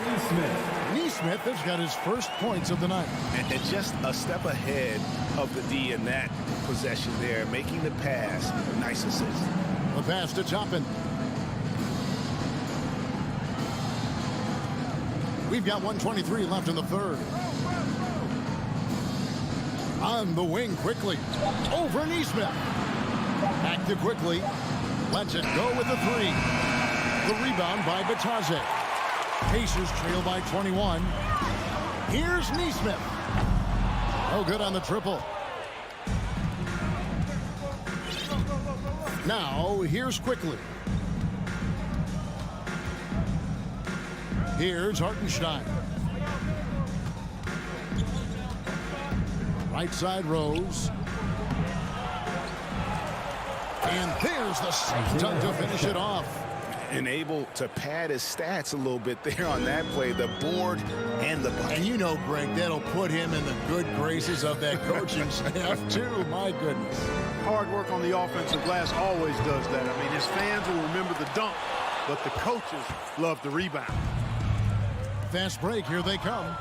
Neesmith has got his first points of the night. And just a step ahead of the D in that possession there, making the pass. Nice assist. The pass to Toppin. We've got 1:23 left in the third. On the wing quickly. Over Neesmith. Back to quickly. Lets it go with the three. The rebound by Bataze. Pacers trail by 21. Here's Neesmith. Oh, good on the triple. Now, here's quickly. Here's Hartenstein. Right side Rose. And there's the slam dunk to finish it off. And able to pad his stats a little bit there on that play. The board and the bucket. And you know, Greg, that'll put him in the good graces of that coaching staff, too. My goodness. Hard work on the offensive glass always does that. I mean, his fans will remember the dunk, but the coaches love the rebound. Fast break. Here they come.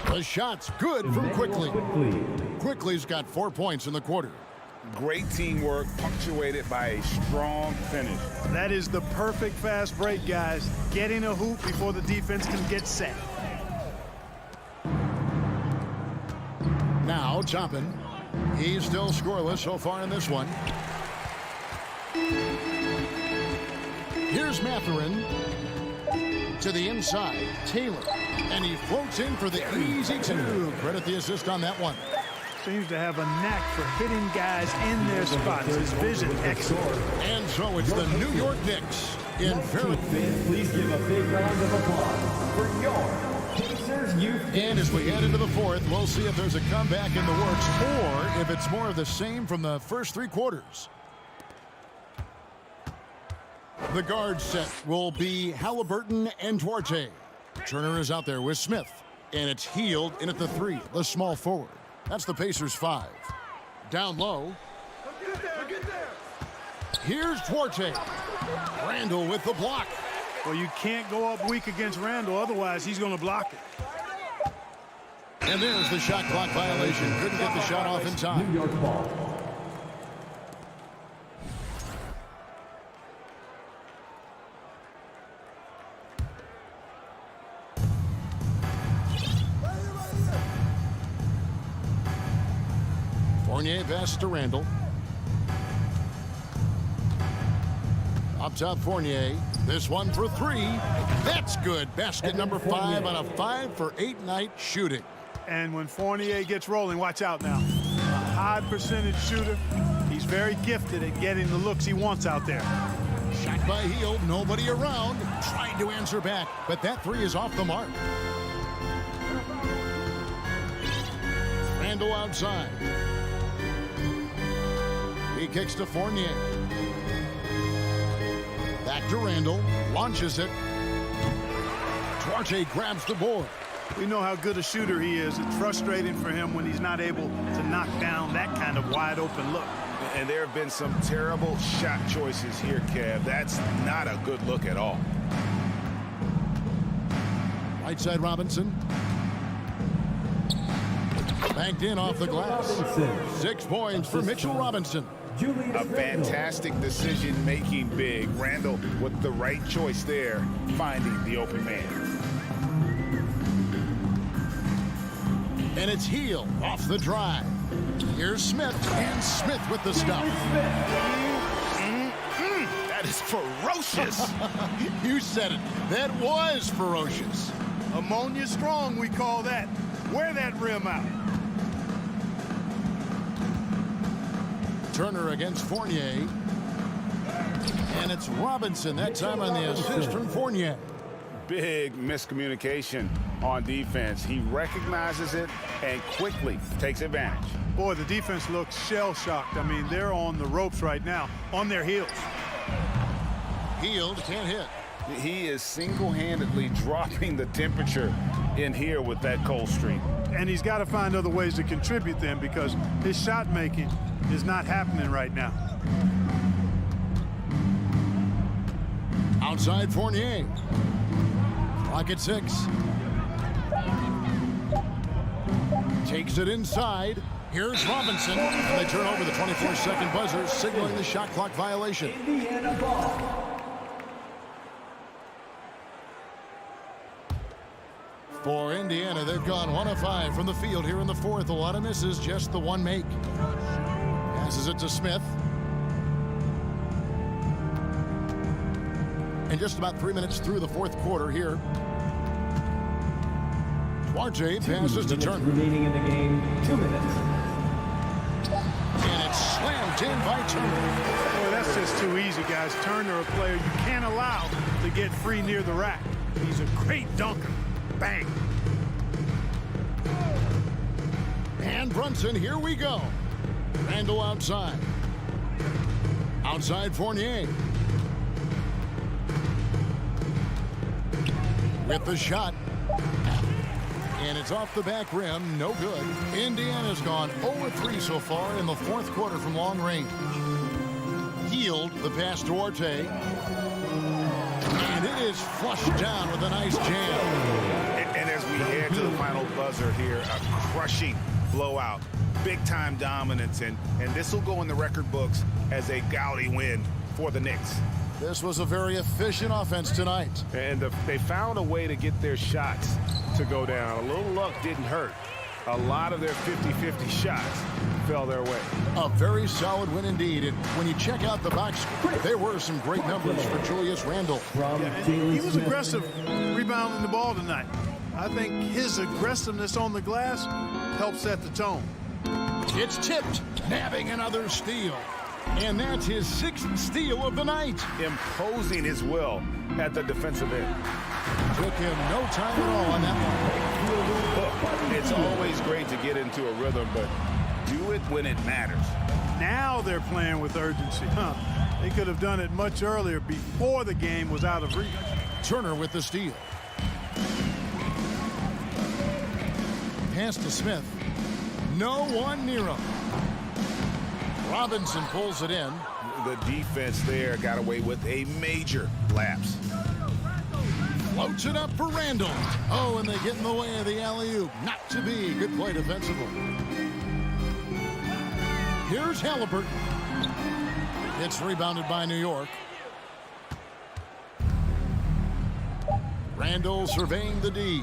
The shot's good from Quickly. Quickly's got 4 points in the quarter. Great teamwork, punctuated by a strong finish. That is the perfect fast break, guys. Getting a hoop before the defense can get set. Now, Toppin. He's still scoreless so far in this one. Here's Mathurin. To the inside, Taylor. And he floats in for the easy two. Credit the assist on that one. Seems to have a knack for hitting guys in their spots. His vision excellent. And so it's the New York Knicks in very... Please give a big round of applause for your Pacers youth. And as we head into the fourth, we'll see if there's a comeback in the works or if it's more of the same from the first three quarters. The guard set will be Halliburton and Duarte. Turner is out there with Smith. And it's Hield in at the three, the small forward. That's the Pacers' 5. Down low. Here's Duarte. Randall with the block. Well, you can't go up weak against Randall, otherwise he's going to block it. And there's the shot clock violation. Couldn't get the shot off in time. New York ball. Fournier pass to Randall. Up top, Fournier. This one for three. That's good. Basket number 5 on a 5 for 8 night shooting. And when Fournier gets rolling, watch out now. A high percentage shooter. He's very gifted at getting the looks he wants out there. Shot by Hield. Nobody around. Tried to answer back, but that three is off the mark. Randall outside. He kicks to Fournier. Back to Randall. Launches it. Duarte grabs the board. We know how good a shooter he is. It's frustrating for him when he's not able to knock down that kind of wide open look. And there have been some terrible shot choices here, Kev. That's not a good look at all. Right side Robinson. Banked in off the glass. 6 points for Mitchell Robinson. A fantastic decision-making big. Randall with the right choice there, finding the open man. And it's Hield off the drive. Here's Smith, and Smith with the stop. That is ferocious. You said it. That was ferocious. Ammonia strong, we call that. Wear that rim out. Turner against Fournier. And it's Robinson, that time on the assist from Fournier. Big miscommunication on defense. He recognizes it and quickly takes advantage. Boy, the defense looks shell-shocked. I mean, they're on the ropes right now, on their heels. Hield can't hit. He is single-handedly dropping the temperature in here with that cold streak. And he's got to find other ways to contribute them because his shot making is not happening right now. Outside Fournier. Clock at 6. Takes it inside. Here's Robinson. And they turn over the 24-second buzzer, signaling the shot clock violation. Indiana ball. For Indiana, they've gone 1 of 5 from the field here in the fourth. A lot of misses, just the one make. Passes it to Smith. And just about 3 minutes through the fourth quarter here. Duarte passes to Turner. Remaining in the game, 2 minutes. And it's slammed in by Turner. Boy, that's just too easy, guys. Turner, a player you can't allow to get free near the rack. He's a great dunker. Bang. And Brunson, here we go. Randall outside. Outside Fournier. With the shot. And it's off the back rim. No good. Indiana's gone 0-3 so far in the fourth quarter from long range. Hield the pass to Duarte. And it is flushed down with a nice jam. And as we head to the final buzzer here, a crushing blowout, big-time dominance, and this will go in the record books as a gaudy win for the Knicks. This was a very efficient offense tonight. And they found a way to get their shots to go down. A little luck didn't hurt. A lot of their 50-50 shots fell their way. A very solid win indeed. And when you check out the box score, there were some great numbers for Julius Randle. Yeah, he was aggressive rebounding the ball tonight. I think his aggressiveness on the glass helped set the tone. It's tipped, nabbing another steal. And that's his 6th steal of the night. Imposing his will at the defensive end. Took him no time at all on that one. It's always great to get into a rhythm, but do it when it matters. Now they're playing with urgency. They could have done it much earlier before the game was out of reach. Turner with the steal. Pass to Smith. No one near him. Robinson pulls it in. The defense there got away with a major lapse. Floats it up for Randall. Oh, and they get in the way of the alley-oop. Not to be. Good play defensively. Here's Halliburton. It's rebounded by New York. Randall surveying the D.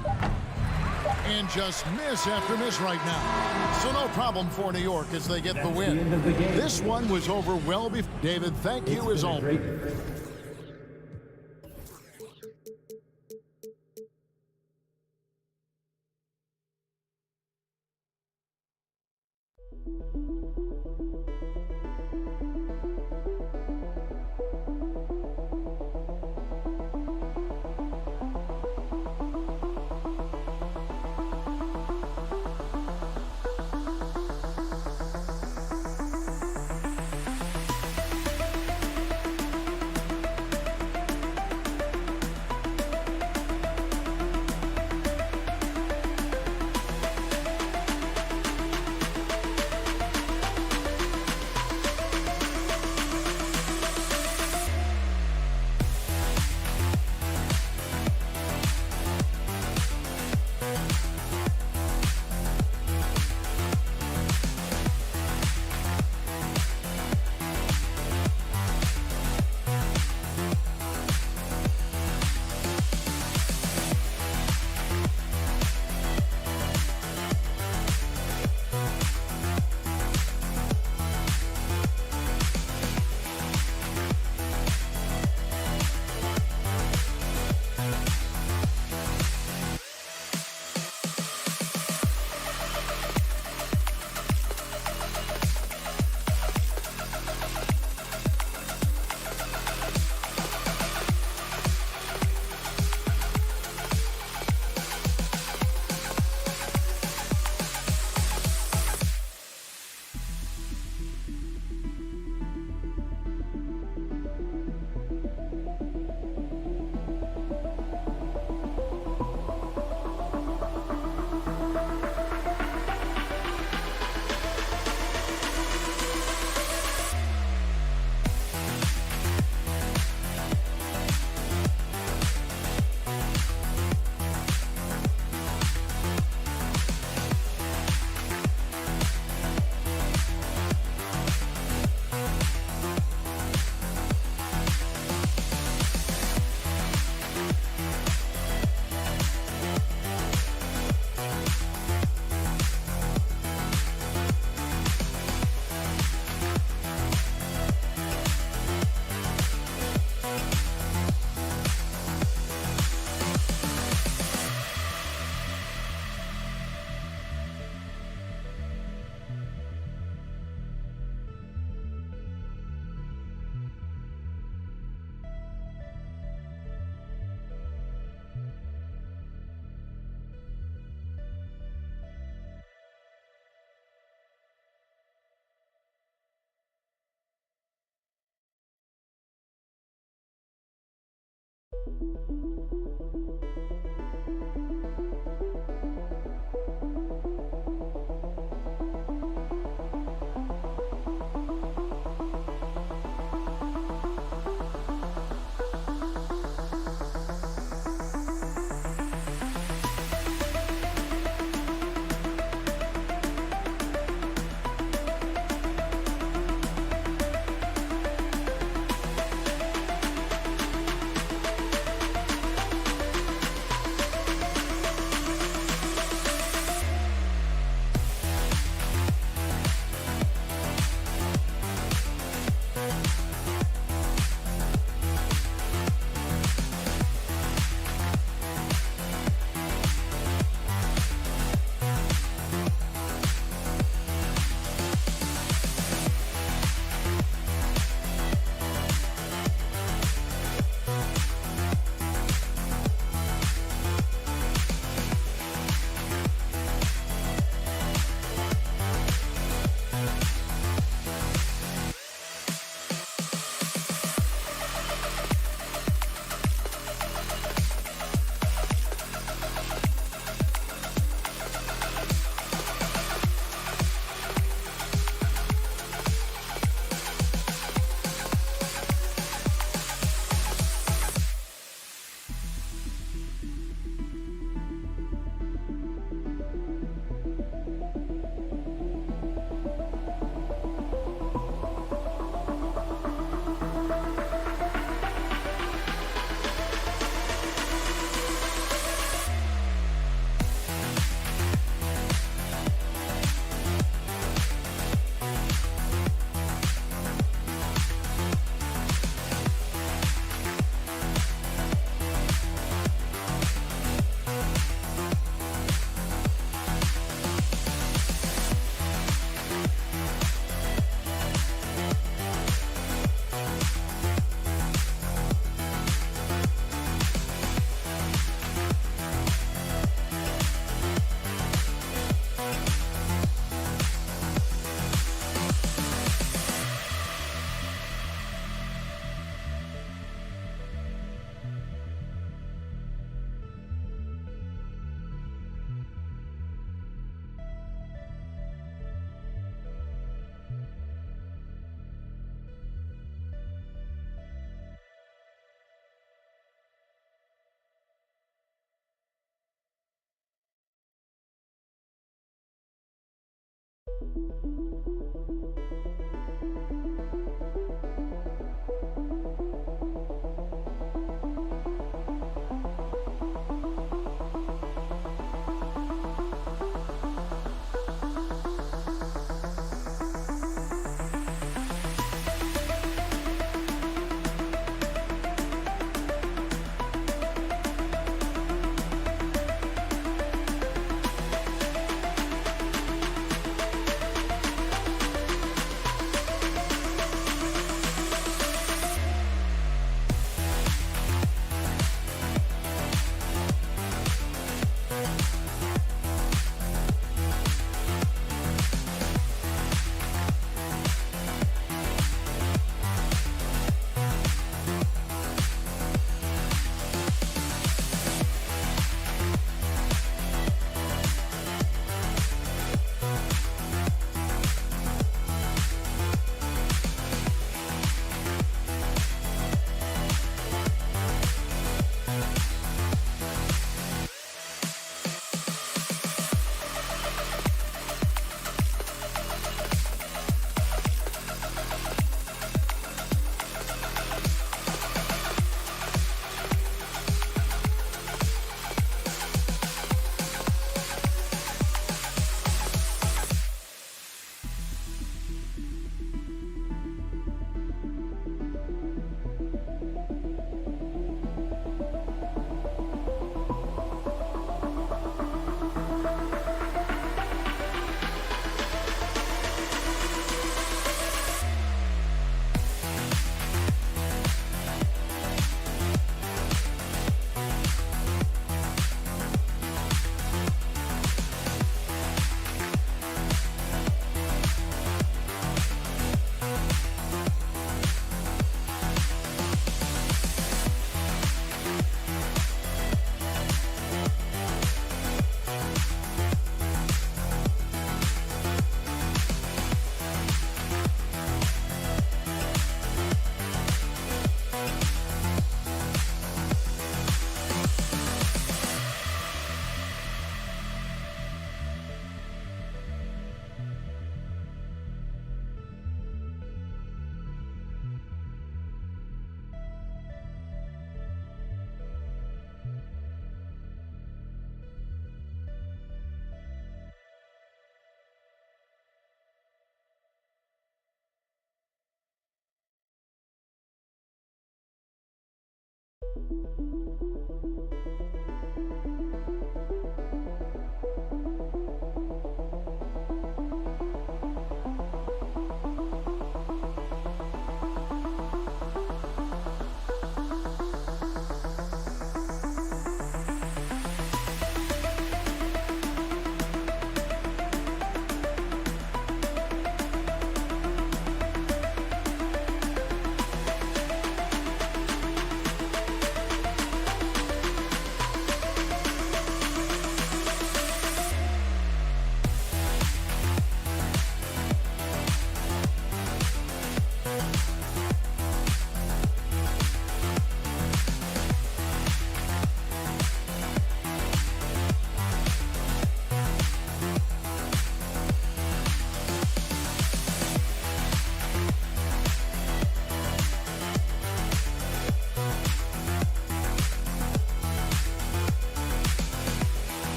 And just miss after miss right now. So no problem for New York as they get the win. This one was over well before. David, thank you as always.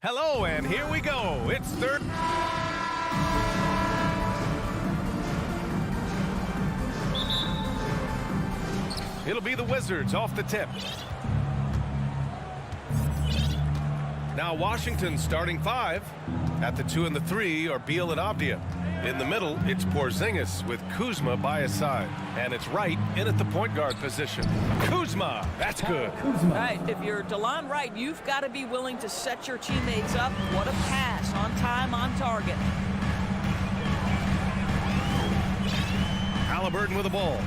Hello, and here we go. It's third. It'll be the Wizards off the tip. Now Washington starting 5. At the 2 and the 3 are Beal and Avdia. In the middle, it's Porzingis with Kuzma by his side. And it's Wright in at the point guard position. Kuzma, that's good. Right, if you're DeLon Wright, you've got to be willing to set your teammates up. What a pass, on time, on target. Halliburton with the ball.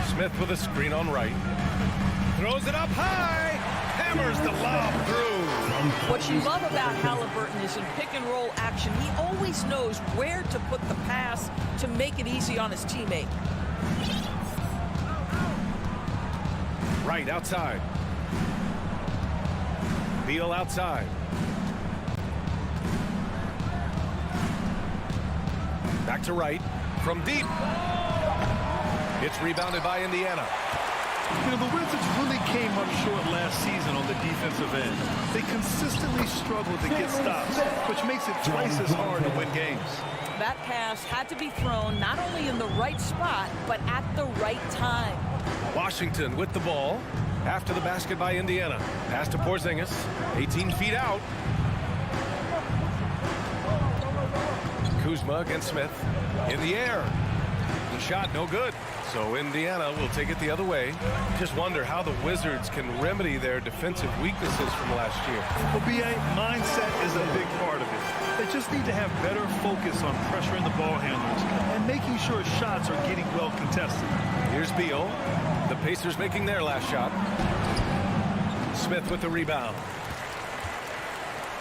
Smith with a screen on Wright. Throws it up high. Hammers the lob through. What you love about Halliburton is in pick and roll action, he always knows where to put the pass to make it easy on his teammate. Wright outside. Beal outside. Back to Wright from deep. It's rebounded by Indiana. You know, the Wizards really came up short last season on the defensive end. They consistently struggled to get stops, which makes it twice as hard to win games. That pass had to be thrown not only in the right spot, but at the right time. Washington with the ball. After the basket by Indiana. Pass to Porzingis. 18 feet out. Kuzma against Smith. In the air. The shot no good. So Indiana will take it the other way. Just wonder how the Wizards can remedy their defensive weaknesses from last year. Well, B.A., mindset is a big part of it. They just need to have better focus on pressuring the ball handlers and making sure shots are getting well contested. Here's Beal. The Pacers making their last shot. Smith with the rebound.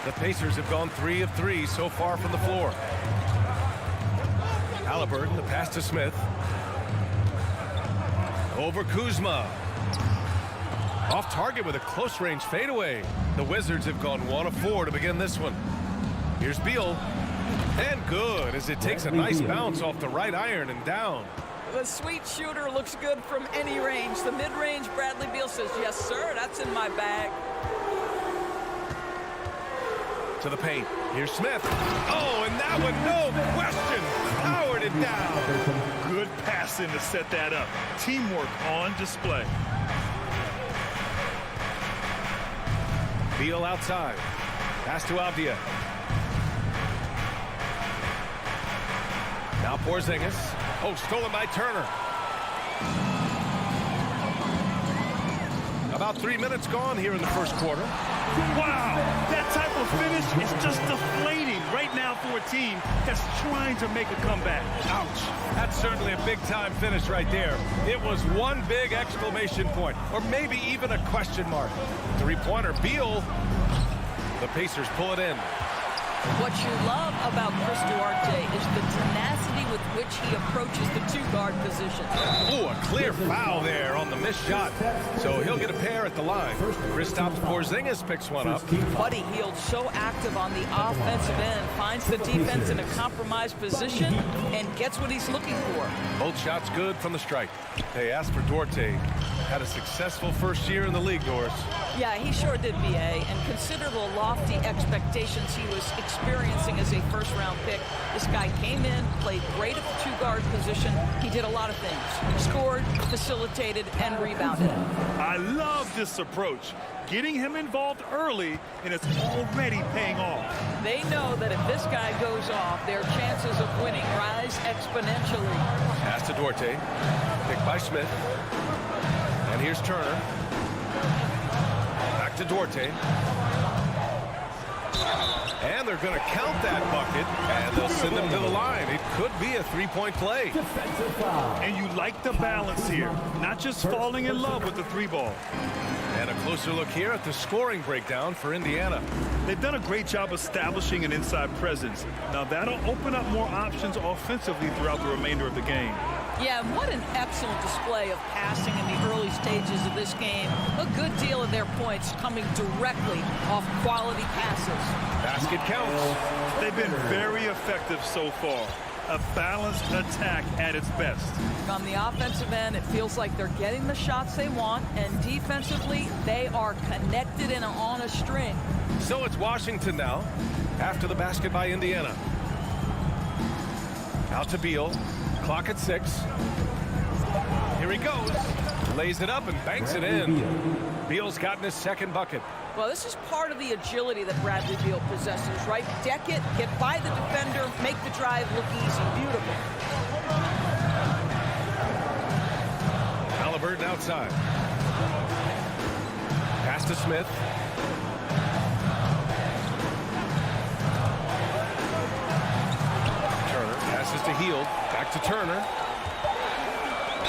The Pacers have gone 3 of 3 so far from the floor. Halliburton, the pass to Smith. Over Kuzma. Off target with a close-range fadeaway. The Wizards have gone 1 of 4 to begin this one. Here's Beal. And good, as it takes a nice bounce off the right iron and down. The sweet shooter looks good from any range. The mid-range, Bradley Beal says, yes, sir, that's in my bag. To the paint. Here's Smith. Oh, and that one, no question, powered it down. Good passing to set that up. Teamwork on display. Beal outside. Pass to Avdia. Now Porzingis. Oh, stolen by Turner. About 3 minutes gone here in the first quarter. Wow, that type of finish is just deflating right now for a team that's trying to make a comeback. Ouch. That's certainly a big-time finish right there. It was one big exclamation point, or maybe even a question mark. Three-pointer, Beal. The Pacers pull it in. What you love about Chris Duarte is the tenacity with which he approaches the two-guard position. Oh, a clear foul there on the missed shot. So he'll get a pair at the line. Kristaps Porzingis picks one up. Buddy Hield so active on the offensive end, finds the defense in a compromised position and gets what he's looking for. Both shots good from the stripe. They asked for Duarte. Had a successful first year in the league, Doris. Yeah, he sure did, B.A. And considerable lofty expectations he was experiencing as a first-round pick. This guy came in, played great at the two-guard position. He did a lot of things. Scored, facilitated, and rebounded. I love this approach. Getting him involved early, and it's already paying off. They know that if this guy goes off, their chances of winning rise exponentially. Pass to Duarte. Picked by Smith. And here's Turner. Back to Duarte. And they're going to count that bucket, and they'll send him to the line. It could be a three-point play. And you like the balance here, not just falling in love with the three ball. And a closer look here at the scoring breakdown for Indiana. They've done a great job establishing an inside presence. Now that'll open up more options offensively throughout the remainder of the game. Yeah, and what an excellent display of passing in the early stages of this game. A good deal of their points coming directly off quality passes. Basket counts. They've been very effective so far. A balanced attack at its best. On the offensive end, it feels like they're getting the shots they want, and defensively, they are connected and on a string. So it's Washington now, after the basket by Indiana. Out to Beal. Clock at 6. Here he goes. Lays it up and banks it in. Beal's gotten his second bucket. Well, this is part of the agility that Bradley Beal possesses, right? Deck it, get by the defender, make the drive look easy. Beautiful. Halliburton outside. Pass to Smith. Turner passes to Hield. Back to Turner.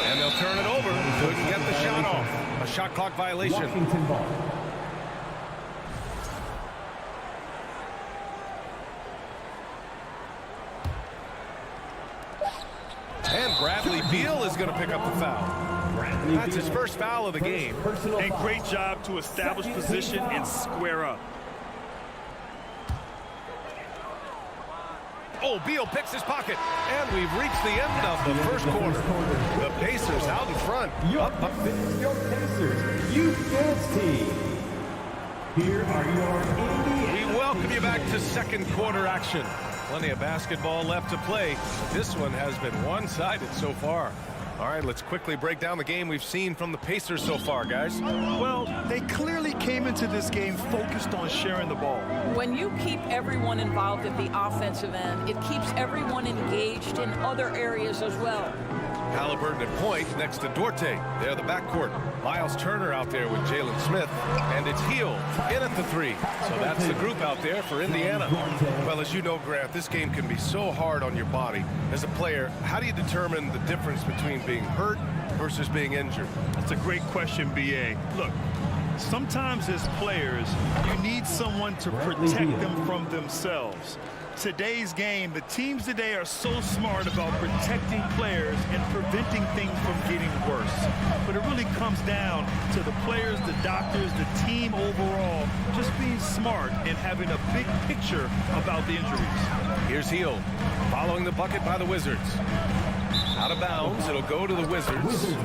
And they'll turn it over. Couldn't get the shot off. A shot clock violation. And Bradley Beal is going to pick up the foul. That's his first foul of the game. And great job to establish position and square up. Oh, Beal picks his pocket. And we've reached the end of the first quarter. The Pacers out in front. Your Pacers Youth Dance Team. Here are your Indiana. We welcome you back to second quarter action. Plenty of basketball left to play. This one has been one-sided so far. All right, let's quickly break down the game we've seen from the Pacers so far, guys. Well, they clearly came into this game focused on sharing the ball. When you keep everyone involved at the offensive end, it keeps everyone engaged in other areas as well. Halliburton at point next to Duarte. They're the backcourt. Miles Turner out there with Jalen Smith. And it's Hield in at the 3. So that's the group out there for Indiana. Well, as you know, Grant, this game can be so hard on your body. As a player, how do you determine the difference between being hurt versus being injured? That's a great question, B.A. Look, sometimes as players, you need someone to protect them from themselves. Today's game, the teams today are so smart about protecting players and preventing things from getting worse. But it really comes down to the players, the doctors, the team overall, just being smart and having a big picture about the injuries. Here's Hield, following the bucket by the Wizards. Out of bounds. It'll go to the Wizards.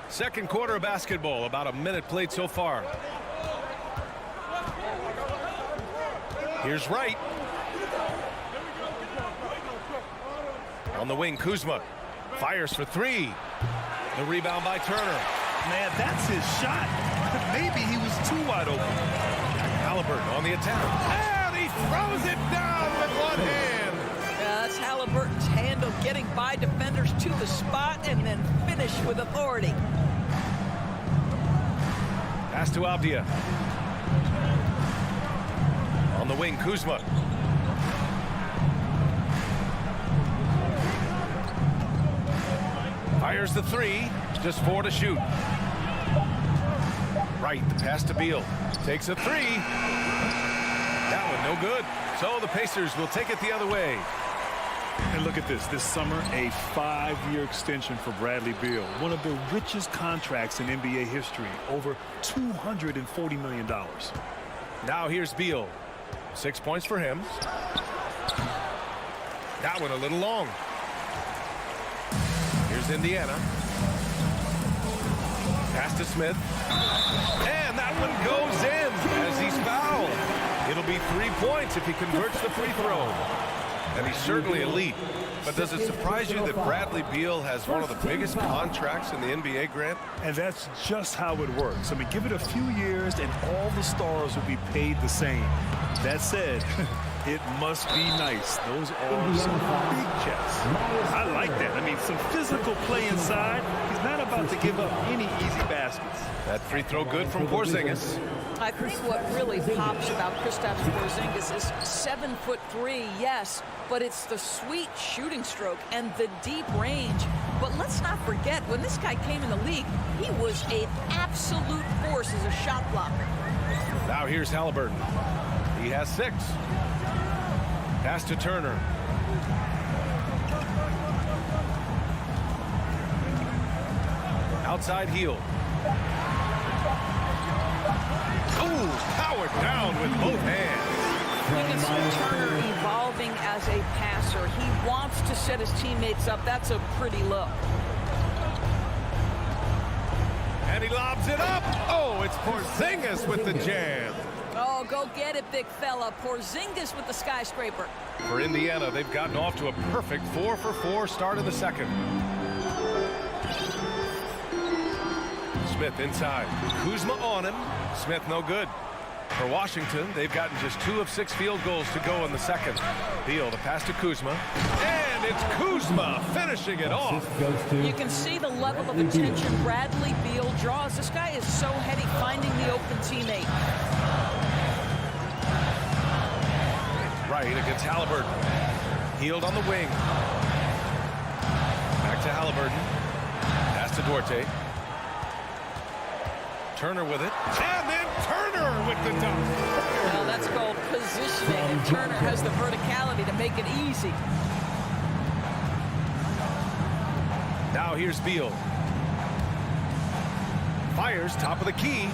Second quarter of basketball. About a minute played so far. Here's Wright. On the wing, Kuzma fires for three. The rebound by Turner. Man, that's his shot. Maybe he was too wide open. Halliburton on the attack. And he throws it down with one hand. Yeah, that's Halliburton's handle, getting by defenders to the spot and then finish with authority. Pass to Avdia. On the wing, Kuzma. Fires the three. Just 4 to shoot. Right, the pass to Beal. Takes a three. That one no good. So the Pacers will take it the other way. And look at this. This summer, a 5-year extension for Bradley Beal. One of the richest contracts in NBA history. Over $240 million. Now here's Beal. 6 points for him. That one a little long. Here's Indiana. Pass to Smith. And that one goes in as he's fouled. It'll be 3 points if he converts the free throw. And he's certainly elite. But does it surprise you that Bradley Beal has one of the biggest contracts in the NBA, Grant? And that's just how it works. I mean, give it a few years and all the stars will be paid the same. That said, it must be nice. Those are some big checks. I like that. I mean, some physical play inside. He's not about to give up any easy baskets. That free throw good from Porzingis. I think what really pops about Kristaps Porzingis is 7'3", yes, but it's the sweet shooting stroke and the deep range. But let's not forget, when this guy came in the league, he was an absolute force as a shot blocker. Now here's Halliburton. He has 6. Pass to Turner. Outside heel. Ooh, powered down with both hands. You can see Turner evolving as a passer. He wants to set his teammates up. That's a pretty look. And he lobs it up. Oh, it's Porzingis with the jam. Oh, go get it, big fella. Porzingis with the skyscraper. For Indiana, they've gotten off to a perfect 4-for-4 start of the second. Smith inside. Kuzma on him. Smith no good. For Washington, they've gotten just 2 of 6 field goals to go in the second. Beal, the pass to Kuzma. And it's Kuzma finishing it off. You can see the level of attention Bradley Beal draws. This guy is so heady finding the open teammate. Right against Halliburton. Healed on the wing. Back to Halliburton. Pass to Duarte. Turner with it. And then Turner with the dunk. Well, that's called positioning, and Turner has the verticality to make it easy. Now here's Beal. Fires, top of the key.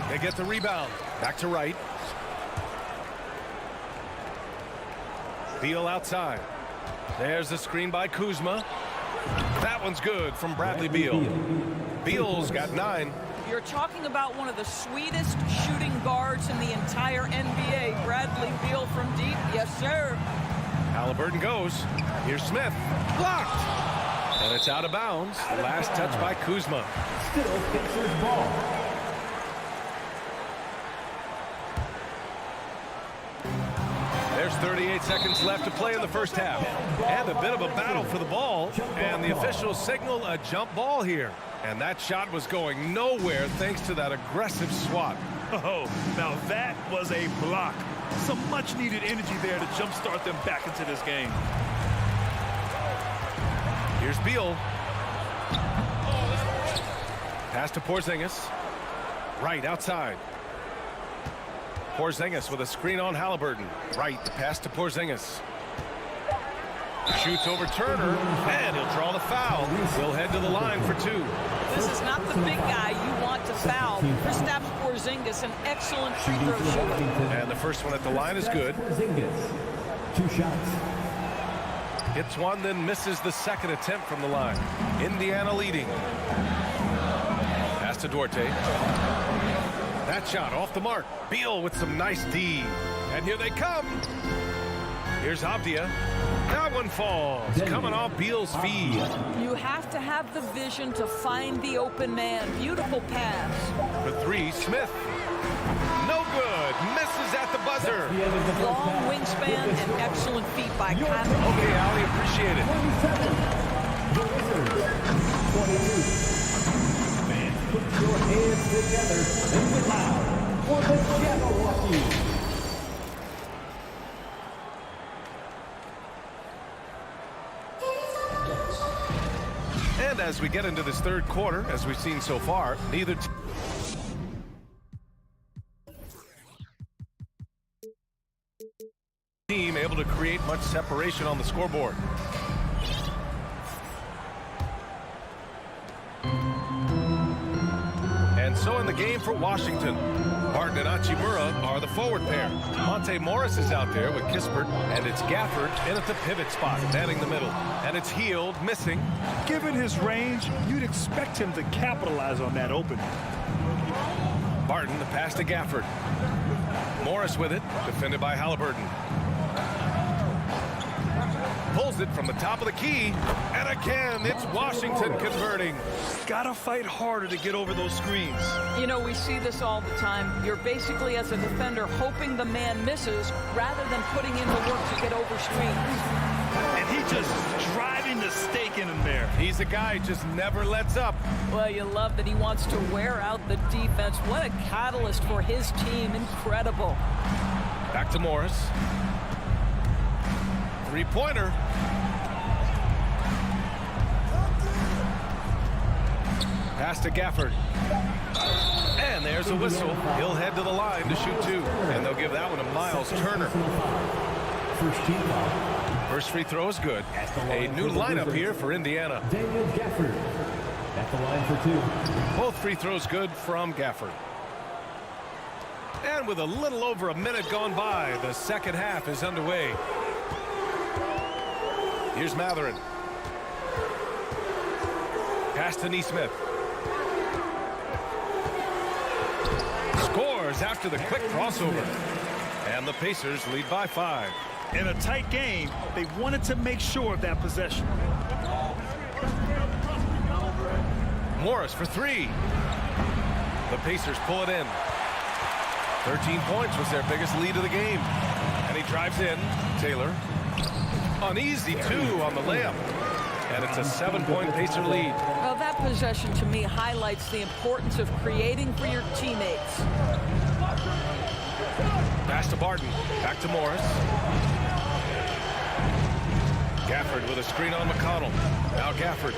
They get the rebound. Back to Wright. Beal outside. There's the screen by Kuzma. That one's good from Bradley Beal. Beal's got 9. You're talking about one of the sweetest shooting guards in the entire NBA. Bradley Beal from deep. Yes, sir. Halliburton goes. Here's Smith. Blocked. And it's out of bounds. Last touch by Kuzma. Still Pacers ball. There's 38 seconds left to play in the first half. And a bit of a battle for the ball. And the officials signal a jump ball here. And that shot was going nowhere thanks to that aggressive swat. Oh, now that was a block. Some much-needed energy there to jumpstart them back into this game. Here's Beal. Pass to Porzingis. Right outside. Porzingis with a screen on Halliburton. Right, the pass to Porzingis. Shoots over Turner, and he'll draw the foul. He'll head to the line for 2. This is not the big guy you want to foul. Kristaps Porzingis, an excellent free throw shooter. And the first one at the line is good. 2 shots. Hits one, then misses the second attempt from the line. Indiana leading. Pass to Duarte. That shot off the mark. Beal with some nice D. And here they come. Here's Avdia. That one falls. Coming off Beal's feed. You have to have the vision to find the open man. Beautiful pass. For 3, Smith. No good. Misses at the buzzer. Long wingspan and excellent feet by Conley. Okay, Allie, appreciate it. 22. Fans, put your hands together and get loud for the Jabberwocky. And as we get into this third quarter, as we've seen so far, neither team able to create much separation on the scoreboard. And so in the game for Washington, Barton and Hachimura are the forward pair. Monte Morris is out there with Kispert, and it's Gafford in at the pivot spot, manning the middle. And it's Hield missing. Given his range, you'd expect him to capitalize on that opening. Barton, the pass to Gafford. Morris with it, defended by Halliburton. Pulls it from the top of the key, and again, it's Washington converting. Gotta fight harder to get over those screens. You know, we see this all the time. You're basically, as a defender, hoping the man misses rather than putting in the work to get over screens. And he just driving the stake in him there. He's a guy who just never lets up. Well, you love that he wants to wear out the defense. What a catalyst for his team. Incredible. Back to Morris. Three-pointer. Pass to Gafford. And there's a whistle. He'll head to the line to shoot 2. And they'll give that one to Miles Turner. First team foul. First free throw is good. A new lineup here for Indiana. Daniel Gafford at the line for 2. Both free throws good from Gafford. And with a little over a minute gone by, the second half is underway. Here's Matherin. Pass to Nesmith. Scores after the quick crossover. And the Pacers lead by 5. In a tight game, they wanted to make sure of that possession. Morris for 3. The Pacers pull it in. 13 points was their biggest lead of the game. And he drives in. Taylor. An easy 2 on the layup. And it's a 7-point Pacer lead. Well, that possession to me highlights the importance of creating for your teammates. Pass to Barton. Back to Morris. Gafford with a screen on McConnell. Now Gafford.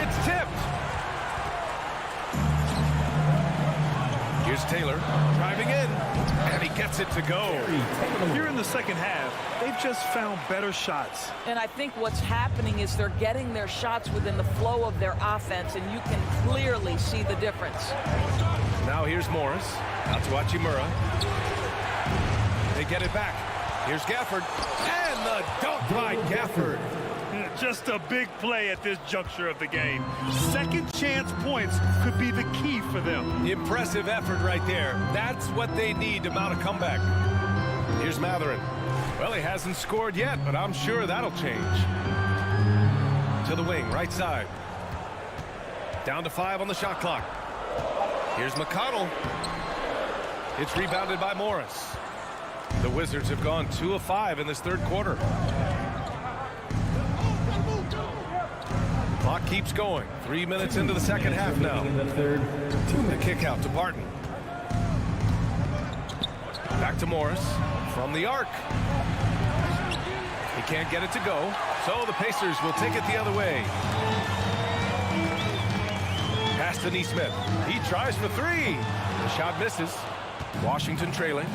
It's tipped. Here's Taylor driving in, and he gets it to go. Here in the second half, they've just found better shots. And I think what's happening is they're getting their shots within the flow of their offense, and you can clearly see the difference. Now here's Morris. Out to Hachimura. They get it back. Here's Gafford. And the dunk by Gafford. Just a big play at this juncture of the game. Second chance points could be the key for them. Impressive effort right there. That's what they need to mount a comeback. Here's Matherin. Well, he hasn't scored yet, but I'm sure that'll change. To the wing, right side. Down to 5 on the shot clock. Here's McConnell. It's rebounded by Morris. The Wizards have gone 2 of 5 in this third quarter. Clock keeps going. 3 minutes into the second half now. The kick out to Barton. Back to Morris from the arc. He can't get it to go, so the Pacers will take it the other way. Pass to Nesmith. He tries for 3. The shot misses. Washington trailing.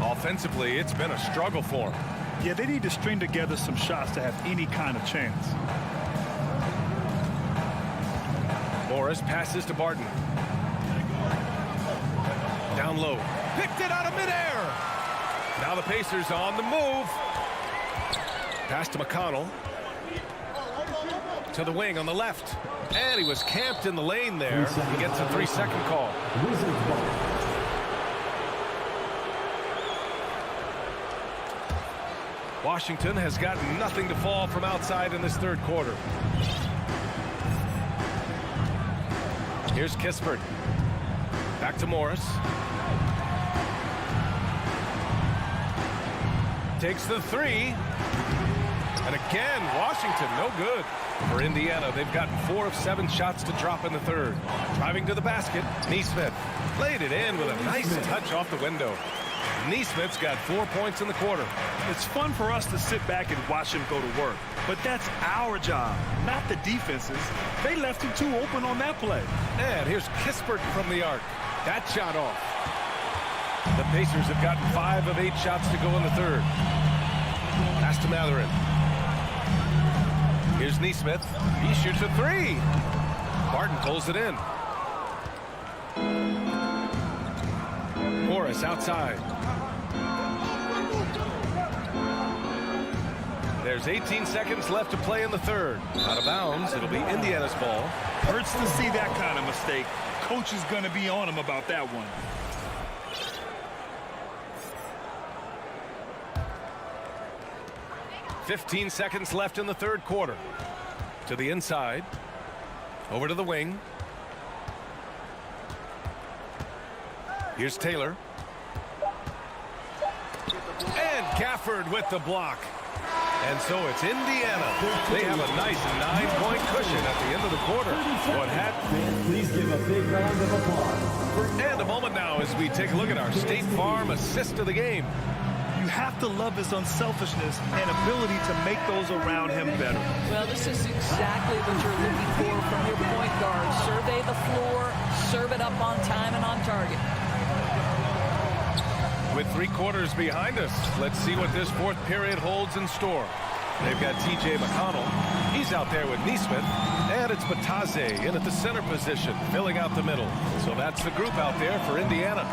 Offensively, it's been a struggle for him. Yeah, they need to string together some shots to have any kind of chance. Morris passes to Barton. Down low. Picked it out of midair. Now the Pacers on the move. Pass to McConnell. To the wing on the left. And he was camped in the lane there. He gets a 3-second call. Washington has gotten nothing to fall from outside in this third quarter. Here's Kispert. Back to Morris. Takes the three. And again, Washington, no good. For Indiana, they've gotten 4 of 7 shots to drop in the third. Driving to the basket, Nesmith played it in with a nice touch off the window. Nesmith's got 4 points in the quarter. It's fun for us to sit back and watch him go to work. But that's our job, not the defense's. They left him too open on that play. And here's Kispert from the arc. That shot off. The Pacers have gotten 5 of 8 shots to go in the third. Pass to Matherin. Here's Nesmith. He shoots a 3. Barton pulls it in. Morris outside. There's 18 seconds left to play in the third. Out of bounds. It'll be Indiana's ball. Hurts to see that kind of mistake. Coach is going to be on him about that one. .15 seconds left in the third quarter. To the inside. Over to the wing. Here's Taylor. And Gafford with the block. And so it's Indiana. They have a nice 9-point cushion at the end of the quarter. What happened? Please give a big round of applause. And a moment now as we take a look at our State Farm assist of the game. You have to love his unselfishness and ability to make those around him better. Well, this is exactly what you're looking for from your point guard. Survey the floor, serve it up on time and on target. With 3 quarters behind us, let's see what this fourth period holds in store. They've got T.J. McConnell. He's out there with Nesmith. And it's Batadze in at the center position, filling out the middle. So that's the group out there for Indiana.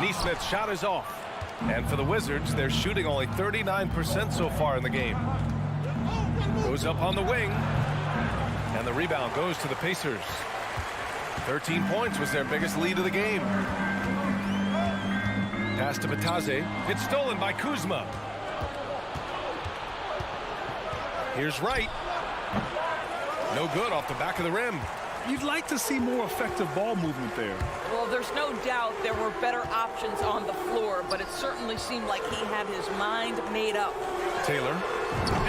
Nesmith's shot is off. And for the Wizards, they're shooting only 39% so far in the game. Goes up on the wing. And the rebound goes to the Pacers. 13 points was their biggest lead of the game. Pass to Batadze. It's stolen by Kuzma. Here's Wright. No good off the back of the rim. You'd like to see more effective ball movement there. Well, there's no doubt there were better options on the floor, but it certainly seemed like he had his mind made up. Taylor.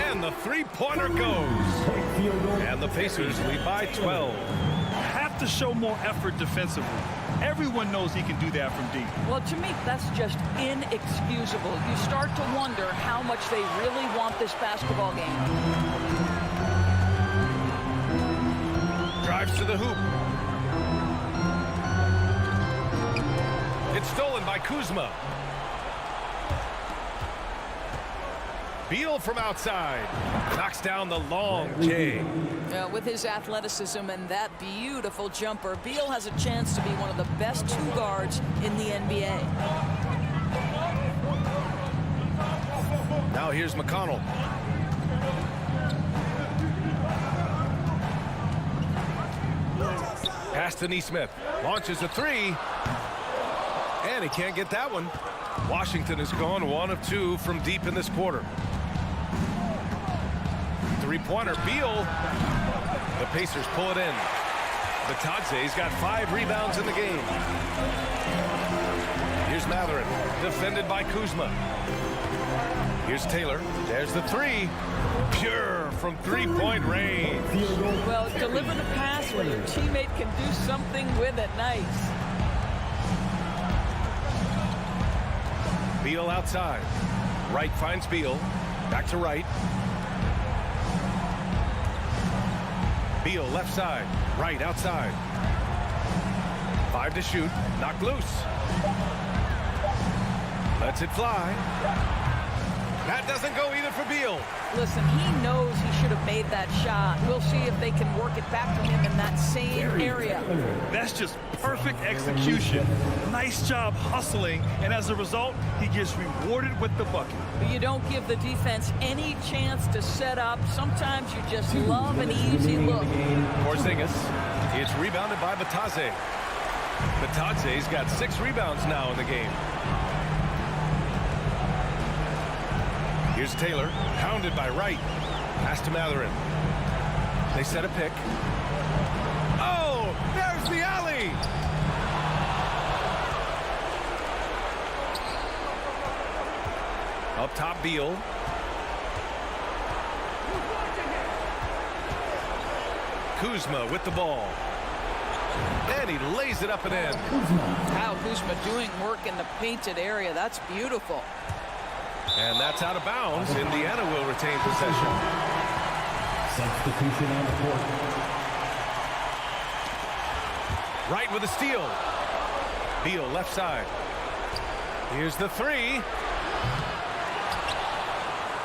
And the three-pointer goes. And the Pacers lead by 12. Have to show more effort defensively. Everyone knows he can do that from deep. Well, to me, that's just inexcusable. You start to wonder how much they really want this basketball game. Drives to the hoop. It's stolen by Kuzma. Beal from outside. Knocks down the long J. With his athleticism and that beautiful jumper, Beal has a chance to be one of the best 2 guards in the NBA. Now here's McConnell. Pass to Nesmith. Launches a 3. And he can't get that one. Washington has gone 1 of 2 from deep in this quarter. Three-pointer, Beal. The Pacers pull it in. Batadze's got 5 rebounds in the game. Here's Matherin, defended by Kuzma. Here's Taylor. There's the 3. Pure from 3-point range. Well, deliver the pass where your teammate can do something with it. Nice. Beal outside. Wright finds Beal. Back to Wright. Beal left side. Wright outside. 5 to shoot. Knocked loose. Lets it fly. That doesn't go either for Beal. Listen, he knows he should have made that shot. We'll see if they can work it back to him in that same area. That's just perfect execution. Nice job hustling, and as a result, he gets rewarded with the bucket. You don't give the defense any chance to set up. Sometimes you just love an easy look. Porzingis. It's rebounded by Batadze. Batadze's got 6 rebounds now in the game. Here's Taylor, pounded by Wright. Pass to Matherin. They set a pick. Oh, there's the alley. Up top, Beal. Kuzma with the ball. And he lays it up and in. Kyle Kuzma doing work in the painted area. That's beautiful. And that's out of bounds. Indiana will retain possession. Substitution on the court. Right with a steal. Beal left side. Here's the 3.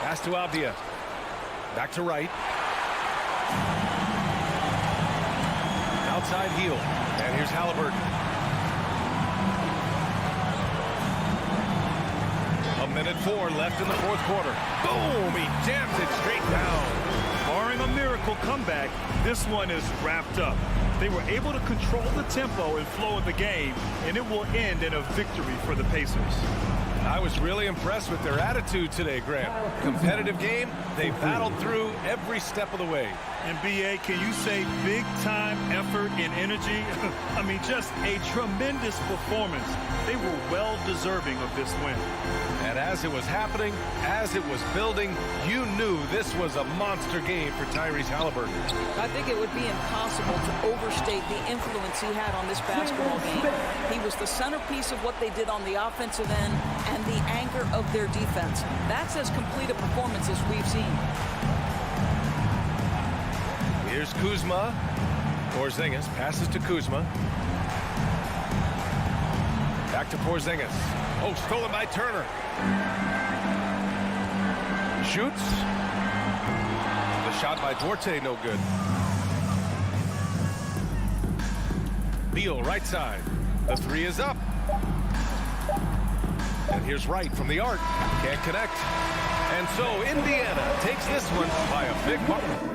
Pass to Avdia. Back to Wright. Outside heel. And here's Halliburton. Minute 4 left in the 4th quarter. Boom! He jams it straight down. Barring a miracle comeback, this one is wrapped up. They were able to control the tempo and flow of the game, and it will end in a victory for the Pacers. I was really impressed with their attitude today, Graham. Competitive game. They battled through every step of the way. And BA, can you say big-time effort and energy? I mean, just a tremendous performance. They were well-deserving of this win. And as it was happening, as it was building, you knew this was a monster game for Tyrese Halliburton. I think it would be impossible to overstate the influence he had on this basketball game. He was the centerpiece of what they did on the offensive end and the anchor of their defense. That's as complete a performance as we've seen. Here's Kuzma. Porzingis passes to Kuzma. Back to Porzingis. Oh, stolen by Turner. Shoots. The shot by Duarte, no good. Beal, right side. The 3 is up. And here's Wright from the arc. Can't connect. And so Indiana takes this one by a big margin.